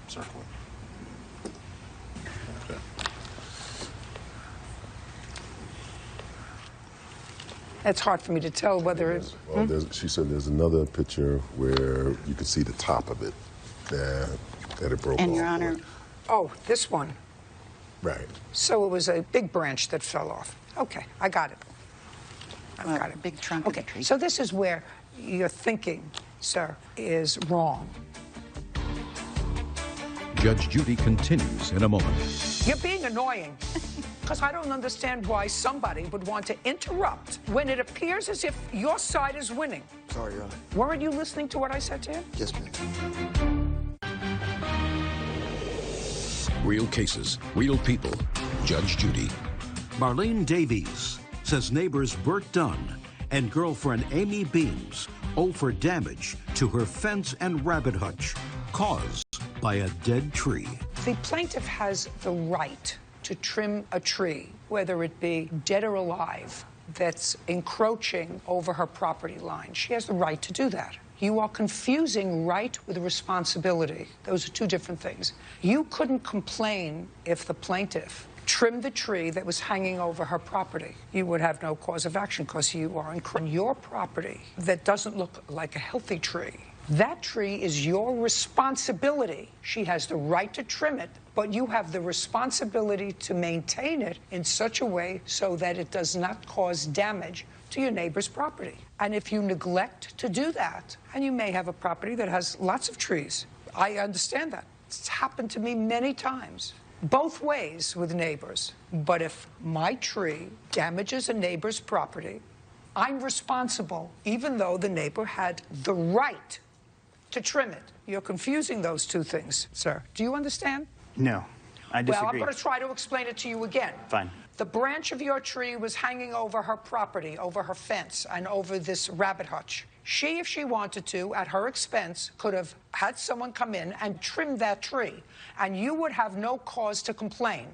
Circle. Okay. It's hard for me to tell whether it's... Well, she said there's another picture where you can see the top of it that it broke off. And, Your Honor... Oh, this one. Right. So it was a big branch that fell off. Okay, I got it. I got it. Big trunk of the tree. So this is where your thinking, sir, is wrong. Judge Judy continues in a moment. You're being annoying. Because I don't understand why somebody would want to interrupt when it appears as if your side is winning. Sorry, Your Honor. Weren't you listening to what I said to him? Yes, ma'am. Real cases, real people. Judge Judy. Marlene Davies says neighbors Bert Dunn and girlfriend Amy Beams owe for damage to her fence and rabbit hutch caused by a dead tree. The plaintiff has the right to trim a tree, whether it be dead or alive, that's encroaching over her property line. She has the right to do that. You are confusing right with responsibility. Those are two different things. You couldn't complain if the plaintiff trimmed the tree that was hanging over her property. You would have no cause of action because you are on your property that doesn't look like a healthy tree. That tree is your responsibility. She has the right to trim it, but you have the responsibility to maintain it in such a way so that it does not cause damage to your neighbor's property. And if you neglect to do that, and you may have a property that has lots of trees, I understand that. It's happened to me many times, both ways with neighbors. But if my tree damages a neighbor's property, I'm responsible, even though the neighbor had the right to trim it. You're confusing those two things, sir. Do you understand? No, I disagree. Well, I'm going to try to explain it to you again. Fine. The branch of your tree was hanging over her property, over her fence, and over this rabbit hutch. She, if she wanted to, at her expense, could have had someone come in and trim that tree, and you would have no cause to complain.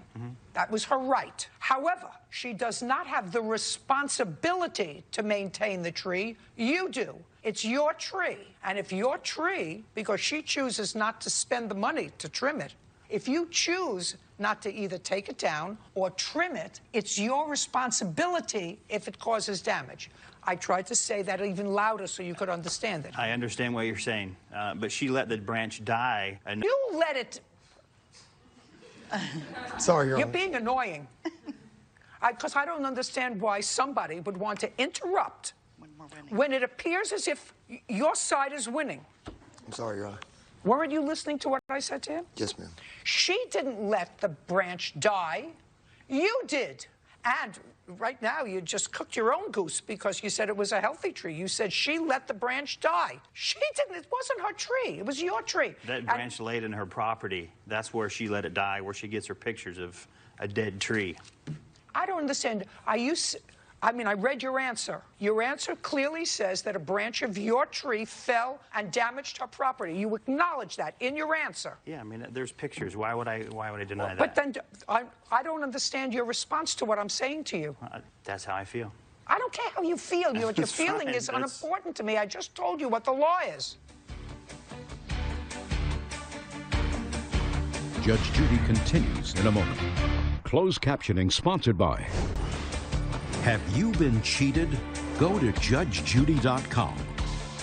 That was her right. However, she does not have the responsibility to maintain the tree. You do. It's your tree. And if your tree, because she chooses not to spend the money to trim it, if you choose not to either take it down or trim it, it's your responsibility if it causes damage. I tried to say that even louder so you could understand it. I understand what you're saying, but she let the branch die. You let it... Sorry, Your Honor. You're being annoying. Because I don't understand why somebody would want to interrupt when it appears as if your side is winning. I'm sorry, Your Honor. Weren't you listening to what I said to him? Yes, ma'am. She didn't let the branch die. You did. And right now, you just cooked your own goose because you said it was a healthy tree. You said she let the branch die. She didn't. It wasn't her tree. It was your tree. That branch laid in her property. That's where she let it die, where she gets her pictures of a dead tree. I don't understand. I mean, I read your answer. Your answer clearly says that a branch of your tree fell and damaged her property. You acknowledge that in your answer. Yeah, I mean, there's pictures. Why would I deny that? But then I don't understand your response to what I'm saying to you. That's how I feel. I don't care how you feel. What your That's feeling fine. is That's- unimportant to me. I just told you what the law is. Judge Judy continues in a moment. Closed captioning sponsored by. Have you been cheated? Go to judgejudy.com.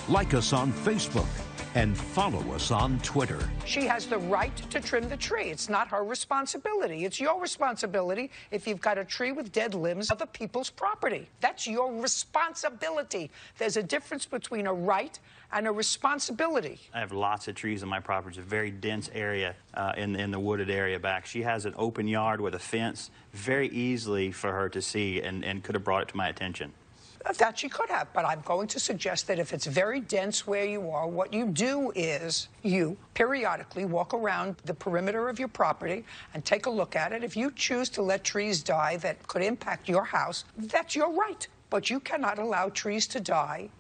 Like us on Facebook and follow us on Twitter. She has the right to trim the tree. It's not her responsibility. It's your responsibility if you've got a tree with dead limbs of other people's property. That's your responsibility. There's a difference between a right and a responsibility. I have lots of trees on my property. It's a very dense area in the wooded area back. She has an open yard with a fence, very easily for her to see, and could have brought it to my attention. That she could have, but I'm going to suggest that if it's very dense where you are, what you do is you periodically walk around the perimeter of your property and take a look at it. If you choose to let trees die that could impact your house, that's your right. But you cannot allow trees to die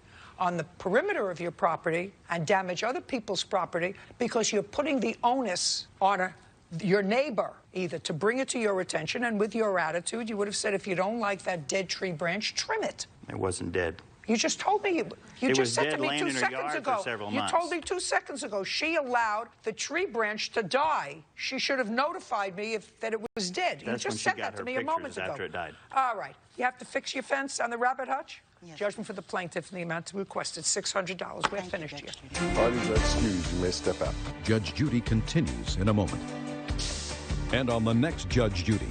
on the perimeter of your property and damage other people's property because you're putting the onus on your neighbor, either to bring it to your attention, and with your attitude, you would have said, if you don't like that dead tree branch, trim it. It wasn't dead. You just told me, you just said to me 2 seconds ago, you months. told me 2 seconds ago, she allowed the tree branch to die. She should have notified me that it was dead. That's you when just she said got that to her me a moment pictures ago. after it died. All right. You have to fix your fence on the rabbit hutch? Yes. Judgment for the plaintiff in the amount requested, $600. We're finished here. Parties are excused. You may step out. Judge Judy continues in a moment. And on the next Judge Judy.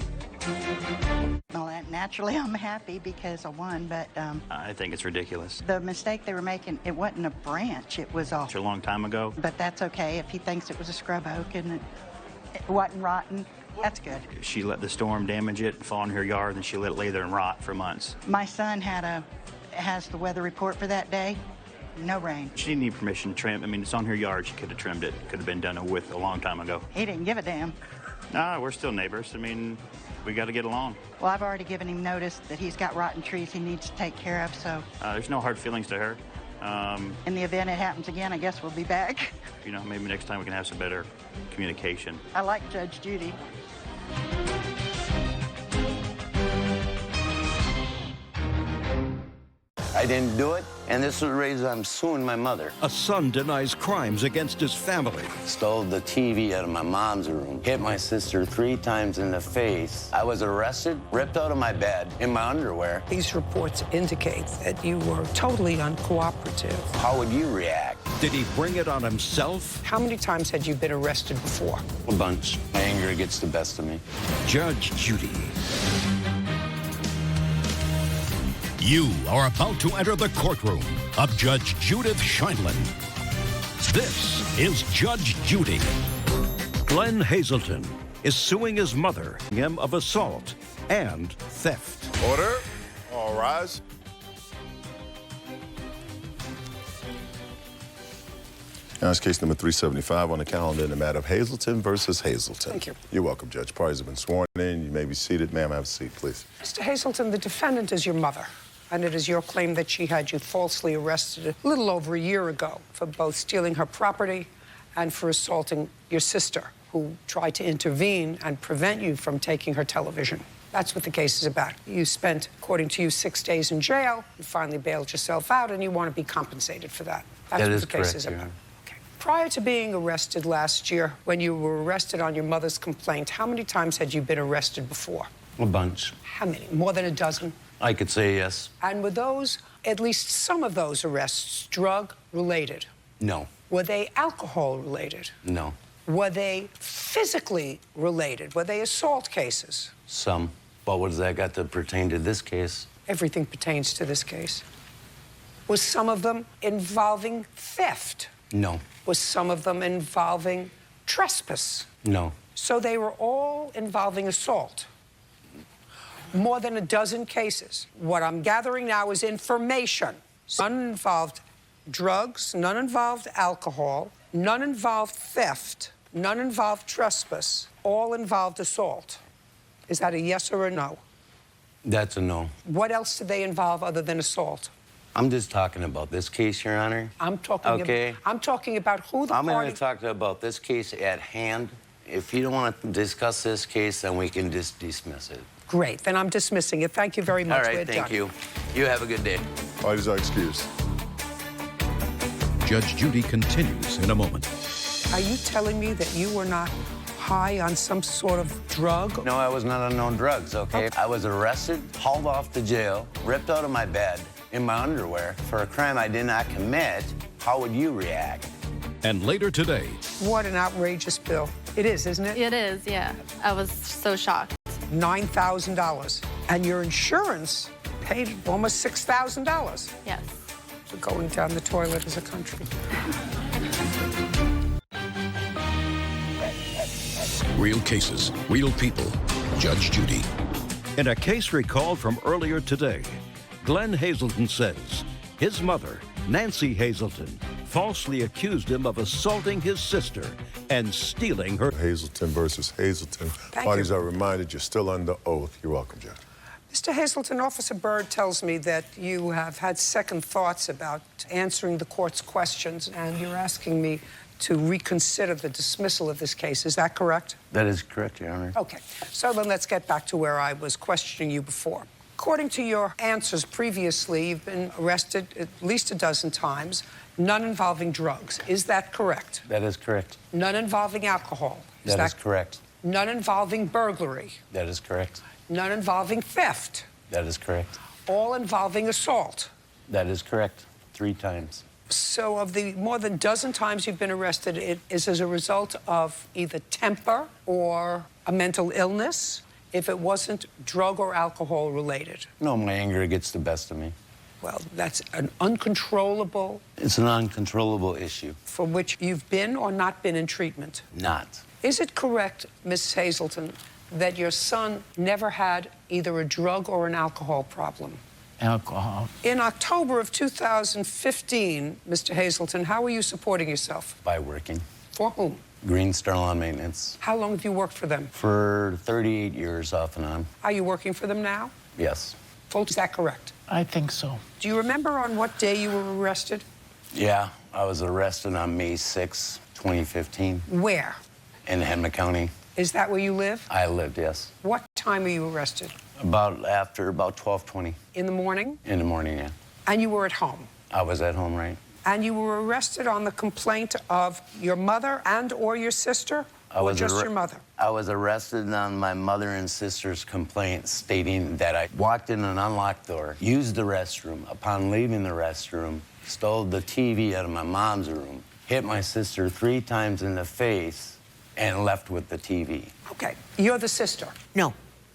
Well, naturally, I'm happy because I won, but I think it's ridiculous. the mistake they were making, it wasn't a branch, it was It's a long time ago. But that's okay if he thinks it was a scrub oak and it wasn't rotten. That's good. She let the storm damage it, fall in her yard, and she let it lay there and rot for months. My son has the weather report for that day. No rain. She didn't need permission to trim. I mean, it's on her yard. She could have trimmed it. Could have been done with a long time ago. He didn't give a damn. Nah, we're still neighbors. I mean, we got to get along. Well, I've already given him notice that he's got rotten trees he needs to take care of, so There's no hard feelings to her. in the event it happens again, I guess we'll be back. You know, maybe next time we can have some better communication. I like Judge Judy. I didn't do it, and this is the reason I'm suing my mother. A son denies crimes against his family. Stole the TV out of my mom's room, hit my sister 3 times in the face. I was arrested, ripped out of my bed in my underwear. These reports indicate that you were totally uncooperative. How would you react? Did he bring it on himself? How many times had you been arrested before? A bunch. My anger gets the best of me. Judge Judy. You are about to enter the courtroom of Judge Judith Scheindlin. This is Judge Judy. Glenn Hazelton is suing his mother him of assault and theft. Order. All rise. Now it's case number 375 on the calendar in the matter of Hazelton versus Hazelton. Thank you. You're welcome, Judge. Parties have been sworn in. You may be seated. Ma'am, have a seat, please. Mr. Hazelton, the defendant is your mother, and it is your claim that she had you falsely arrested a little over a year ago for both stealing her property and for assaulting your sister, who tried to intervene and prevent you from taking her television. That's what the case is about. You spent, according to you, 6 days in jail. You finally bailed yourself out, and you want to be compensated for that. That's That what is the case correct, is Your about. Honor. Prior to being arrested last year, when you were arrested on your mother's complaint, how many times had you been arrested before? A bunch. How many? More than a dozen? I could say yes. And were those, at least some of those arrests, drug-related? No. Were they alcohol-related? No. Were they physically related? Were they assault cases? Some. But what does that got to pertain to this case? Everything pertains to this case. Was some of them involving theft? No. Was some of them involving trespass? No. So they were all involving assault. More than a dozen cases. What I'm gathering now is information. None involved drugs, none involved alcohol, none involved theft, none involved trespass, all involved assault. Is that a yes or a no? That's a no. What else did they involve other than assault? I'm just talking about this case, Your Honor. I'm talking about who the I'm party... going to talk about this case at hand. If you don't want to discuss this case, then we can just dismiss it. Great. Then I'm dismissing it. Thank you very much. All right, We're thank done. you. You have a good day. Parties are excused. Judge Judy continues in a moment. Are you telling me that you were not high on some sort of drug? No, I was not on drugs, okay? I was arrested, hauled off to jail, ripped out of my bed in my underwear for a crime I did not commit. How would you react? And later today. What an outrageous bill. It is, isn't it? It is, yeah. I was so shocked. $9,000. And your insurance paid almost $6,000. Yes. For going down the toilet as a country. Real cases, real people. Judge Judy. In a case recalled from earlier today, Glenn Hazelton says his mother, Nancy Hazelton, falsely accused him of assaulting his sister and stealing her. Hazelton versus Hazelton. Parties are reminded you're still under oath. You're welcome, Judge. Mr. Hazelton, Officer Byrd tells me that you have had second thoughts about answering the court's questions, and you're asking me to reconsider the dismissal of this case. Is that correct? That is correct, Your Honor. Okay. So then let's get back to where I was questioning you before. According to your answers previously, you've been arrested at least a dozen times, none involving drugs. Is that correct? That is correct. None involving alcohol. That is correct. None involving burglary. That is correct. None involving theft. That is correct. All involving assault. That is correct. 3 times. So of the more than dozen times you've been arrested, it is as a result of either temper or a mental illness, if it wasn't drug or alcohol related? No, my anger gets the best of me. Well, that's an uncontrollable... It's an uncontrollable issue. For which you've been or not been in treatment? Not. Is it correct, Miss Hazelton, that your son never had either a drug or an alcohol problem? Alcohol. In October of 2015, Mr. Hazelton, how were you supporting yourself? By working. For whom? Green Star Lawn Maintenance. How long have you worked for them? For 38 years, off and on. Are you working for them now? Yes. Folks, is that correct? I think so. Do you remember on what day you were arrested? Yeah, I was arrested on May 6, 2015. Where? In Henry County. Is that where you live? I lived, yes. What time were you arrested? About 12:20. In the morning? In the morning, yeah. And you were at home? I was at home, right. And you were arrested on the complaint of your mother and or your sister? Or just your mother? I was arrested on my mother and sister's complaint stating that I walked in an unlocked door, used the restroom. Upon leaving the restroom, stole the TV out of my mom's room, hit my sister 3 times in the face, and left with the TV. Okay. You're the sister? No.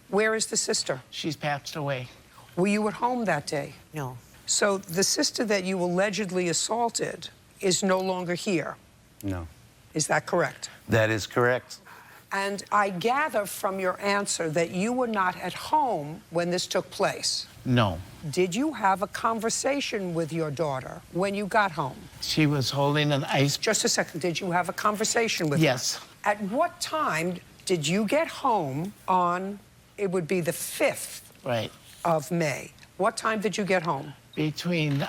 Where is the sister? She's passed away. Were you at home that day? No. So the sister that you allegedly assaulted is no longer here? No. Is that correct? That is correct. And I gather from your answer that you were not at home when this took place. No. Did you have a conversation with your daughter when you got home? She was holding an ice... Just a second. Did you have a conversation with Yes. her? At what time did you get home on, it would be the 5th Right. of May? What time did you get home? Between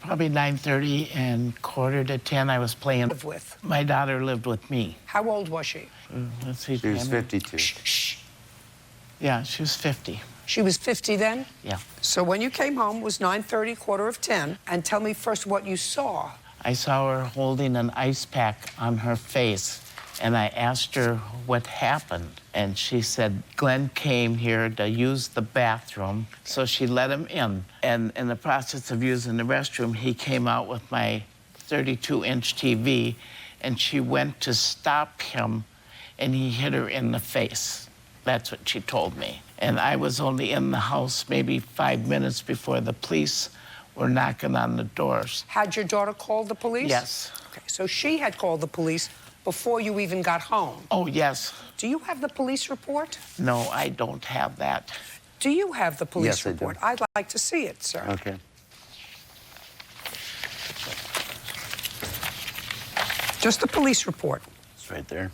probably 9:30 and 9:45, I was playing. Live with? My daughter lived with me. How old was she? Let's see. She was 52. Shh. Yeah, she was 50. She was 50 then? Yeah. So when you came home, it was 9:30, 9:45, and tell me first what you saw. I saw her holding an ice pack on her face, and I asked her what happened. And she said, Glenn came here to use the bathroom, so she let him in. And in the process of using the restroom, he came out with my 32-inch TV, and she went to stop him, and he hit her in the face. That's what she told me. And I was only in the house maybe 5 minutes before the police were knocking on the doors. Had your daughter called the police? Yes. Okay, so she had called the police before you even got home? Oh, yes. Do you have the police report? No, I don't have that. Do you have the police Yes, I report? do. I'd like to see it, sir. Okay. Just the police report. It's right there.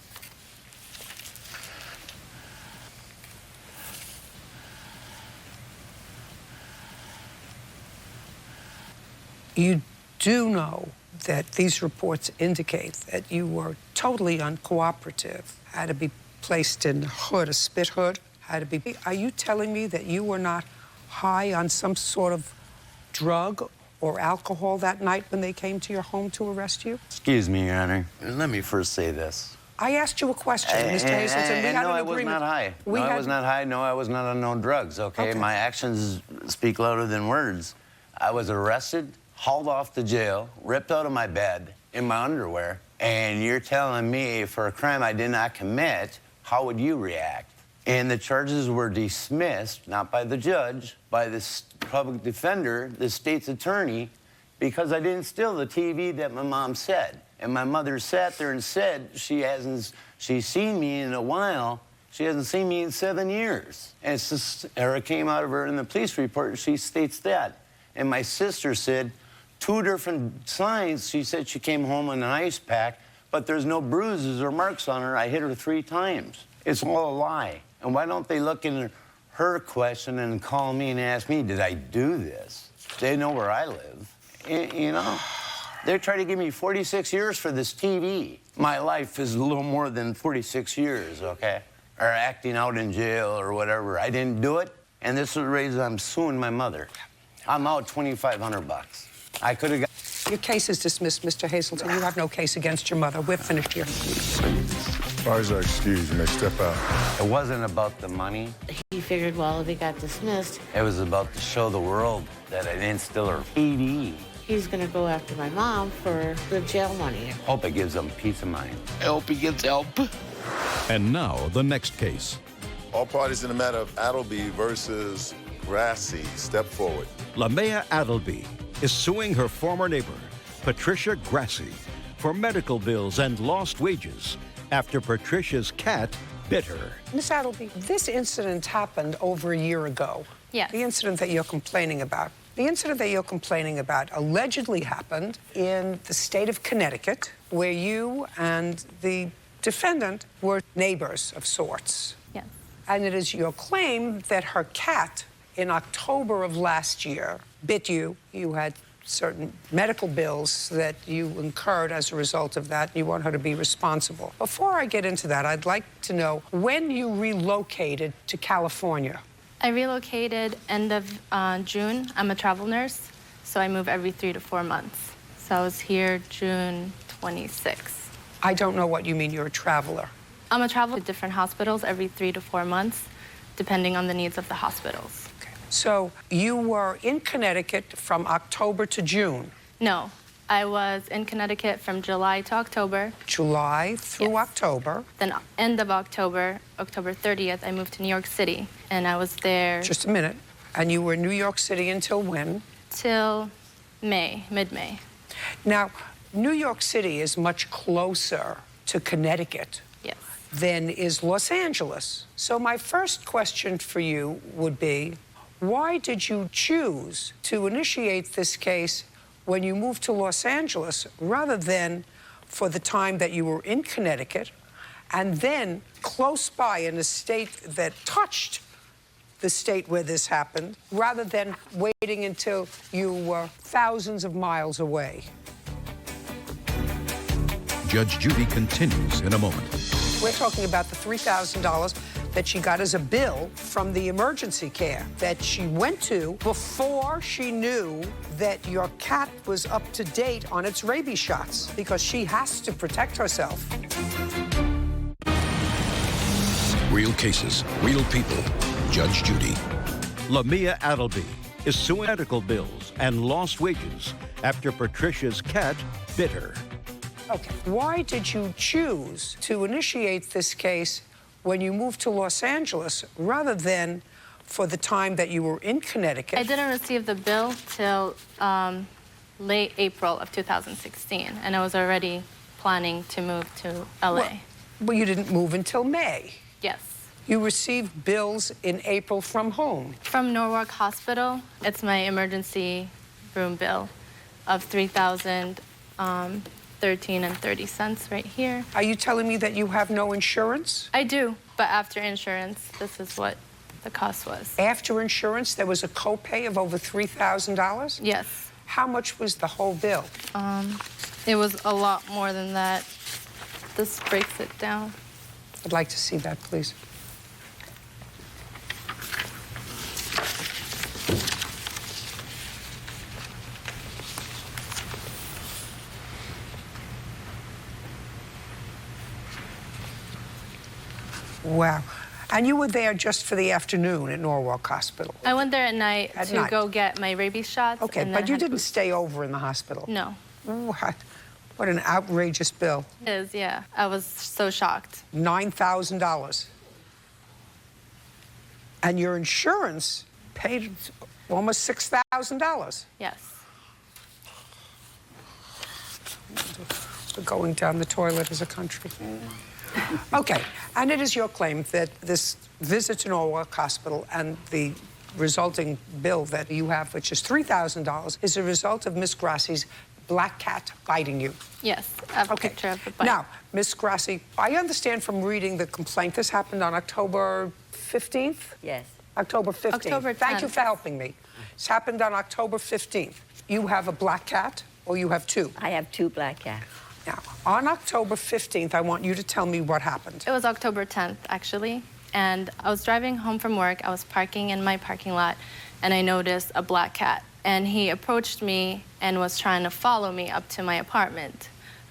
You do know that these reports indicate that you were totally uncooperative, had to be placed in a hood, a spit hood, had to be... Are you telling me that you were not high on some sort of drug or alcohol that night when they came to your home to arrest you? Excuse me, Your Honor. Let me first say this. I asked you a question, Mr. Hazelton. We had no, an I was agreement. not high. No, I was not high. No, I was not on no drugs, okay? My actions speak louder than words. I was arrested, hauled off to jail, ripped out of my bed in my underwear, and you're telling me for a crime I did not commit, how would you react? And the charges were dismissed, not by the judge, by the public defender, the state's attorney, because I didn't steal the TV that my mom said. And my mother sat there and said she's seen me in a while. She hasn't seen me in 7 years. And it's just, it came out of her in the police report, she states that. And my sister said 2 different signs. She said she came home in an ice pack, but there's no bruises or marks on her. I hit her 3 times. It's all a lie. And why don't they look in her question and call me and ask me, did I do this? They know where I live. You know? They're trying to give me 46 years for this TV. My life is a little more than 46 years, okay? Or acting out in jail or whatever. I didn't do it, and this is the reason I'm suing my mother. I'm out $2,500. I could have got... Your case is dismissed, Mr. Hazelton. You have no case against your mother. We're finished here. As far as our excuse, you may step out. It wasn't about the money. He figured, well, if he got dismissed, It was about to show the world that I didn't steal her TV. he's going to go after my mom for the jail money. Hope it gives them peace of mind. I hope he gets help. And now, the next case. All parties in the matter of Adelby versus Grassi, step forward. Lamea Adelby is suing her former neighbor, Patricia Grassi, for medical bills and lost wages after Patricia's cat bit her. Miss Adelby, this incident happened over a year ago. Yes. The incident that you're complaining about. The incident that you're complaining about allegedly happened in the state of Connecticut, where you and the defendant were neighbors of sorts. Yes. And it is your claim that her cat, in October of last year, bit you. You had certain medical bills that you incurred as a result of that. You want her to be responsible. Before I get into that, I'd like to know when you relocated to California. I relocated end of June. I'm a travel nurse, so I move every 3 to 4 months. So I was here June 26th. I don't know what you mean you're a traveler. I'm a traveler to different hospitals every 3 to 4 months, depending on the needs of the hospitals. So you were in Connecticut from October to June. No, I was in Connecticut from July to October. July through October. Then end of October, October 30th, I moved to New York City, and I was there... Just a minute. And you were in New York City until when? Till May, mid-May. Now, New York City is much closer to Connecticut than is Los Angeles. So my first question for you would be, why did you choose to initiate this case when you moved to Los Angeles rather than for the time that you were in Connecticut and then close by in a state that touched the state where this happened, rather than waiting until you were thousands of miles away? Judge Judy continues in a moment. We're talking about the $3,000 that she got as a bill from the emergency care that she went to before she knew that your cat was up to date on its rabies shots, because she has to protect herself. Real cases, real people. Judge Judy. Lamea Adelby is suing medical bills and lost wages after Patricia's cat bit her. Okay, why did you choose to initiate this case when you moved to Los Angeles rather than for the time that you were in Connecticut? I didn't receive the bill till late April of 2016, and I was already planning to move to LA. Well, you didn't move until May. Yes. You received bills in April from whom? From Norwalk Hospital. It's my emergency room bill of $3,013.30 right here. Are you telling me that you have no insurance? I do, but after insurance, this is what the cost was. After insurance, there was a copay of over $3,000? Yes. How much was the whole bill? It was a lot more than that. This breaks it down. I'd like to see that, please. Wow. And you were there just for the afternoon at Norwalk Hospital? I went there at night to go get my rabies shots. Okay, and but then you had didn't stay over in the hospital? No. What? What an outrageous bill. It is, yeah. I was so shocked. $9,000. And your insurance paid almost $6,000. Yes. We're going down the toilet as a country. Okay, and it is your claim that this visit to Norwalk Hospital and the resulting bill that you have, which is $3,000, is a result of Miss Grassi's black cat biting you. Yes, I have a picture of the bite. Now, Miss Grassi, I understand from reading the complaint, this happened on October 15th? Yes. October 15th. October Thank you 10th. for helping me. It's happened on October 15th. You have a black cat, or you have two? I have two black cats. Now, on October 15th, I want you to tell me what happened. It was October 10th, actually. And I was driving home from work. I was parking in my parking lot, and I noticed a black cat. And he approached me and was trying to follow me up to my apartment.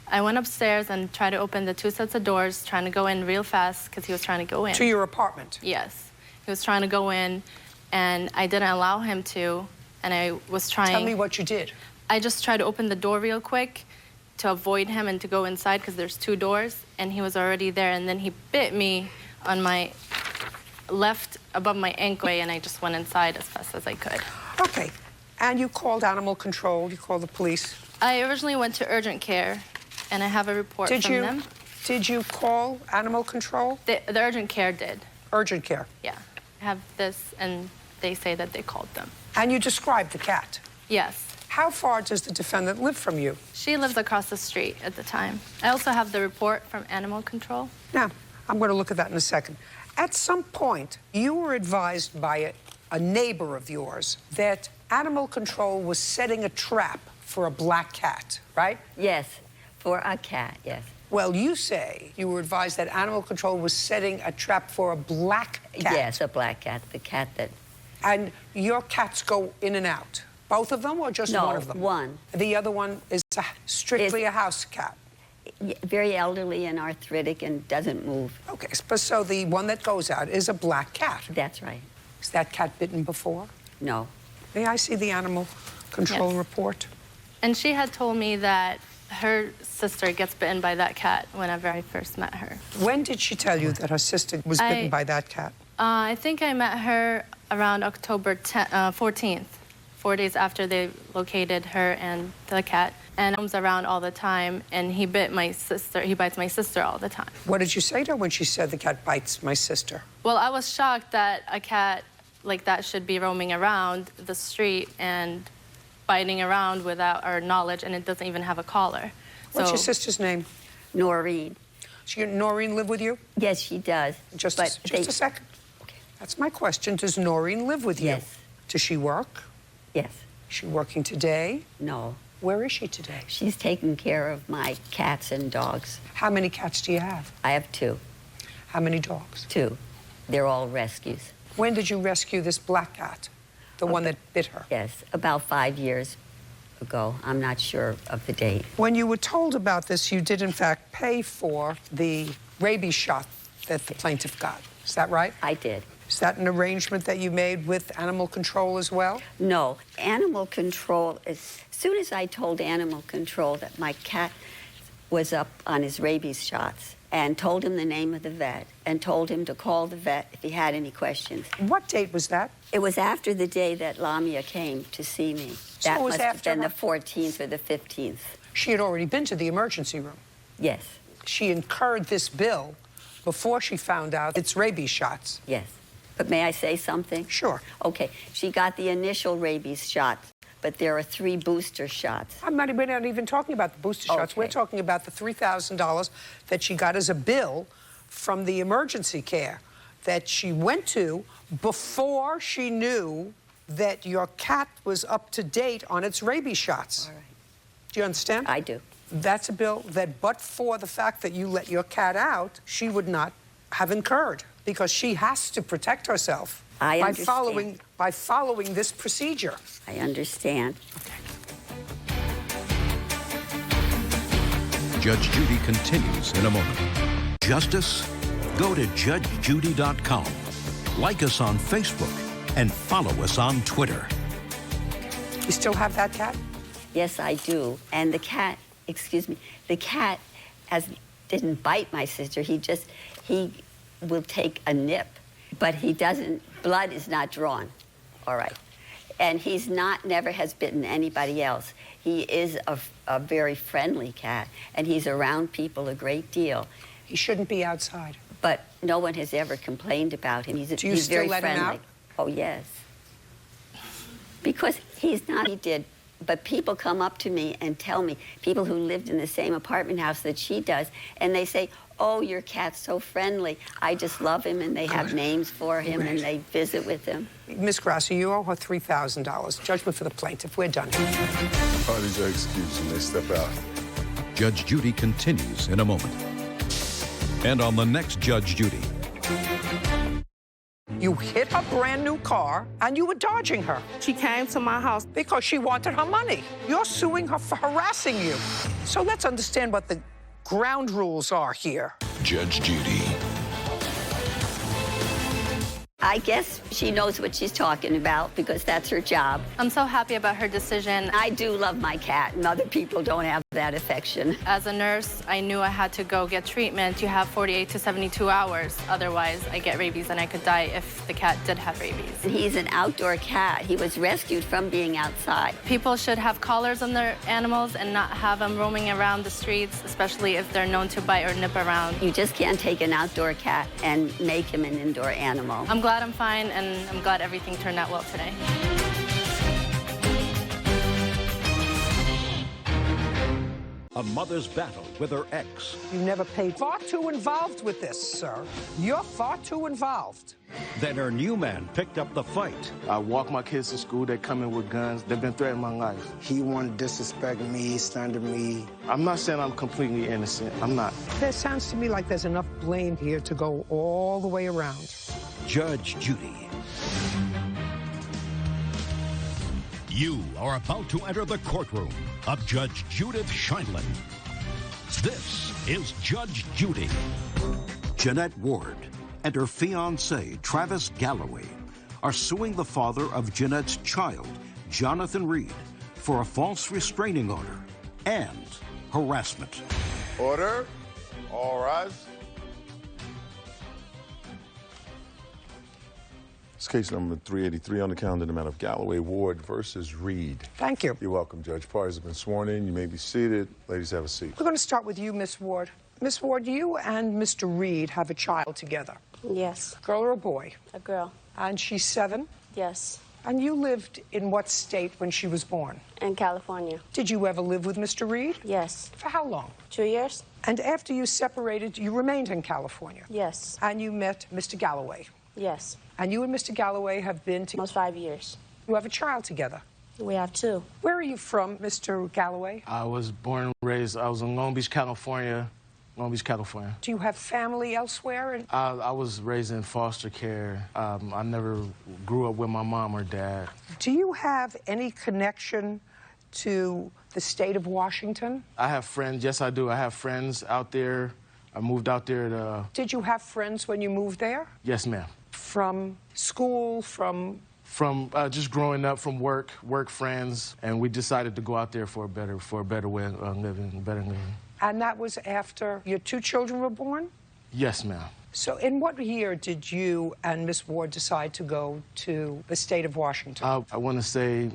I went upstairs and tried to open the two sets of doors, trying to go in real fast because he was trying to go in. To your apartment? Yes. He was trying to go in, and I didn't allow him to, and I was trying... Tell me what you did. I just tried to open the door real quick to avoid him and to go inside because there's two doors, and he was already there, and then he bit me on my left above my ankle, and I just went inside as fast as I could. Okay. And you called animal control, you called the police. I originally went to urgent care, and I have a report from them. Did you call animal control? The urgent care did. Urgent care? Yeah. I have this, and they say that they called them. And you described the cat? Yes. How far does the defendant live from you? She lives across the street at the time. I also have the report from animal control. Now, I'm going to look at that in a second. At some point, you were advised by a neighbor of yours that animal control was setting a trap for a black cat, right? Yes, for a cat, yes. Well, you say you were advised that animal control was setting a trap for a black cat. Yes, a black cat, the cat that... And your cats go in and out? Both of them or just one of them? No, one. The other one is strictly a house cat? Very elderly and arthritic and doesn't move. Okay, so the one that goes out is a black cat? That's right. Is that cat bitten before? No. May I see the animal control report? And she had told me that her sister gets bitten by that cat whenever I first met her. When did she tell you that her sister was bitten by that cat? I think I met her around October 14th, 4 days after they located her and the cat. And I was around all the time, and he bit my sister. He bites my sister all the time. What did you say to her when she said the cat bites my sister? Well, I was shocked that a cat like that should be roaming around the street and biting around without our knowledge, and it doesn't even have a collar. What's your sister's name? Noreen. Noreen live with you? Yes, she does. Just a second. Okay. That's my question. Does Noreen live with you? Yes. Does she work? Yes. Is she working today? No. Where is she today? She's taking care of my cats and dogs. How many cats do you have? I have two. How many dogs? Two. They're all rescues. When did you rescue this black cat? The one that bit her? Yes, about 5 years ago. I'm not sure of the date. When you were told about this, you did in fact pay for the rabies shot that the plaintiff got. Is that right? I did. Is that an arrangement that you made with animal control as well? No. Animal control, as soon as I told animal control that my cat was up on his rabies shots, and told him the name of the vet, and told him to call the vet if he had any questions. What date was that? It was after the day that Lamia came to see me. So That it was must have after been her- the 14th or the 15th. She had already been to the emergency room. Yes. She incurred this bill before she found out it's rabies shots. Yes. But may I say something? Sure. Okay. She got the initial rabies shot, but there are 3 booster shots. We're not even talking about the booster shots. We're talking about the $3,000 that she got as a bill from the emergency care that she went to before she knew that your cat was up to date on its rabies shots. All right. Do you understand? I do. That's a bill that, but for the fact that you let your cat out, she would not have incurred because she has to protect herself I by understand. following this procedure. I understand. Judge Judy continues in a moment. Justice Go to judgejudy.com, like us on Facebook, and follow us on Twitter. You still have that cat? Yes, I do. And the cat, the cat didn't bite my sister. He will take a nip, but he doesn't, blood is not drawn. All right. And never has bitten anybody else. He is a very friendly cat, and he's around people a great deal. He shouldn't be outside. But no one has ever complained about him. Do you he's still very let friendly. him out? Oh, yes. Because he did. But people come up to me and tell me, people who lived in the same apartment house that she does, and they say, oh, your cat's so friendly. I just love him, and they have names for him, and they visit with him. Miss Grassi, you owe her $3,000. Judgment for the plaintiff. We're done. Parties are excused and they step out. Judge Judy continues in a moment. And on the next Judge Judy. You hit her brand new car, and you were dodging her. She came to my house because she wanted her money. You're suing her for harassing you. So let's understand what the ground rules are here. Judge Judy. I guess she knows what she's talking about because that's her job. I'm so happy about her decision. I do love my cat, and other people don't have that affection. As a nurse, I knew I had to go get treatment. You have 48 to 72 hours. Otherwise, I get rabies, and I could die if the cat did have rabies. He's an outdoor cat. He was rescued from being outside. People should have collars on their animals and not have them roaming around the streets, especially if they're known to bite or nip around. You just can't take an outdoor cat and make him an indoor animal. I'm glad I'm fine, and I'm glad everything turned out well today. A mother's battle with her ex. You never paid. Far too involved with this, sir. You're far too involved. Then her new man picked up the fight. I walk my kids to school. They come in with guns. They've been threatening my life. He wanted to disrespect me, slander me. I'm not saying I'm completely innocent. I'm not. There sounds to me like there's enough blame here to go all the way around. Judge Judy. You are about to enter the courtroom of Judge Judith Scheindlin. This is Judge Judy. Jeanette Ward and her fiancé, Travis Galloway, are suing the father of Jeanette's child, Jonathan Reed, for a false restraining order and harassment. Order. All rise. It's case number 383 on the calendar, the matter of Galloway Ward versus Reed. Thank you. You're welcome, Judge. Parties have been sworn in. You may be seated. Ladies, have a seat. We're going to start with you, Miss Ward. Miss Ward, you and Mr. Reed have a child together. Yes. A girl or a boy? A girl. And she's 7? Yes. And you lived in what state when she was born? In California. Did you ever live with Mr. Reed? Yes. For how long? 2 years. And after you separated, you remained in California? Yes. And you met Mr. Galloway? Yes. And you and Mr. Galloway have been almost 5 years. You have a child together? We have 2. Where are you from, Mr. Galloway? I was born and raised, I was in Long Beach, California. Long Beach, California. Do you have family elsewhere? I was raised in foster care. I never grew up with my mom or dad. Do you have any connection to the state of Washington? I have friends. Yes, I do. I have friends out there. I moved out there to... Did you have friends when you moved there? Yes, ma'am. From school, from just growing up, from work friends, and we decided to go out there for a better way of living, better living. And that was after your 2 children were born? Yes, ma'am. So in what year did you and Miss Ward decide to go to the state of Washington? I want to say,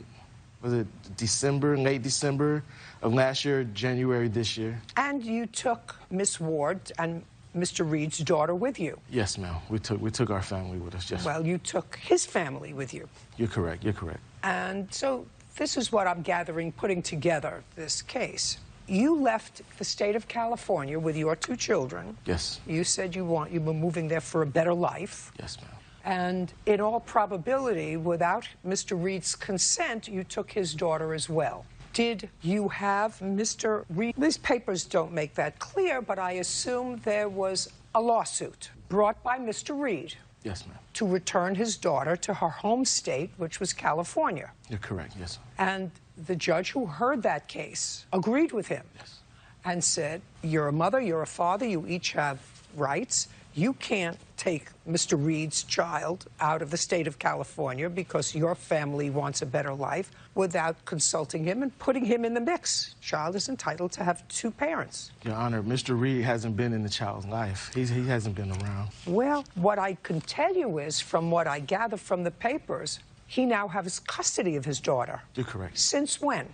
was it December, late December of last year, January this year. And you took Miss Ward and Mr. Reed's daughter with you? Yes, ma'am. We took our family with us. Yes. Well, you took his family with you. You're correct. You're correct. And so this is what I'm gathering, putting together this case. You left the state of California with your 2 children. Yes. You said you were moving there for a better life. Yes, ma'am. And in all probability, without Mr. Reed's consent, you took his daughter as well. Did you have Mr. Reed? These papers don't make that clear, but I assume there was a lawsuit brought by Mr. Reed. Yes, ma'am. To return his daughter to her home state, which was California. You're correct, yes. And the judge who heard that case agreed with him. Yes. And said, you're a mother, you're a father, you each have rights. You can't take Mr. Reed's child out of the state of California because your family wants a better life without consulting him and putting him in the mix. Child is entitled to have two parents. Your Honor, Mr. Reed hasn't been in the child's life. He hasn't been around. Well, what I can tell you is, from what I gather from the papers, he now has custody of his daughter. You're correct. Since when?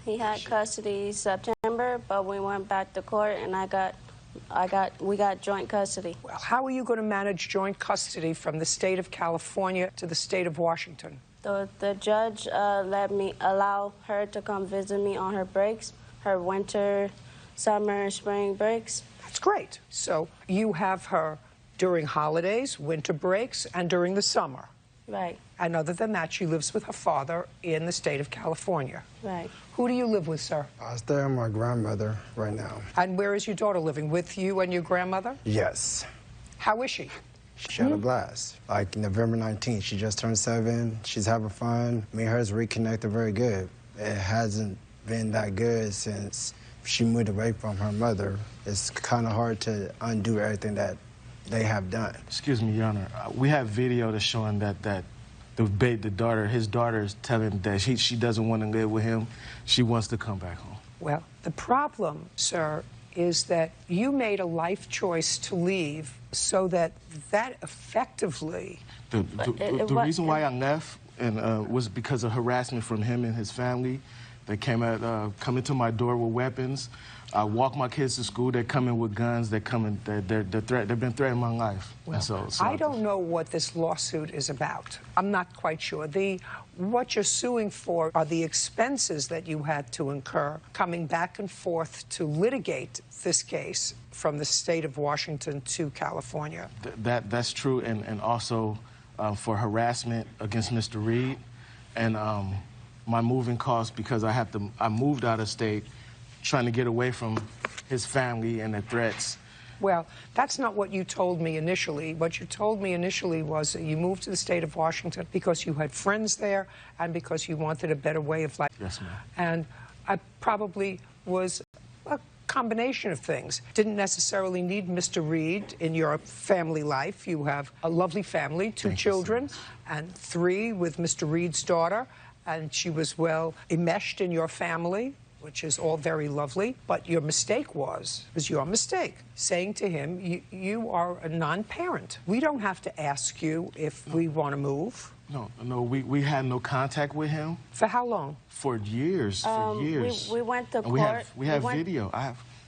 He had custody September, but we went back to court, and we got joint custody. Well, how are you going to manage joint custody from the state of California to the state of Washington? The judge let me allow her to come visit me on her breaks, her winter, summer, and spring breaks. That's great. So you have her during holidays, winter breaks, and during the summer. Right. And other than that, she lives with her father in the state of California. Right. Who do you live with, sir? I stay with my grandmother right now. And where is your daughter living? With you and your grandmother? Yes. How is she? She had a blast. Like November 19th, she just turned 7. She's having fun. Me and her's reconnected very good. It hasn't been that good since she moved away from her mother. It's kind of hard to undo everything that they have done. Excuse me, Your Honor. We have video that's showing that his daughter is telling that she doesn't want to live with him. She wants to come back home. Well, the problem, sir, is that you made a life choice to leave so that effectively... The reason why I left was because of harassment from him and his family. They came coming to my door with weapons. I walk my kids to school. They're coming with guns. They've been threatening my life. Well, I don't know what this lawsuit is about. I'm not quite sure. What you're suing for are the expenses that you had to incur coming back and forth to litigate this case from the state of Washington to California. That's true, and also for harassment against Mr. Reed, and my moving costs because I moved out of state, trying to get away from his family and the threats. Well, that's not what you told me initially. What you told me initially was that you moved to the state of Washington because you had friends there and because you wanted a better way of life. Yes, ma'am. And I probably was a combination of things. Didn't necessarily need Mr. Reed in your family life. You have a lovely family, 2 children, and 3 with Mr. Reed's daughter, and she was well enmeshed in your family, which is all very lovely, but your mistake was your mistake, saying to him, you are a non-parent. We don't have to ask you if we want to move. No, we had no contact with him. For how long? For years, We went to court. We have video.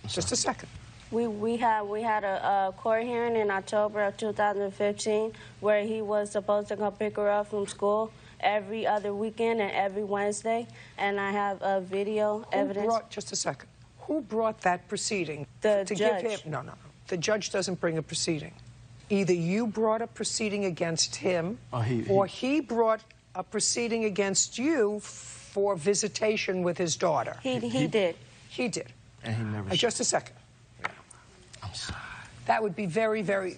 Just a second. We had a court hearing in October of 2015 where he was supposed to come pick her up from school every other weekend and every Wednesday, and I have video evidence. Just a second. Who brought that proceeding? The to judge. Give him, no. The judge doesn't bring a proceeding. Either you brought a proceeding against him, or he brought a proceeding against you for visitation with his daughter. He did. He did. And he never... Just a second. I'm sorry. That would be very, very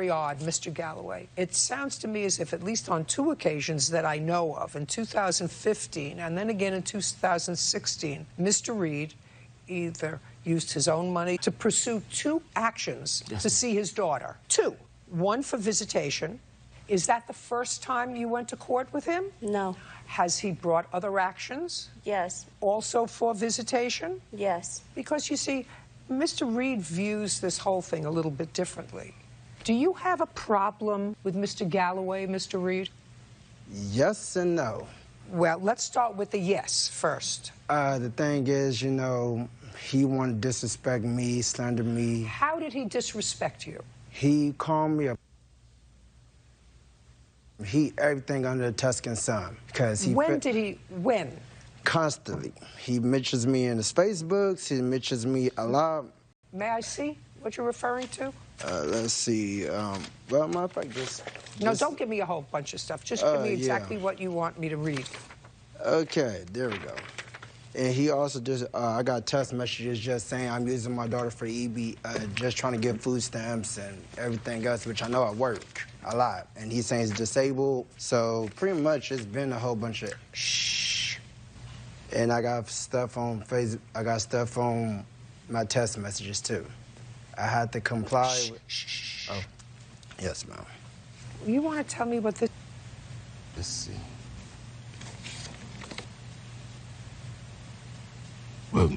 odd, Mr. Galloway. It sounds to me as if at least on 2 occasions that I know of, in 2015 and then again in 2016, Mr. Reed either used his own money to pursue 2 actions to see his daughter. 2. 1 for visitation. Is that the first time you went to court with him? No. Has he brought other actions? Yes. Also for visitation? Yes. Because, you see, Mr. Reed views this whole thing a little bit differently. Do you have a problem with Mr. Galloway, Mr. Reed? Yes and no. Well, let's start with the yes first. The thing is, you know, he wanted to disrespect me, slander me. How did he disrespect you? He called me everything under the Tuscan sun. Because he... When? Constantly. He mentions me in his Facebooks. He mentions me a lot. May I see what you're referring to? Let's see. Well, matter of fact, just... No, don't give me a whole bunch of stuff. Just give me exactly what you want me to read. Okay, there we go. And he also just, I got text messages just saying I'm using my daughter for EB, just trying to get food stamps and everything else, which I know I work a lot. And he's saying he's disabled. So pretty much it's been a whole bunch of shh. And I got stuff on Facebook. I got stuff on my text messages too. I had to comply with... Oh, yes, ma'am. You want to tell me what this... Let's see. Well,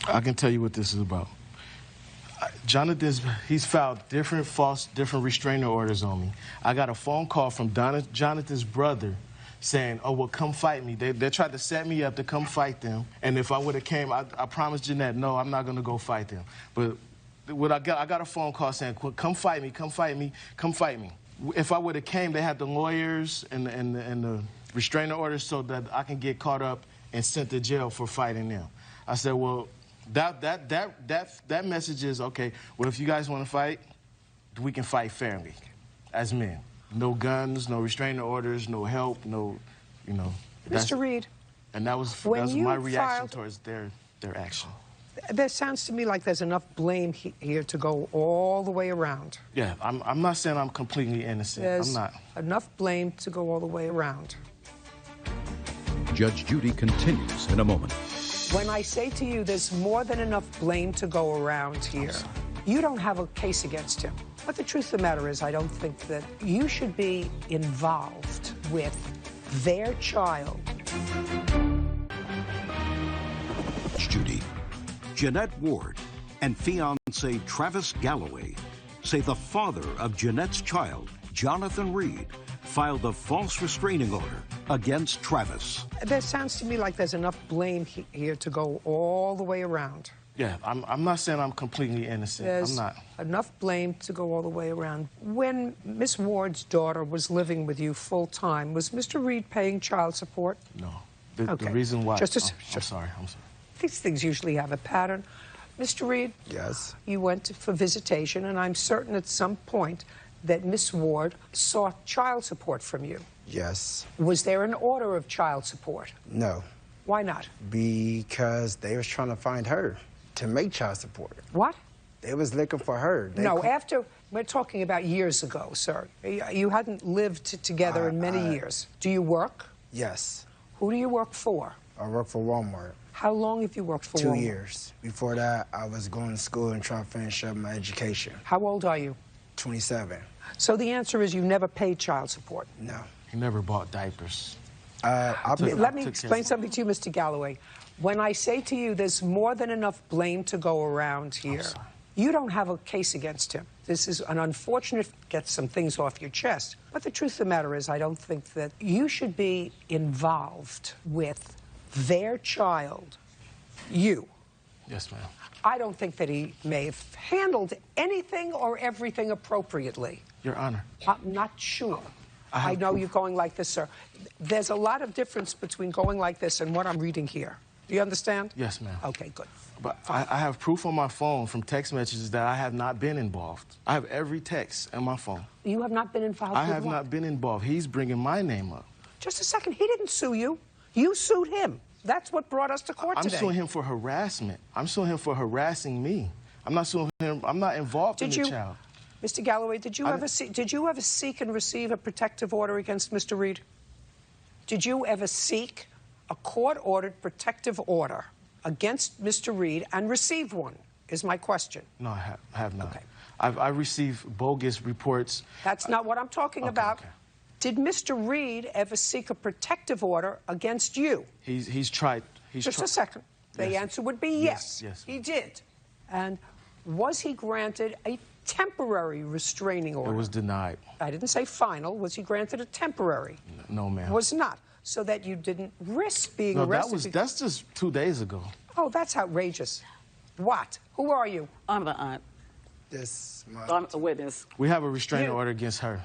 I can tell you what this is about. He's filed different restraining orders on me. I got a phone call from Jonathan's brother saying, oh, well, come fight me. They tried to set me up to come fight them. And if I would have came, I promised Jeanette, no, I'm not going to go fight them. But what I got a phone call saying, come fight me, come fight me, come fight me. If I would have came, they had the lawyers and the restraining orders so that I can get caught up and sent to jail for fighting them. I said, well, that message is, okay, well, if you guys want to fight, we can fight fairly as men. No guns, no restraining orders, no help, no, you know. Mr. Reed. And that was my reaction towards their action. There sounds to me like there's enough blame here to go all the way around. Yeah, I'm not saying I'm completely innocent. There's I'm not. Enough blame to go all the way around. Judge Judy continues in a moment. When I say to you there's more than enough blame to go around here, you don't have a case against him. But the truth of the matter is, I don't think that you should be involved with their child. Judy, Jeanette Ward, and fiancé Travis Galloway say the father of Jeanette's child, Jonathan Reed, filed a false restraining order against Travis. There sounds to me like there's enough blame here to go all the way around. Yeah, I'm not saying I'm completely innocent. There's I'm not. Enough blame to go all the way around. When Miss Ward's daughter was living with you full-time, was Mr. Reed paying child support? No. The reason why... I'm sorry. These things usually have a pattern. Mr. Reed? Yes? You went for visitation, and I'm certain at some point that Miss Ward sought child support from you. Yes. Was there an order of child support? No. Why not? Because they was trying to find her to make child support. What? They was looking for her. We're talking about years ago, sir. You hadn't lived together in many years. Do you work? Yes. Who do you work for? I work for Walmart. How long have you worked for Walmart? 2 years. Before that, I was going to school and trying to finish up my education. How old are you? 27. So the answer is you never paid child support? No. He never bought diapers. Let me explain something to you, Mr. Galloway. When I say to you there's more than enough blame to go around here, you don't have a case against him. This is an unfortunate, get some things off your chest. But the truth of the matter is, I don't think that you should be involved with their child. You. Yes, ma'am. I don't think that he may have handled anything or everything appropriately. Your Honor. I'm not sure. I know you're going like this, sir. There's a lot of difference between going like this and what I'm reading here. Do you understand? Yes, ma'am. Okay, good. But I have proof on my phone from text messages that I have not been involved. I have every text on my phone. You have not been involved I with have what? not been involved. He's bringing my name up. Just a second. He didn't sue you. You sued him. That's what brought us to court today. I'm suing him for harassment. I'm suing him for harassing me. I'm not suing him. I'm not involved in the child. Mr. Galloway, did you ever seek and receive a protective order against Mr. Reed? Did you ever seek a court-ordered protective order against Mr. Reed and receive one, is my question. No, I have not. Okay. I received bogus reports. That's not what I'm talking about. Okay. Did Mr. Reed ever seek a protective order against you? He's tried. Just a second. The answer would be yes. Yes. He did. And was he granted a temporary restraining order? It was denied. I didn't say final. Was he granted a temporary? No, ma'am. Was not. So that you didn't risk being arrested. That's just 2 days ago. Oh, that's outrageous. What? Who are you? I'm the aunt. I'm a witness. We have a restraining order against her.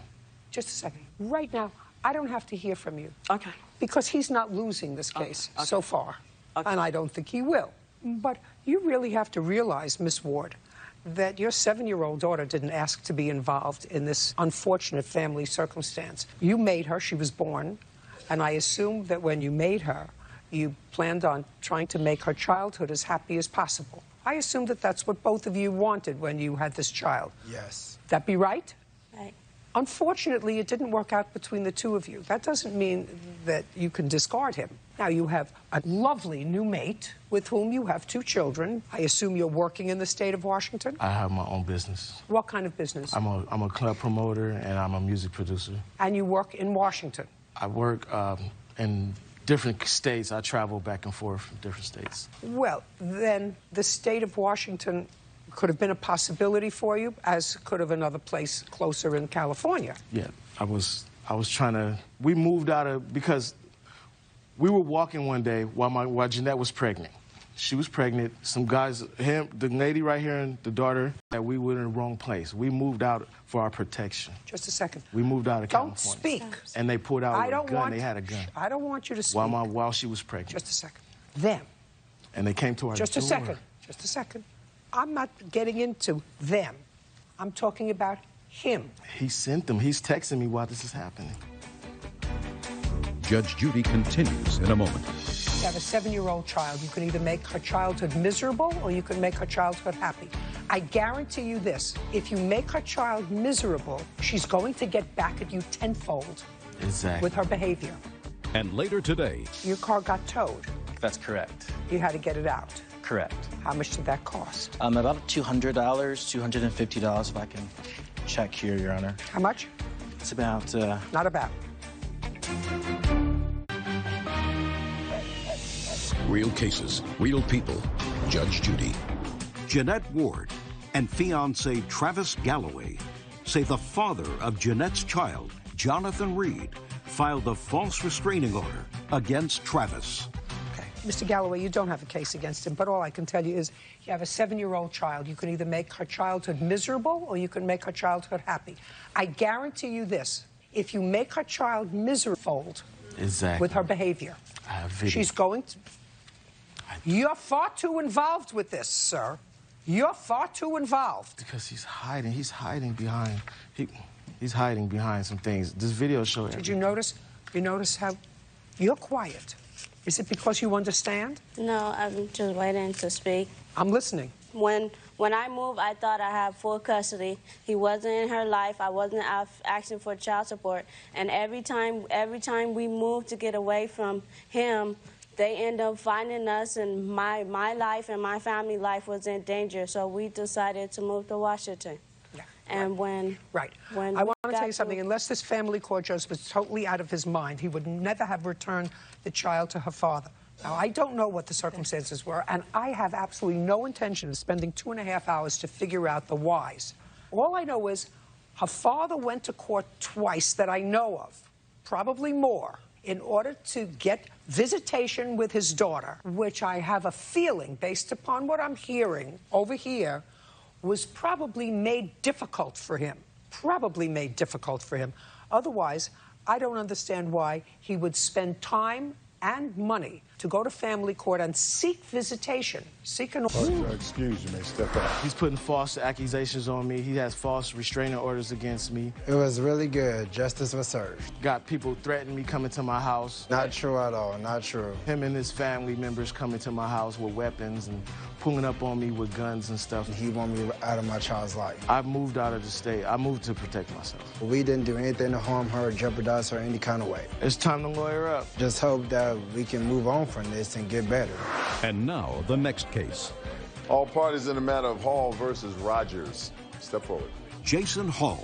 Just a second. Right now, I don't have to hear from you. Okay. Because he's not losing this case so far. Okay. And I don't think he will. But you really have to realize, Miss Ward, that your 7-year-old daughter didn't ask to be involved in this unfortunate family circumstance. You made her. She was born. And I assume that when you made her, you planned on trying to make her childhood as happy as possible. I assume that that's what both of you wanted when you had this child. Yes. That be right? Right. Unfortunately, it didn't work out between the two of you. That doesn't mean that you can discard him. Now, you have a lovely new mate with whom you have 2 children. I assume you're working in the state of Washington? I have my own business. What kind of business? I'm a club promoter, and I'm a music producer. And you work in Washington? I work in different states. I travel back and forth from different states. Well, then the state of Washington could have been a possibility for you, as could have another place closer in California. Yeah, I was trying to, we moved out of, because we were walking one day while Jeanette was pregnant. She was pregnant. Some guys, the lady right here and the daughter, that we were in the wrong place. We moved out for our protection. Just a second. We moved out of Don't California. speak. And they pulled out a gun. They had a gun. I don't want you to speak. While she was pregnant. Just a second. Them. And they came to our Just door. a second. Just a second. I'm not getting into them. I'm talking about him. He sent them. He's texting me while this is happening. Judge Judy continues in a moment. You have a 7-year-old child. You can either make her childhood miserable or you can make her childhood happy. I guarantee you this. If you make her child miserable, she's going to get back at you tenfold. Exactly. With her behavior. And later today, Your car got towed. That's correct. You had to get it out. Correct. How much did that cost? About $200, $250 if I can check here, Your Honor. How much? It's about, Not about. real cases, real people. Judge Judy. Jeanette Ward and fiancé Travis Galloway say the father of Jeanette's child, Jonathan Reed, filed a false restraining order against Travis. Mr. Galloway, you don't have a case against him, but all I can tell you is you have a 7-year-old child. You can either make her childhood miserable or you can make her childhood happy. I guarantee you this. If you make her child miserable Exactly. with her behavior, I have video. she's going to... You're far too involved with this, sir. You're far too involved. Because he's hiding. He's hiding behind. He's hiding behind some things. This video showed. Did you notice? You notice how you're quiet? Is it because you understand? No, I'm just waiting to speak. I'm listening. When I moved, I thought I had full custody. He wasn't in her life. I wasn't asking for child support. And every time we moved to get away from him, they end up finding us, and my life and my family life was in danger. So we decided to move to Washington. Yeah. And when I want to tell you something. Unless this family court judge was totally out of his mind, he would never have returned the child to her father. Now, I don't know what the circumstances were, and I have absolutely no intention of spending 2.5 hours to figure out the whys. All I know is her father went to court twice that I know of, probably more, in order to get visitation with his daughter, which I have a feeling, based upon what I'm hearing over here, was probably made difficult for him. Probably made difficult for him. Otherwise, I don't understand why he would spend time and money to go to family court and seek visitation, seek an order. Excuse you, may step out. He's putting false accusations on me. He has false restraining orders against me. It was really good. Justice was served. Got people threatening me coming to my house. Not true at all. Not true. Him and his family members coming to my house with weapons and pulling up on me with guns and stuff. He wanted me out of my child's life. I moved out of the state. I moved to protect myself. We didn't do anything to harm her or jeopardize her any kind of way. It's time to lawyer up. Just hope that we can move on from this and get better. And now, the next case. All parties in the matter of Hall versus Rogers. Step forward. Jason Hall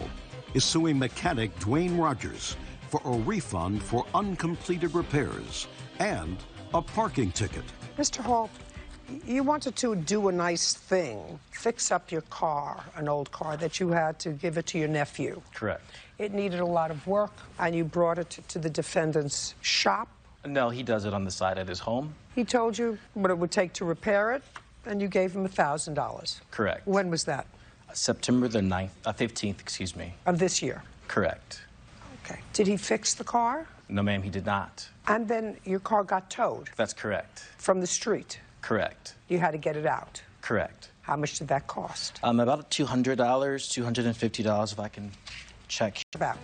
is suing mechanic Dwayne Rogers for a refund for uncompleted repairs and a parking ticket. Mr. Hall, you wanted to do a nice thing, fix up your car, an old car that you had to give it to your nephew. Correct. It needed a lot of work, and you brought it to the defendant's shop. No, he does it on the side at his home. He told you what it would take to repair it, and you gave him $1,000. Correct. When was that? September the 15th, excuse me. Of this year? Correct. Okay. Did he fix the car? No, ma'am, he did not. And then your car got towed? That's correct. From the street? Correct. You had to get it out? Correct. How much did that cost? About $200, $250 if I can check. About.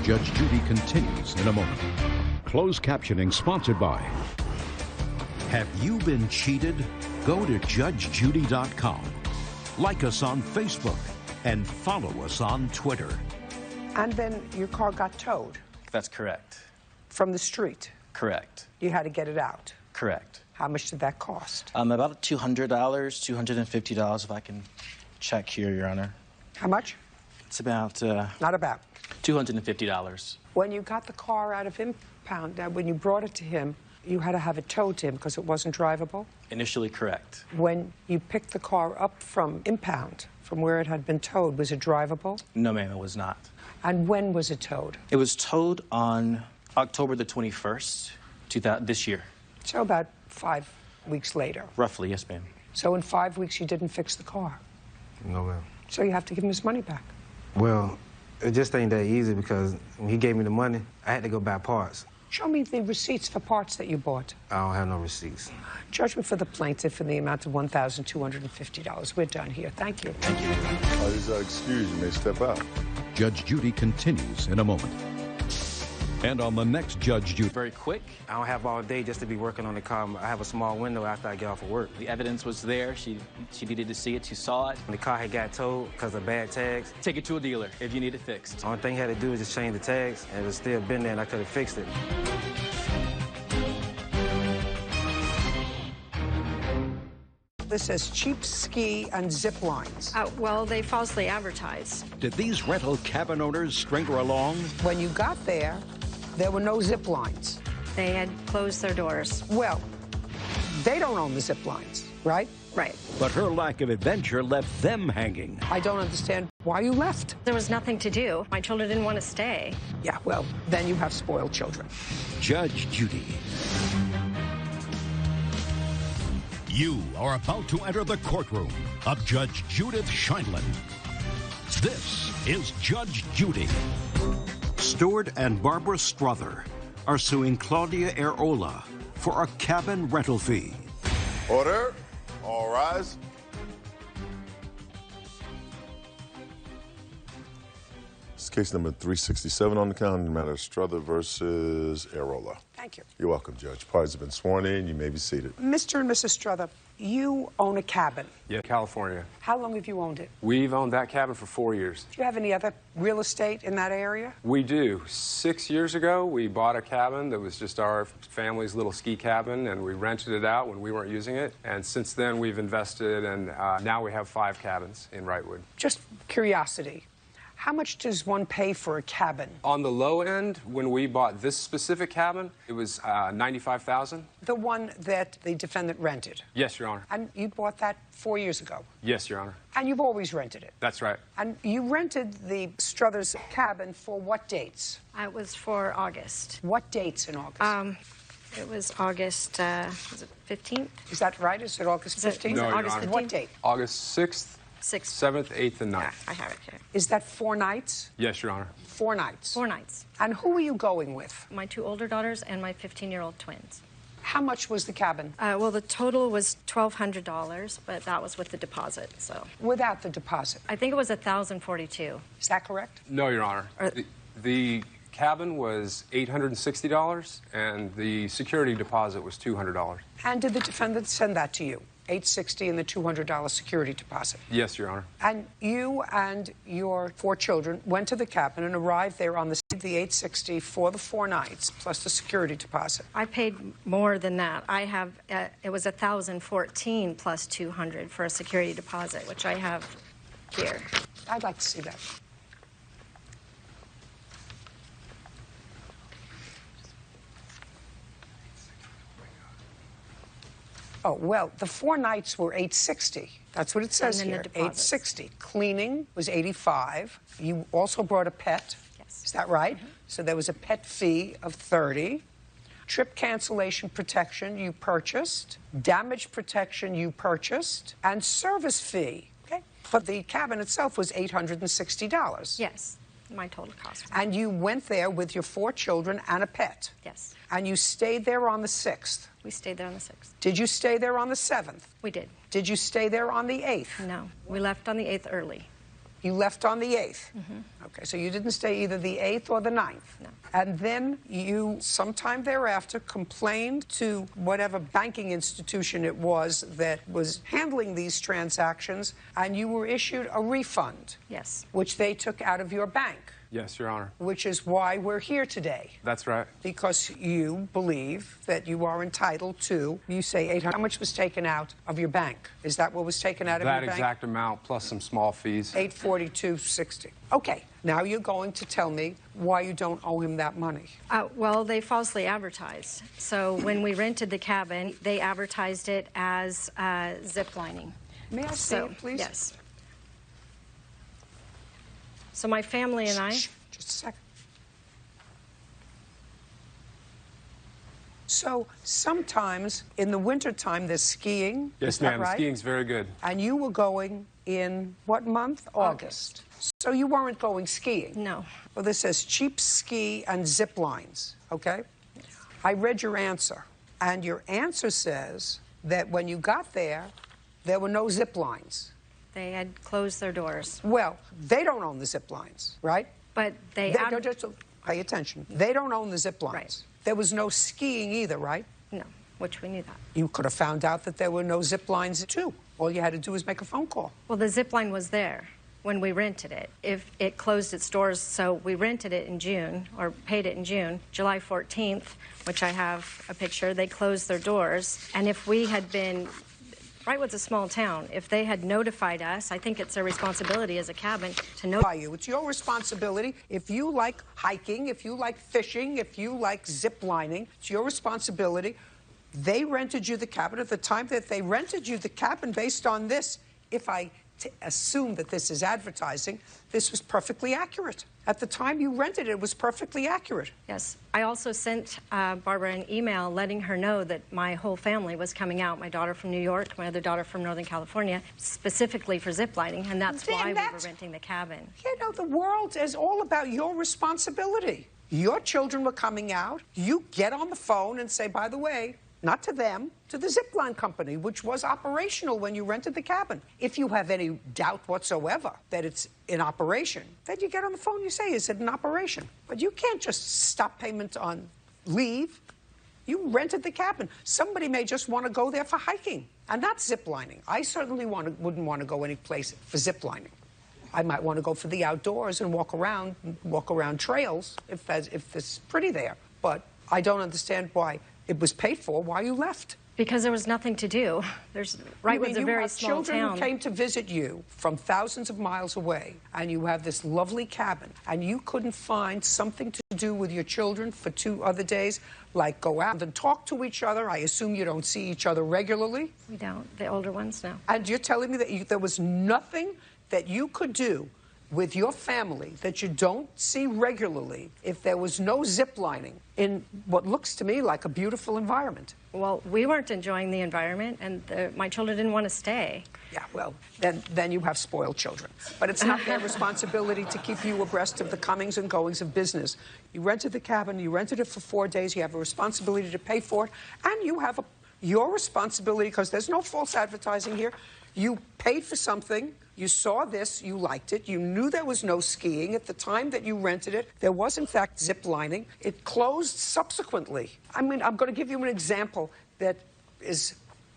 Judge Judy continues in a moment. Closed captioning sponsored by. Have you been cheated? Go to judgejudy.com. Like us on Facebook and follow us on Twitter. And then your car got towed? That's correct. from the street. Correct. You had to get it out. Correct. How much did that cost? About $200, $250 if I can check here, Your Honor. How much? It's about... Not about. $250. When you got the car out of impound, now when you brought it to him, you had to have it towed to him because it wasn't drivable? Initially correct. When you picked the car up from impound, from where it had been towed, was it drivable? No, ma'am, it was not. And when was it towed? It was towed on October the 21st, this year. So about 5 weeks later. Roughly, yes, ma'am. So in 5 weeks, you didn't fix the car? No, ma'am. So you have to give him his money back? Well, it just ain't that easy because when he gave me the money, I had to go buy parts. Show me the receipts for parts that you bought. I don't have no receipts. Judgment for the plaintiff in the amount of $1,250. We're done here. Thank you. Thank you. Parties are excused. You may step out. Judge Judy continues in a moment. And on the next Judge Judy. Very quick. I don't have all day just to be working on the car. I have a small window after I get off of work. The evidence was there. She needed to see it. She saw it. When the car had got towed because of bad tags. Take it to a dealer if you need it fixed. The only thing he had to do was just change the tags, and it was still been there, and I could have fixed it. This says cheap ski and zip lines. Well, they falsely advertise. Did these rental cabin owners string her along? When you got there were no zip lines. They had closed their doors. Well, they don't own the zip lines, right? Right. But her lack of adventure left them hanging. I don't understand why you left. There was nothing to do. My children didn't want to stay. Yeah, well, then you have spoiled children. Judge Judy. You are about to enter the courtroom of Judge Judith Scheindlin. This is Judge Judy. Stuart and Barbara Strother are suing Claudia Areola for a cabin rental fee. Order. All rise. It's case number 367 on the calendar, the matter of Strother versus Areola. Thank you. You're welcome, Judge. Parties have been sworn in. You may be seated. Mr. and Mrs. Strother, you own a cabin. Yeah, California. How long have you owned it? We've owned that cabin for 4 years. Do you have any other real estate in that area? We do. 6 years ago, we bought a cabin that was just our family's little ski cabin, and we rented it out when we weren't using it. And since then, we've invested, and now we have 5 cabins in Wrightwood. Just curiosity. How much does one pay for a cabin? On the low end, when we bought this specific cabin, it was $95,000. The one that the defendant rented? Yes, Your Honor. And you bought that 4 years ago? Yes, Your Honor. And you've always rented it? That's right. And you rented the Struthers cabin for what dates? It was for August. What dates in August? It was August, was it 15th? Is that right? Is it August 15th? No, Your August Honor. 15th? What date? August 6th. 7th, 8th, and 9th. Yeah, I have it here. Is that 4 nights? Yes, Your Honor. 4 nights? 4 nights. And who were you going with? My 2 older daughters and my 15-year-old twins. How much was the cabin? Well, the total was $1,200, but that was with the deposit, so. Without the deposit? I think it was $1,042. Is that correct? No, Your Honor. The cabin was $860, and the security deposit was $200. And did the defendant send that to you? $860 and the $200 security deposit? Yes, Your Honor. And you and your 4 children went to the cabin and arrived there on the $860 for the 4 nights, plus the security deposit. I paid more than that. I have, it was $1,014 plus $200 for a security deposit, which I have here. I'd like to see that. Oh, well, the 4 nights were $860. That's what it says And then here. the deposits. $860. Cleaning was $85. You also brought a pet. Yes. Is that right? So there was a pet fee of $30. Trip cancellation protection you purchased. Damage protection you purchased. And service fee, okay, for the cabin itself was $860. Yes, my total cost. And you went there with your 4 children and a pet. Yes. And you stayed there on the 6th. We stayed there on the 6th. Did you stay there on the 7th? We did. Did you stay there on the 8th? No, we left on the 8th early. You left on the 8th? Okay, so you didn't stay either the 8th or the 9th? No. And then you, sometime thereafter, complained to whatever banking institution it was that was handling these transactions, and you were issued a refund. Yes. Which they took out of your bank. Yes, Your Honor. Which is why we're here today. That's right. Because you believe that you are entitled to, you say 800. How much was taken out of your bank? Is that what was taken out of your bank? That exact amount plus some small fees. $842.60. Okay, now you're going to tell me why you don't owe him that money. Well, they falsely advertised. So when we rented the cabin, they advertised it as zip lining. May I see it, please? Yes. So my family and I... Just a second. So sometimes in the wintertime there's skiing. Yes, ma'am. Right? Skiing's very good. And you were going in what month? August. So you weren't going skiing? No. Well, this says cheap ski and zip lines, okay? Yes. I read your answer, and your answer says that when you got there were no zip lines. They had closed their doors. Well, they don't own the zip lines, right? But they don't just pay attention. They don't own the zip lines. Right. There was no skiing either, right? No, which we knew that. You could have found out that there were no zip lines too. All you had to do was make a phone call. Well, the zip line was there when we rented it. If it closed its doors, so we rented it in June, or paid it in June, July 14th, which I have a picture, they closed their doors. And if we had been... Brightwood's a small town. If they had notified us, I think it's their responsibility as a cabin to notify you. It's your responsibility. If you like hiking, if you like fishing, if you like zip lining, it's your responsibility. They rented you the cabin. At the time that they rented you the cabin, based on this, if I assume that this is advertising, this was perfectly accurate. At the time you rented it, it was perfectly accurate. Yes. I also sent Barbara an email letting her know that my whole family was coming out, my daughter from New York, my other daughter from Northern California, specifically for zip lining, and that's why we were renting the cabin. You know, the world is all about your responsibility. Your children were coming out. You get on the phone and say, by the way, not to them, to the zipline company, which was operational when you rented the cabin. If you have any doubt whatsoever that it's in operation, then you get on the phone, you say, is it in operation? But you can't just stop payment on leave. You rented the cabin. Somebody may just want to go there for hiking and not ziplining. I certainly wouldn't want to go any place for ziplining. I might want to go for the outdoors and walk around trails if it's pretty there. But I don't understand why it was paid for, why you left. Because there was nothing to do. Brightwood's a very small town. You have children who came to visit you from thousands of miles away, and you have this lovely cabin, and you couldn't find something to do with your children for 2 other days, like go out and talk to each other. I assume you don't see each other regularly. We don't. The older ones, no. And you're telling me that there was nothing that you could do with your family that you don't see regularly if there was no zip lining in what looks to me like a beautiful environment? Well, we weren't enjoying the environment, and my children didn't want to stay. Yeah, well, then you have spoiled children. But it's not their responsibility to keep you abreast of the comings and goings of business. You rented the cabin, you rented it for 4 days, you have a responsibility to pay for it, and you have your responsibility, because there's no false advertising here. You paid for something. You saw this, you liked it, you knew there was no skiing. At the time that you rented it, there was, in fact, zip lining. It closed subsequently. I mean, I'm going to give you an example that is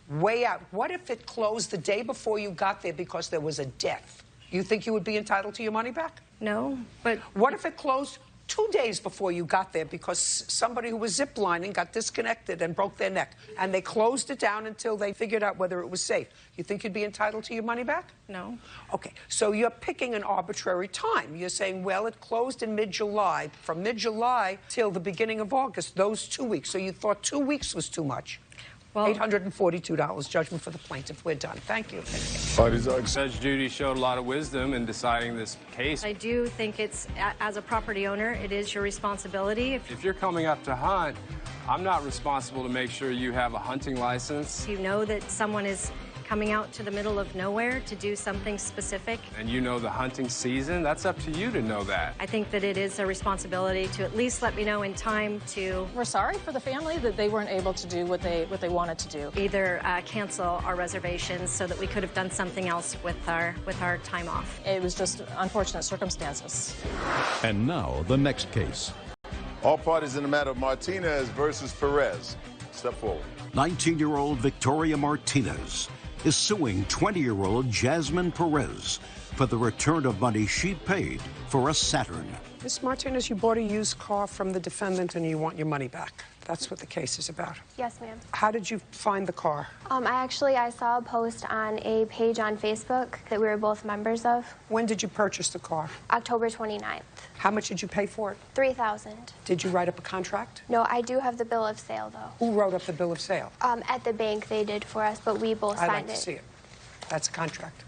way out. What if it closed the day before you got there because there was a death? You think you would be entitled to your money back? No, but... What if it closed 2 days before you got there because somebody who was ziplining got disconnected and broke their neck, and they closed it down until they figured out whether it was safe? You think you'd be entitled to your money back? No. Okay, so you're picking an arbitrary time. You're saying, well, it closed in mid-July. From mid-July till the beginning of August, those 2 weeks. So you thought 2 weeks was too much. Well, $842, judgment for the plaintiff. We're done. Thank you. Judge Judy showed a lot of wisdom in deciding this case. I do think it's, as a property owner, it is your responsibility. If you're coming up to hunt, I'm not responsible to make sure you have a hunting license. You know that someone is coming out to the middle of nowhere to do something specific. And you know the hunting season, that's up to you to know that. I think that it is a responsibility to at least let me know in time to... We're sorry for the family that they weren't able to do what they wanted to do. Either cancel our reservations so that we could have done something else with our time off. It was just unfortunate circumstances. And now, the next case. All parties in the matter of Martinez versus Perez. Step forward. 19-year-old Victoria Martinez is suing 20-year-old Jasmine Perez for the return of money she paid for a Saturn. Ms. Martinez, you bought a used car from the defendant and you want your money back. That's what the case is about. Yes, ma'am. How did you find the car? I saw a post on a page on Facebook that we were both members of. When did you purchase the car? October 29th. How much did you pay for it? $3,000. Did you write up a contract? No, I do have the bill of sale, though. Who wrote up the bill of sale? At the bank they did for us, but we both signed it. I'd like to see it. That's a contract.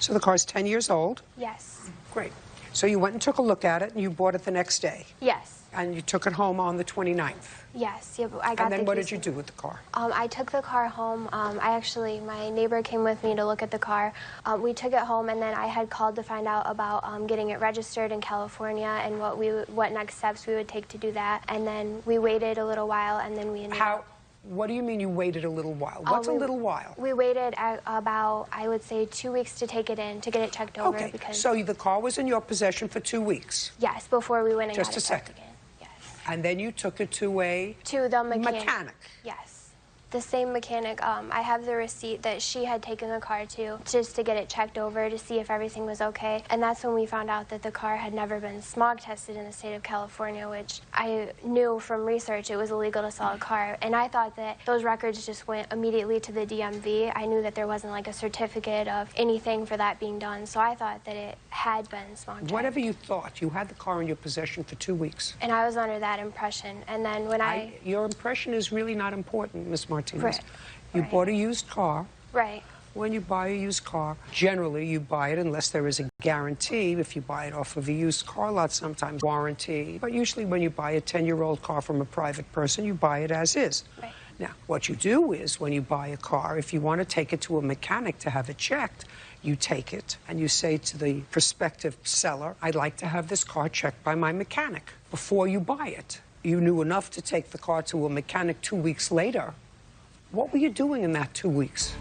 So the car's 10 years old? Yes. Great. So you went and took a look at it, and you bought it the next day? Yes. And you took it home on the 29th? Yes. Yeah, but I got and then what keys. did you do with the car? I took the car home. My neighbor came with me to look at the car. We took it home, and then I had called to find out about getting it registered in California and what next steps we would take to do that. And then we waited a little while, and then we ended up... What do you mean you waited a little while? What's a little while? We waited about, I would say, 2 weeks to take it in, to get it checked over. Okay, because so the car was in your possession for 2 weeks? Yes, before we went and Just got a it checked second. again. Yes. And then you took it to a... To the mechanic? Yes. The same mechanic. I have the receipt that she had taken the car to, just to get it checked over to see if everything was okay. And that's when we found out that the car had never been smog tested in the state of California, which I knew from research it was illegal to sell a car. And I thought that those records just went immediately to the DMV. I knew that there wasn't like a certificate of anything for that being done, so I thought that it had been smog tested. Whatever you thought, you had the car in your possession for 2 weeks. And I was under that impression. And then when Your impression is really not important, Ms. Martinez. Right. You bought a used car. Right. When you buy a used car, generally you buy it unless there is a guarantee. If you buy it off of a used car lot, sometimes warranty. But usually when you buy a 10-year-old car from a private person, you buy it as is. Right. Now, what you do is when you buy a car, if you want to take it to a mechanic to have it checked, you take it and you say to the prospective seller, I'd like to have this car checked by my mechanic before you buy it. You knew enough to take the car to a mechanic 2 weeks later. What were you doing in that 2 weeks?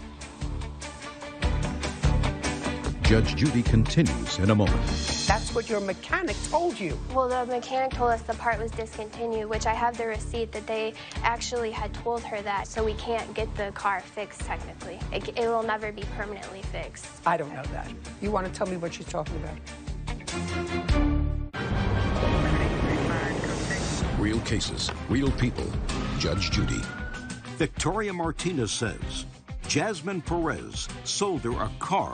Judge Judy continues in a moment. That's what your mechanic told you. Well, the mechanic told us the part was discontinued, which I have the receipt that they actually had told her that, so we can't get the car fixed technically. It will never be permanently fixed. I don't know that. You want to tell me what she's talking about? Real cases, real people. Judge Judy. Victoria Martinez says Jasmine Perez sold her a car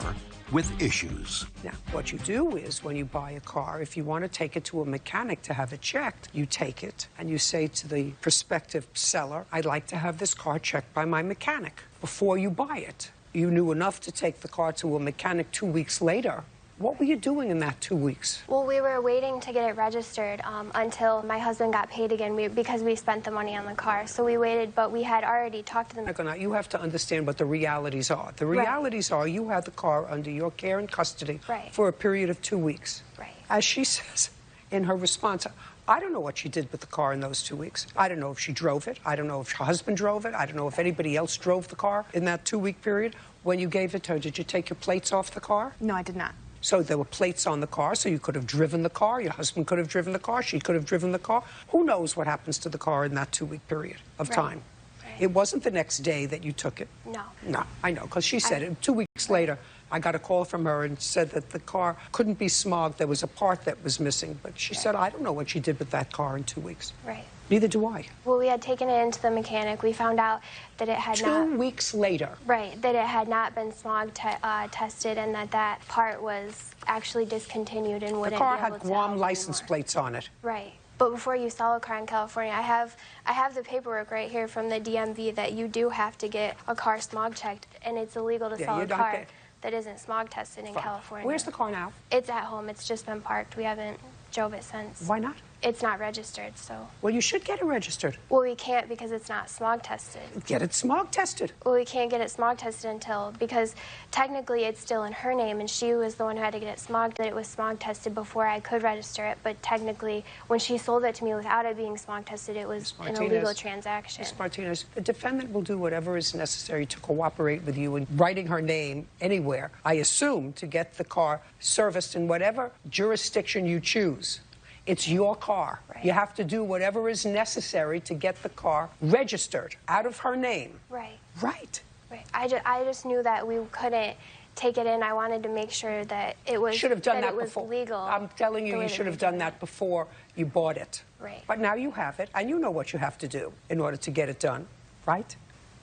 with issues. Now, what you do is when you buy a car, if you want to take it to a mechanic to have it checked, you take it and you say to the prospective seller, I'd like to have this car checked by my mechanic before you buy it. You knew enough to take the car to a mechanic 2 weeks later. What were you doing in that 2 weeks? Well, we were waiting to get it registered until my husband got paid again because we spent the money on the car. So we waited, but we had already talked to them. You have to understand what the realities are. The realities are you had the car under your care and custody for a period of 2 weeks. Right. As she says in her response, I don't know what she did with the car in those 2 weeks. I don't know if she drove it. I don't know if her husband drove it. I don't know if anybody else drove the car in that 2 week period. When you gave it to her, did you take your plates off the car? No, I did not. So there were plates on the car, so you could have driven the car. Your husband could have driven the car. She could have driven the car. Who knows what happens to the car in that 2 week period of time? Right. It wasn't the next day that you took it. No. No, I know, because she said it. 2 weeks later, I got a call from her and said that the car couldn't be smogged. There was a part that was missing. But she said, I don't know what she did with that car in 2 weeks. Right. Neither do I. Well, we had taken it into the mechanic. We found out that it had not... 2 weeks later. Right, that it had not been smog tested and that part was actually discontinued and wouldn't be able to... The car had Guam license plates on it. Right. But before you sell a car in California, I have the paperwork right here from the DMV that you do have to get a car smog checked, and it's illegal to sell a car that isn't smog tested in California. Where's the car now? It's at home. It's just been parked. We haven't drove it since. Why not? It's not registered, so... Well, you should get it registered. Well, we can't because it's not smog tested. Get it smog tested. Well, we can't get it smog tested because technically it's still in her name, and she was the one who had to get it smogged. That it was smog tested before I could register it, but technically, when she sold it to me without it being smog tested, it was an illegal transaction. Ms. Martinez, the defendant will do whatever is necessary to cooperate with you in writing her name anywhere, I assume, to get the car serviced in whatever jurisdiction you choose. It's your car. Right. You have to do whatever is necessary to get the car registered out of her name. Right. Right. Right. I just knew that we couldn't take it in. I wanted to make sure that it was Should have done that it was before. legal. I'm telling you, you should have done that before you bought it. Right. But now you have it, and you know what you have to do in order to get it done, right?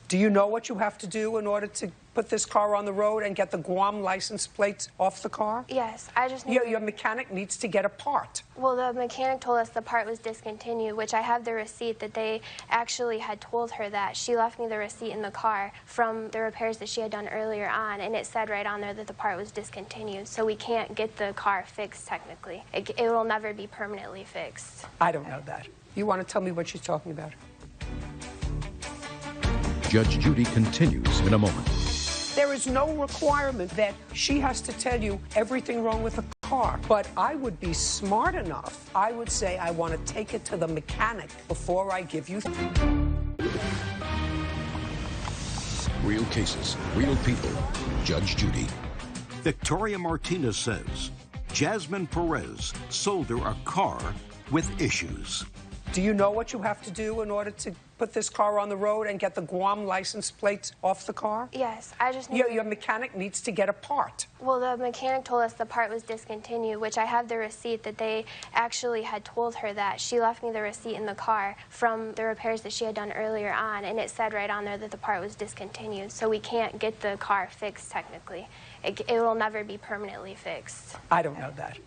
Do you know what you have to do in order to put this car on the road and get the Guam license plates off the car? Yes, I just knew. Your mechanic needs to get a part. Well, the mechanic told us the part was discontinued, which I have the receipt that they actually had told her that. She left me the receipt in the car from the repairs that she had done earlier on, and it said right on there that the part was discontinued, so we can't get the car fixed technically. It will never be permanently fixed. I don't know that. You want to tell me what she's talking about? Judge Judy continues in a moment. There is no requirement that she has to tell you everything wrong with the car. But I would be smart enough. I would say I want to take it to the mechanic before I give you. Real cases, real people. Judge Judy. Victoria Martinez says Jasmine Perez sold her a car with issues. Do you know what you have to do in order to put this car on the road and get the Guam license plates off the car? Yes, I just knew. Your mechanic needs to get a part. Well, the mechanic told us the part was discontinued, which I have the receipt that they actually had told her that. She left me the receipt in the car from the repairs that she had done earlier on, and it said right on there that the part was discontinued, so we can't get the car fixed technically. It will never be permanently fixed. I don't know that.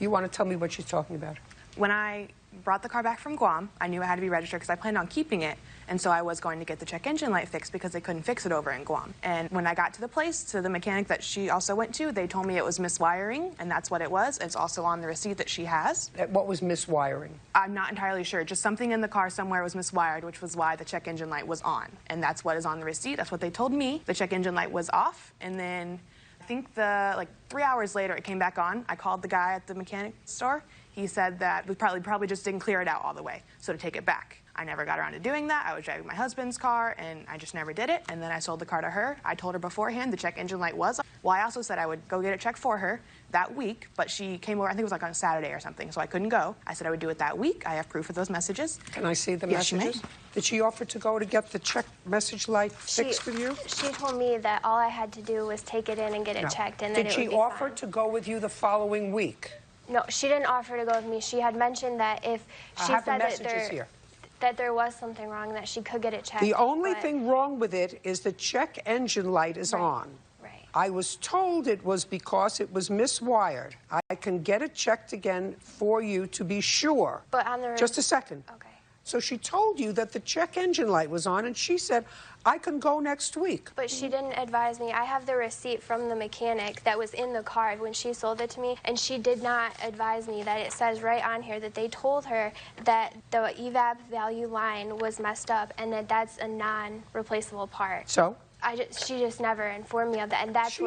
You want to tell me what she's talking about? When I brought the car back from Guam, I knew it had to be registered because I planned on keeping it, and so I was going to get the check engine light fixed because they couldn't fix it over in Guam. And when I got to the place, to the mechanic that she also went to, they told me it was miswiring, and that's what it was. It's also on the receipt that she has. What was miswiring? I'm not entirely sure. Just something in the car somewhere was miswired, which was why the check engine light was on. And that's what is on the receipt. That's what they told me. The check engine light was off, and then I think like 3 hours later it came back on. I called the guy at the mechanic store. He said that we probably just didn't clear it out all the way, so to take it back. I never got around to doing that. I was driving my husband's car, and I just never did it. And then I sold the car to her. I told her beforehand the check engine light was on. Well, I also said I would go get it checked for her that week, but she came over, I think it was like on a Saturday or something, so I couldn't go. I said I would do it that week. I have proof of those messages. Can I see the Yes, you may. messages? Did she offer to go to get the check message light fixed with you? She told me that all I had to do was take it in and get it No. checked, and then Did it she would be offer fine. to go with you the following week? No, she didn't offer to go with me. She had mentioned that if I she have the said messages here. that there was something wrong, that she could get it checked. The only but- thing wrong with it is the check engine light is on. Right. I was told it was because it was miswired. I can get it checked again for you to be sure. But on the Just a second. Okay. So she told you that the check engine light was on, and she said, I can go next week. But she didn't advise me. I have the receipt from the mechanic that was in the car when she sold it to me, and she did not advise me that it says right on here that they told her that the evap value line was messed up and that that's a non-replaceable part. So? She just never informed me of that, and that's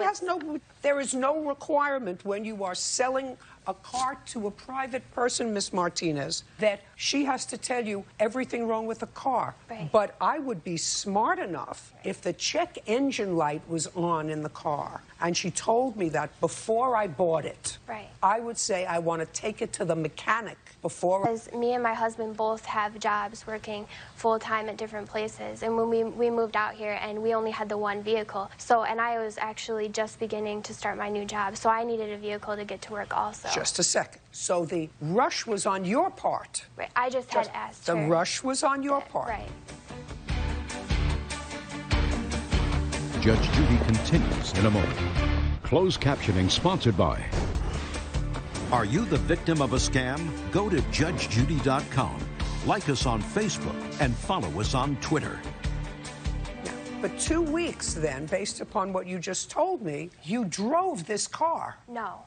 There is no requirement when you are selling a car to a private person, Miss Martinez, that she has to tell you everything wrong with the car. Right. But I would be smart enough if the check engine light was on in the car, and she told me that before I bought it. Right. I would say I want to take it to the mechanic before. Because me and my husband both have jobs working full-time at different places, and when we moved out here, and we only had the one vehicle, and I was actually just beginning to start my new job, so I needed a vehicle to get to work also. Just a second. So the rush was on your part. Right. I just had asked her. The rush was on your part. Right. Judge Judy continues in a moment. Closed captioning sponsored by. Are you the victim of a scam? Go to judgejudy.com. Like us on Facebook and follow us on Twitter. But 2 weeks then, based upon what you just told me, you drove this car. No.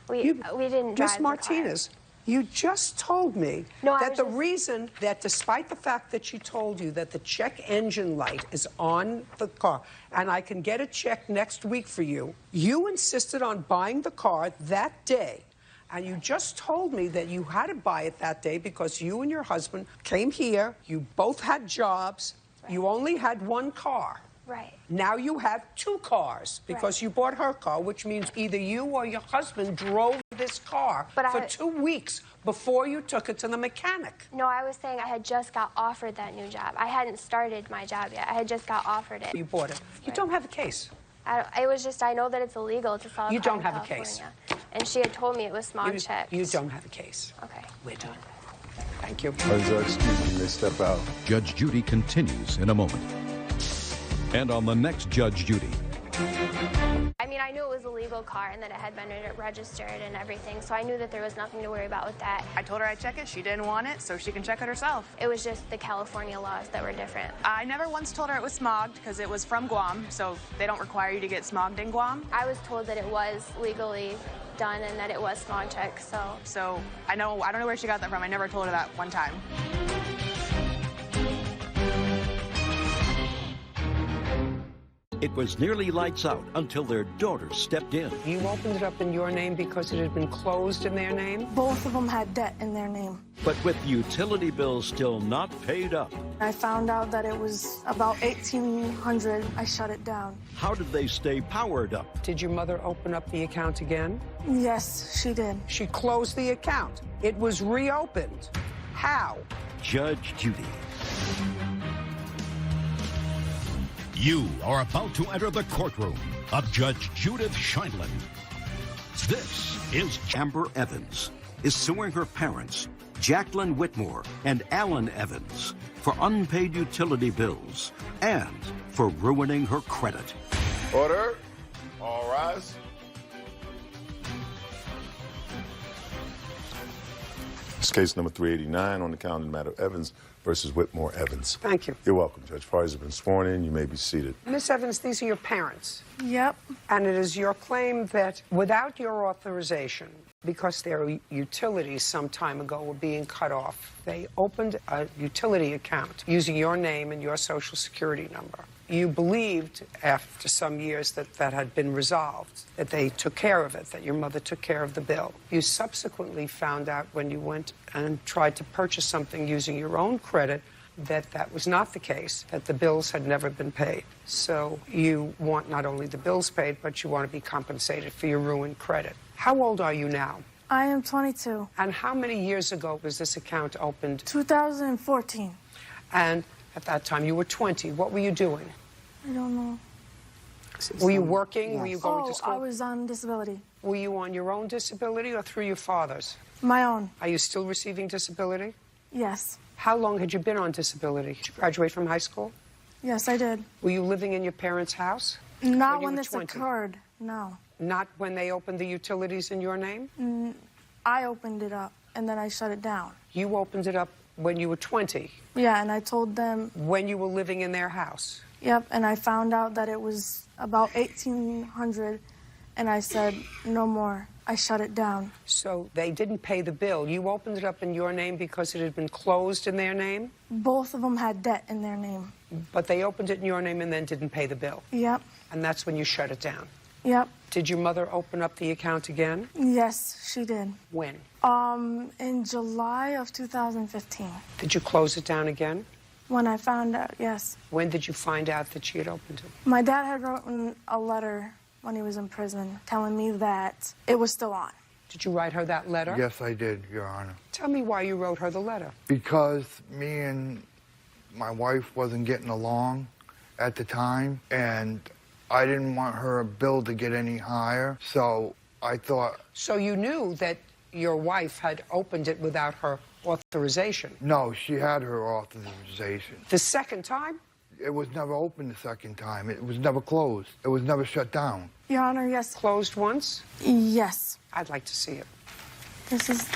We didn't drive Miss Martinez, you just told me that the reason that despite the fact that she told you that the check engine light is on the car and I can get a check next week for you, you insisted on buying the car that day. And you just told me that you had to buy it that day because you and your husband came here, you both had jobs, you only had one car. Right. Now you have 2 cars because you bought her car, which means either you or your husband drove this car for 2 weeks before you took it to the mechanic. No, I was saying I had just got offered that new job. I hadn't started my job yet. I had just got offered it. You bought it. You don't have a case. It was just, I know that it's illegal to sell a car You don't in have a California. case. And she had told me it was smog checked. You don't have a case. Okay. We're done. Thank you. Excuse me, you may step out. Judge Judy continues in a moment. And on the next Judge Judy. I mean, I knew it was a legal car and that it had been registered and everything, so I knew that there was nothing to worry about with that. I told her I'd check it. She didn't want it, so she can check it herself. It was just the California laws that were different. I never once told her it was smogged because it was from Guam, so they don't require you to get smogged in Guam. I was told that it was legally done and that it was smog checked, so. So I don't know where she got that from. I never told her that one time. It was nearly lights out until their daughter stepped in. You opened it up in your name because it had been closed in their name? Both of them had debt in their name. But with utility bills still not paid up. I found out that it was about $1,800. I shut it down. How did they stay powered up? Did your mother open up the account again? Yes, she did. She closed the account. It was reopened. How? Judge Judy. You are about to enter the courtroom of Judge Judith Scheindlin. This is Amber Evans is suing her parents, Jacqueline Whitmore and Alan Evans, for unpaid utility bills and for ruining her credit. Order. All rise. It's case number 389 on the count of the matter of Evans versus Whitmore Evans. Thank you. You're welcome, Judge. Parties have been sworn in. You may be seated. Miss Evans, these are your parents. Yep. And it is your claim that without your authorization, because their utilities some time ago were being cut off, they opened a utility account using your name and your social security number. You believed after some years that that had been resolved, that they took care of it, that your mother took care of the bill. You subsequently found out when you went and tried to purchase something using your own credit that that was not the case, that the bills had never been paid. So you want not only the bills paid, but you want to be compensated for your ruined credit. How old are you now? I am 22. And how many years ago was this account opened? 2014. And at that time, you were 20. What were you doing? I don't know. Were you working? Yes. Were you going to school? I was on disability. Were you on your own disability or through your father's? My own. Are you still receiving disability? Yes. How long had you been on disability? Did you graduate from high school? Yes, I did. Were you living in your parents' house? Not when you were this 20? occurred, no. Not when they opened the utilities in your name? I opened it up, and then I shut it down. You opened it up when you were 20? Yeah, and I told them... When you were living in their house? Yep, and I found out that it was about $1,800, and I said, no more. I shut it down. So they didn't pay the bill. You opened it up in your name because it had been closed in their name? Both of them had debt in their name. But they opened it in your name and then didn't pay the bill? Yep. And that's when you shut it down? Yep. Did your mother open up the account again? Yes, she did. When? In July of 2015. Did you close it down again? When I found out, yes. When did you find out that she had opened it? My dad had written a letter when he was in prison telling me that it was still on. Did you write her that letter? Yes, I did, Your Honor. Tell me why you wrote her the letter. Because me and my wife wasn't getting along at the time, and I didn't want her bill to get any higher, so I thought... So you knew that your wife had opened it without her authorization? No, she had her authorization. The second time? It was never opened the second time. It was never closed. It was never shut down. Your Honor, yes. Closed once? Yes. I'd like to see it. This is...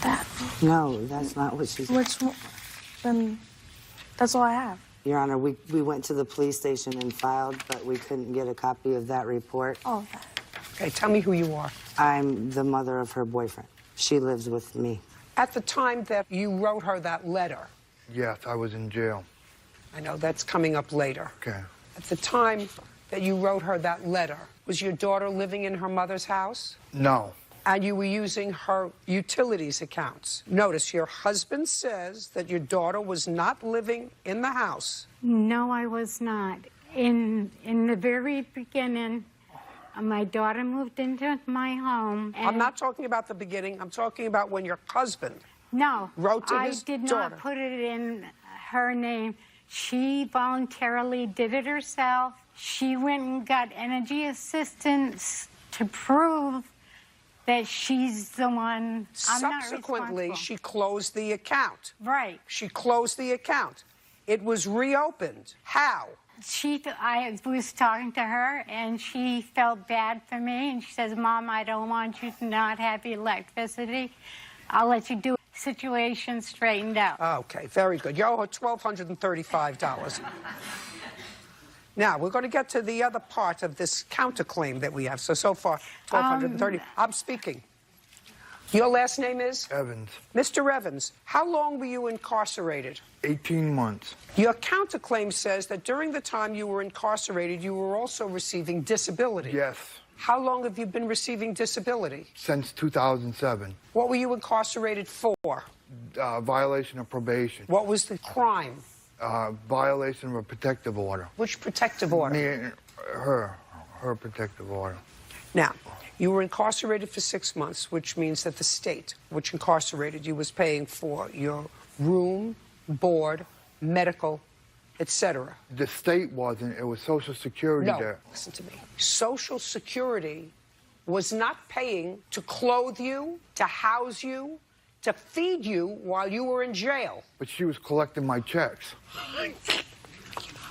that. No, that's not what she said. Which one? Then that's all I have. Your Honor, we went to the police station and filed, but we couldn't get a copy of that report. Oh. Okay, tell me who you are. I'm the mother of her boyfriend. She lives with me. At the time that you wrote her that letter? Yes, I was in jail. I know that's coming up later. Okay. At the time that you wrote her that letter, was your daughter living in her mother's house? No. And you were using her utilities accounts. Notice your husband says that your daughter was not living in the house. No, I was not. In the very beginning, my daughter moved into my home. And I'm not talking about the beginning. I'm talking about when your husband wrote to his I did daughter. not put it in her name. She voluntarily did it herself. She went and got energy assistance to prove that she's the one. Subsequently, she closed the account. Right. She closed the account. It was reopened. How? I was talking to her, and she felt bad for me, and she says, Mom, I don't want you to not have electricity. I'll let you do it. Situation straightened out. Okay, very good. You owe her $1,235. Now, we're going to get to the other part of this counterclaim that we have. So far, $1,230. I'm speaking. Your last name is? Evans. Mr. Evans, how long were you incarcerated? 18 months. Your counterclaim says that during the time you were incarcerated, you were also receiving disability. Yes. How long have you been receiving disability? Since 2007. What were you incarcerated for? Violation of probation. What was the crime? Violation of a protective order. Which protective order? Me and her protective order. Now, you were incarcerated for 6 months, which means that the state, which incarcerated you, was paying for your room, board, medical, etc. The state wasn't. It was Social Security. No, listen to me. Social Security was not paying to clothe you, to house you, to feed you while you were in jail. But she was collecting my checks.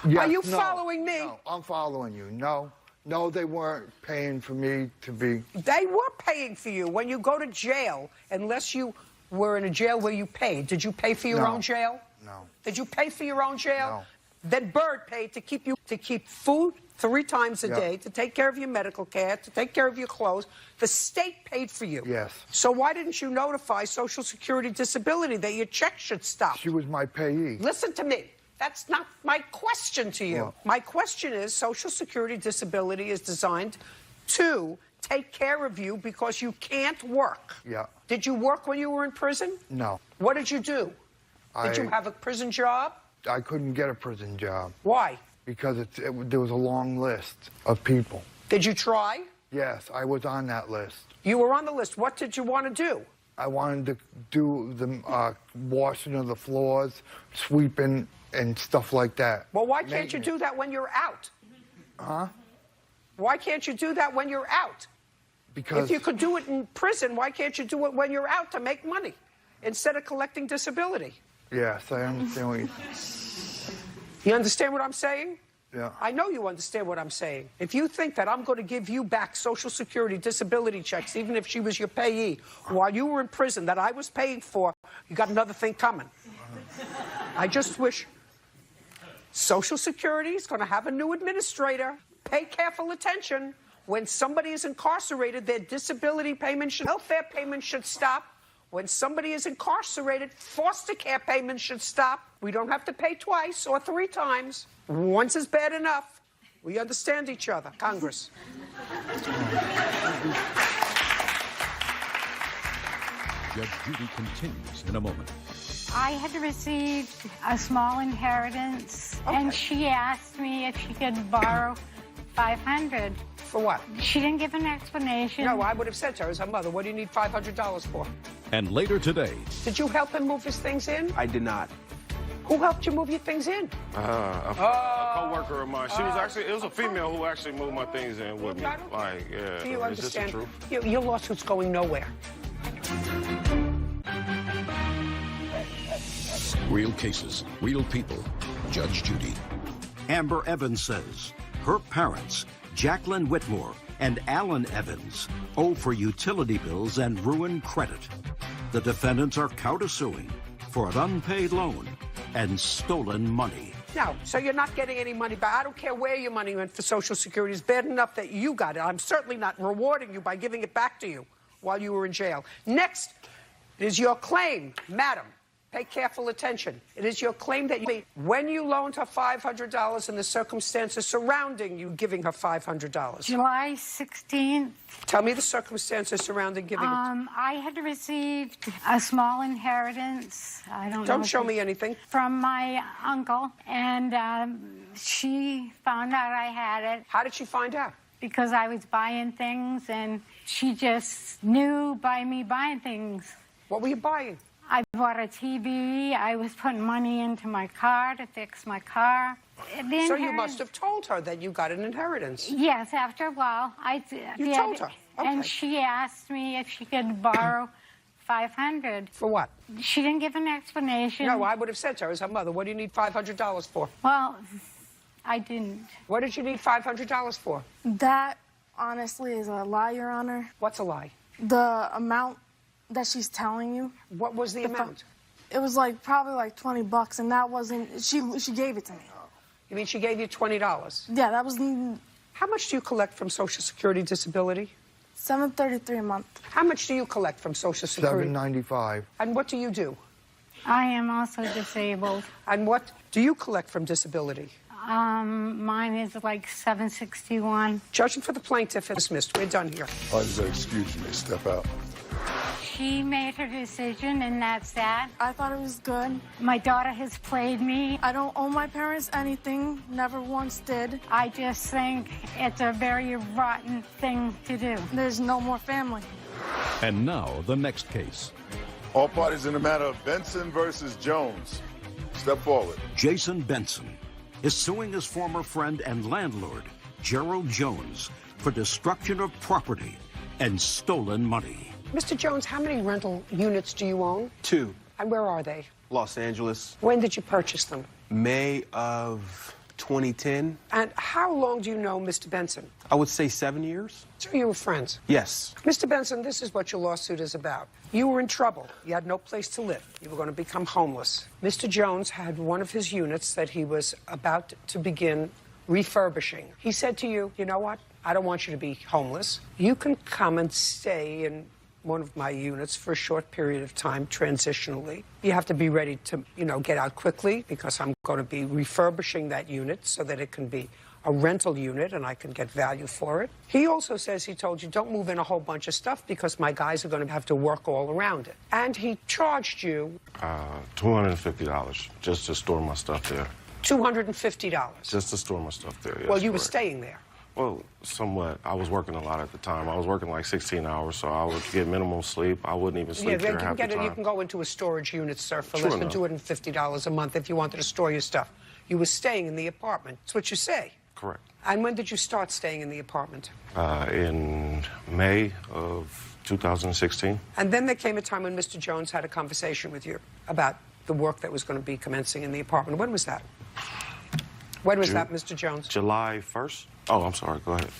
Are you following me? No, I'm following you. No, they weren't paying for me to be... They were paying for you. When you go to jail, unless you were in a jail where you paid, did you pay for your own jail? No. Did you pay for your own jail? No. Then Bird paid to keep food 3 times a day, to take care of your medical care, to take care of your clothes. The state paid for you. Yes. So why didn't you notify Social Security Disability that your check should stop? She was my payee. Listen to me. That's not my question to you. My question is, Social Security Disability is designed to take care of you because you can't work. Yeah. Did you work when you were in prison? No. What did you do? Did you have a prison job? I couldn't get a prison job. Why? Because there was a long list of people. Did you try? Yes, I was on that list. You were on the list. What did you want to do? I wanted to do the washing of the floors, sweeping, and stuff like that. Well, why can't you do that when you're out? Huh? Why can't you do that when you're out? Because... If you could do it in prison, why can't you do it when you're out to make money instead of collecting disability? Yes, I understand what You understand what I'm saying? Yeah. I know you understand what I'm saying. If you think that I'm going to give you back Social Security disability checks, even if she was your payee, while you were in prison that I was paying for, you got another thing coming. I just wish Social Security is going to have a new administrator. Pay careful attention. When somebody is incarcerated, their disability payments, welfare payments should stop. When somebody is incarcerated, foster care payments should stop. We don't have to pay twice or 3 times. Once is bad enough. We understand each other, Congress. Judge Judy continues in a moment. I had received a small inheritance, and she asked me if she could borrow $500. For what? She didn't give an explanation. No, I would have said to her as her mother, what do you need $500 for? And later today... Did you help him move his things in? I did not. Who helped you move your things in? A co-worker of mine. She was actually, it was a female who actually moved my things in with me. Like, yeah. Do you is this the understand? truth? Your lawsuit's going nowhere. Real cases, real people. Judge Judy. Amber Evans says her parents, Jacqueline Whitmore and Alan Evans, owe for utility bills and ruined credit. The defendants are countersuing for an unpaid loan and stolen money. No, so you're not getting any money back. I don't care where your money went for Social Security. It's bad enough that you got it. I'm certainly not rewarding you by giving it back to you while you were in jail. Next is your claim, madam. Pay careful attention. It is your claim that you made when you loaned her $500 and the circumstances surrounding you giving her $500. July 16th. Tell me the circumstances surrounding giving it. I had received a small inheritance. I don't know. Don't show me anything. From my uncle, and she found out I had it. How did she find out? Because I was buying things, and she just knew by me buying things. What were you buying? I bought a TV. I was putting money into my car to fix my car. So you must have told her that you got an inheritance. Yes, after a while. You told her? Okay. And she asked me if she could borrow $500. For what? She didn't give an explanation. No, I would have said to her as her mother, what do you need $500 for? Well, I didn't. What did you need $500 for? That, honestly, is a lie, Your Honor. What's a lie? The amount that she's telling you. What was the amount? It was probably like $20, and that wasn't. She gave it to me. You mean she gave you $20? Yeah, that was. How much do you collect from Social Security disability? $733 a month. How much do you collect from Social Security? $795. And what do you do? I am also disabled. And what do you collect from disability? Mine is like $761. Judging for the plaintiff is dismissed. We're done here. Excuse me, step out. She made her decision, and that's that. I thought it was good. My daughter has played me. I don't owe my parents anything. Never once did. I just think it's a very rotten thing to do. There's no more family. And now, the next case. All parties in the matter of Benson versus Jones. Step forward. Jason Benson is suing his former friend and landlord, Gerald Jones, for destruction of property and stolen money. Mr. Jones, how many rental units do you own? 2. And where are they? Los Angeles. When did you purchase them? May of 2010. And how long do you know Mr. Benson? I would say 7 years. So you were friends? Yes. Mr. Benson, this is what your lawsuit is about. You were in trouble. You had no place to live. You were going to become homeless. Mr. Jones had one of his units that he was about to begin refurbishing. He said to you, you know what? I don't want you to be homeless. You can come and stay in one of my units for a short period of time, transitionally. You have to be ready to, get out quickly because I'm going to be refurbishing that unit so that it can be a rental unit and I can get value for it. He also says he told you don't move in a whole bunch of stuff because my guys are going to have to work all around it. And he charged you $250 just to store my stuff there. $250. Just to store my stuff there, yes. Well, you were correct. staying there. Well, somewhat. I was working a lot at the time. I was working like 16 hours, so I would get minimum sleep. I wouldn't even sleep there half the time. You can go into a storage unit, sir, for Sure less than enough. $250 a month if you wanted to store your stuff. You were staying in the apartment. That's what you say. Correct. And when did you start staying in the apartment? In May of 2016. And then there came a time when Mr. Jones had a conversation with you about the work that was going to be commencing in the apartment. When was that? When was that, Mr. Jones? July 1st? Oh, I'm sorry. Go ahead.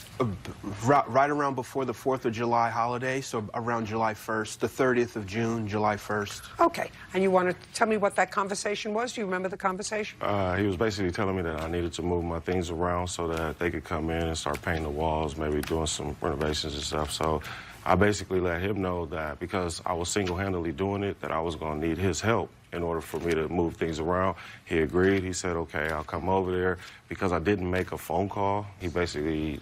Right around before the 4th of July holiday, so around July 1st, the 30th of June, July 1st. Okay. And you want to tell me what that conversation was? Do you remember the conversation? He was basically telling me that I needed to move my things around so that they could come in and start painting the walls, maybe doing some renovations and stuff. So I basically let him know that because I was single-handedly doing it, that I was going to need his help in order for me to move things around. He agreed. He said, okay, I'll come over there. Because I didn't make a phone call, he basically,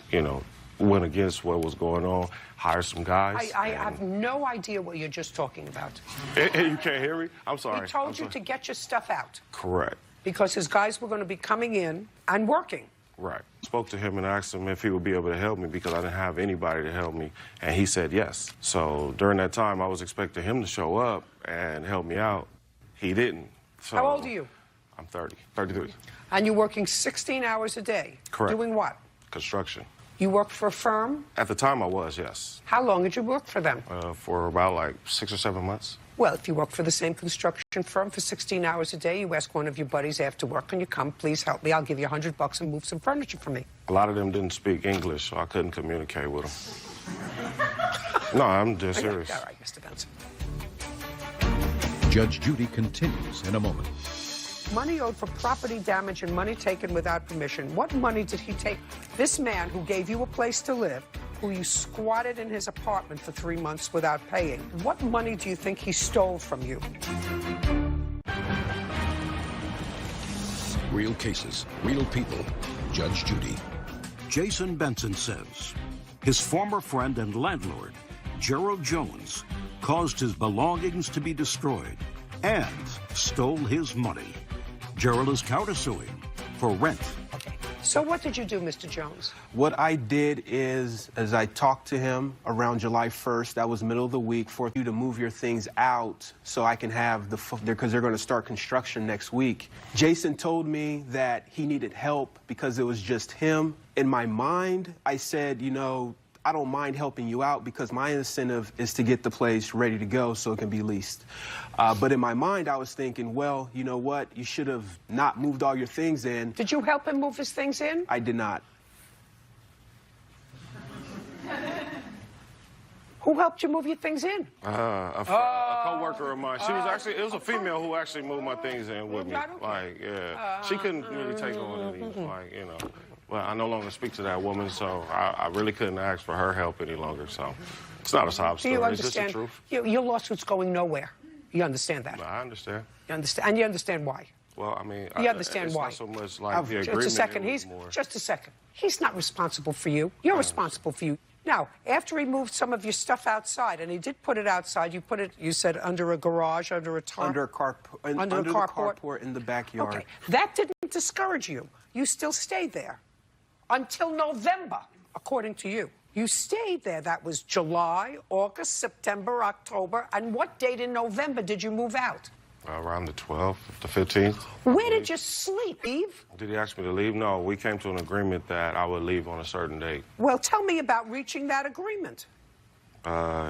went against what was going on, hired some guys. I have no idea what you're just talking about. You can't hear me? I'm sorry. He told you to get your stuff out. Correct. Because his guys were going to be coming in and working. Right. Spoke to him and asked him if he would be able to help me because I didn't have anybody to help me, and he said yes. So during that time, I was expecting him to show up and help me out. He didn't. So How old are you? I'm 33. And you're working 16 hours a day? Correct. Doing what? Construction. You worked for a firm? At the time, I was, yes. How long did you work for them? For about like 6 or 7 months. Well, if you work for the same construction firm for 16 hours a day, you ask one of your buddies after work, and you come, please help me, I'll give you $100 and move some furniture for me. A lot of them didn't speak English, so I couldn't communicate with them. No, I'm dead serious. All right, Mr. Benson. Judge Judy continues in a moment. Money owed for property damage and money taken without permission. What money did he take? This man who gave you a place to live, who you squatted in his apartment for 3 months without paying, what money do you think he stole from you? Real cases, real people. Judge Judy. Jason Benson says his former friend and landlord, Gerald Jones, caused his belongings to be destroyed and stole his money. Gerald is countersuing for rent. So what did you do, Mr. Jones? What I did is I talked to him around July 1st. That was middle of the week for you to move your things out so I can have because they're going to start construction next week. Jason told me that he needed help because it was just him. In my mind, I said, you know, I don't mind helping you out because my incentive is to get the place ready to go so it can be leased. But in my mind, I was thinking, well, you know what? You should have not moved all your things in. Did you help him move his things in? I did not. Who helped you move your things in? A co-worker of mine. It was a female who actually moved my things in with me. Like, yeah. She couldn't really take on any, like, you know. Well, I no longer speak to that woman, so I really couldn't ask for her help any longer. So it's not a sob story. It's just the truth. Your lawsuit's going nowhere. You understand that? No, I understand. You understand, and you understand why. Well, I mean, you understand it's why. Not so much like the agreement. Just a second. He's not responsible for you. You're responsible for you. Now, after he moved some of your stuff outside, and he did put it outside, you said under a garage, under a tarp? Under the carport in the backyard. Okay. That didn't discourage you. You still stayed there until November, according to you. You stayed there. That was July, August, September, October. And what date in November did you move out? Around the 12th, the 15th. Where did you sleep, Eve? Did he ask me to leave? No, we came to an agreement that I would leave on a certain date. Well, tell me about reaching that agreement.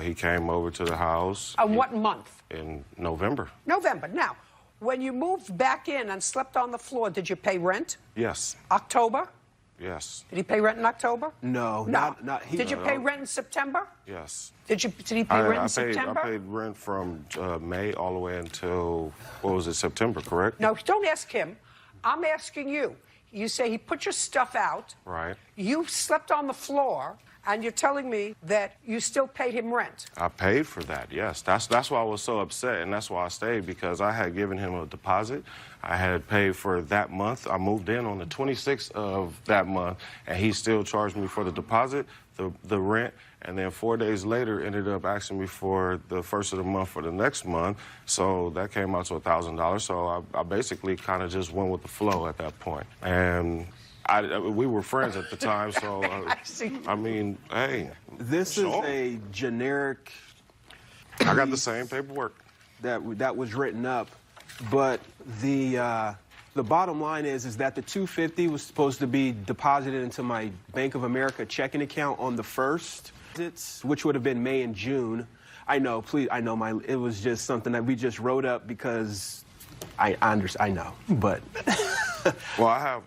He came over to the house. What month? In November. November. Now, when you moved back in and slept on the floor, did you pay rent? Yes. October? Yes. Did he pay rent in October? No. Not he. Did you pay rent in September? Yes. Did he pay rent in September? I paid rent from May all the way until, what was it, September, correct? No, don't ask him. I'm asking you. You say he put your stuff out. Right. You slept on the floor, and you're telling me that you still paid him rent. I paid for that, yes. That's why I was so upset, and that's why I stayed, because I had given him a deposit. I had paid for that month. I moved in on the 26th of that month, and he still charged me for the deposit, the rent, and then 4 days later ended up asking me for the first of the month for the next month. So that came out to $1,000. So I basically kind of just went with the flow at that point. And we were friends at the time, so I mean, hey. This is a generic. I got the same paperwork that was written up, but the bottom line is that the $250 was supposed to be deposited into my Bank of America checking account on the 1st, which would have been May and June. I know, please, I know it was just something that we just wrote up because I know, but. Well, I have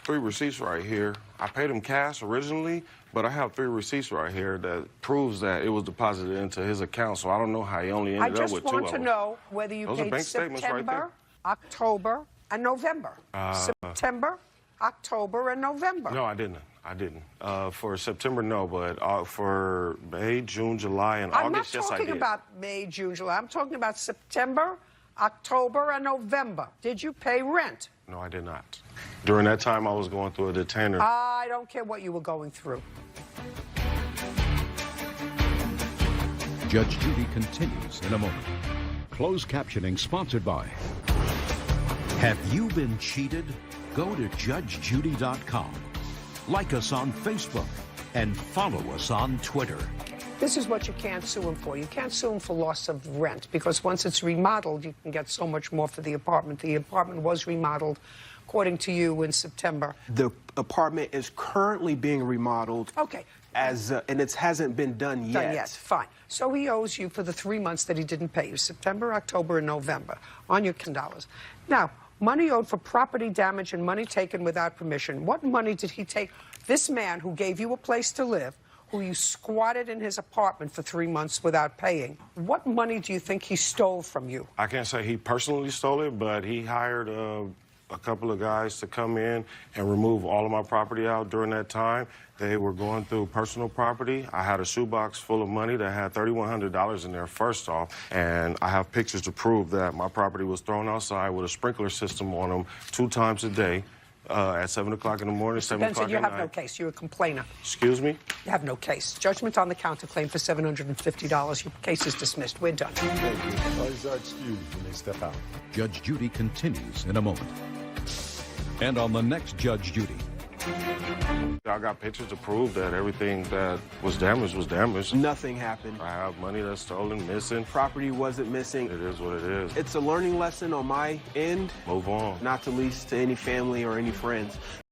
3 receipts right here. I paid him cash originally, but I have 3 receipts right here that proves that it was deposited into his account, so I don't know how he only ended up with 2 of them. I just want to know whether you paid September, October, and November. September, October, and November. No, I didn't. For September, no, but for May, June, July, and August, yes, I did. I'm not talking about May, June, July. I'm talking about September, October, and November. Did you pay rent? No, I did not. During that time, I was going through a detainer. I don't care what you were going through. Judge Judy continues in a moment. Closed captioning sponsored by. Have you been cheated? Go to judgejudy.com. Like us on Facebook and follow us on Twitter. This is what you can't sue him for. You can't sue him for loss of rent because once it's remodeled, you can get so much more for the apartment. The apartment was remodeled, according to you, in September. The apartment is currently being remodeled. Okay. And it hasn't been done yet. Done yet, fine. So he owes you for the 3 months that he didn't pay you, September, October, and November, on your $10. Now, money owed for property damage and money taken without permission. What money did he take? This man who gave you a place to live, who you squatted in his apartment for 3 months without paying, what money do you think he stole from you? I can't say he personally stole it, but he hired a a couple of guys to come in and remove all of my property out during that time. They were going through personal property. I had a shoebox full of money that had $3,100 in there, first off, and I have pictures to prove that my property was thrown outside with a sprinkler system on them 2 times a day. At 7 o'clock in the morning, 7 o'clock at night. You have no case. You're a complainer. Excuse me? You have no case. Judgment on the counterclaim for $750. Your case is dismissed. We're done. Thank you. Parties are excused when they step out. Judge Judy continues in a moment. And on the next Judge Judy. I got pictures to prove that everything that was damaged was damaged. Nothing happened. I have money that's stolen, missing. Property wasn't missing. It is what it is. It's a learning lesson on my end. Move on. Not to least to any family or any friends.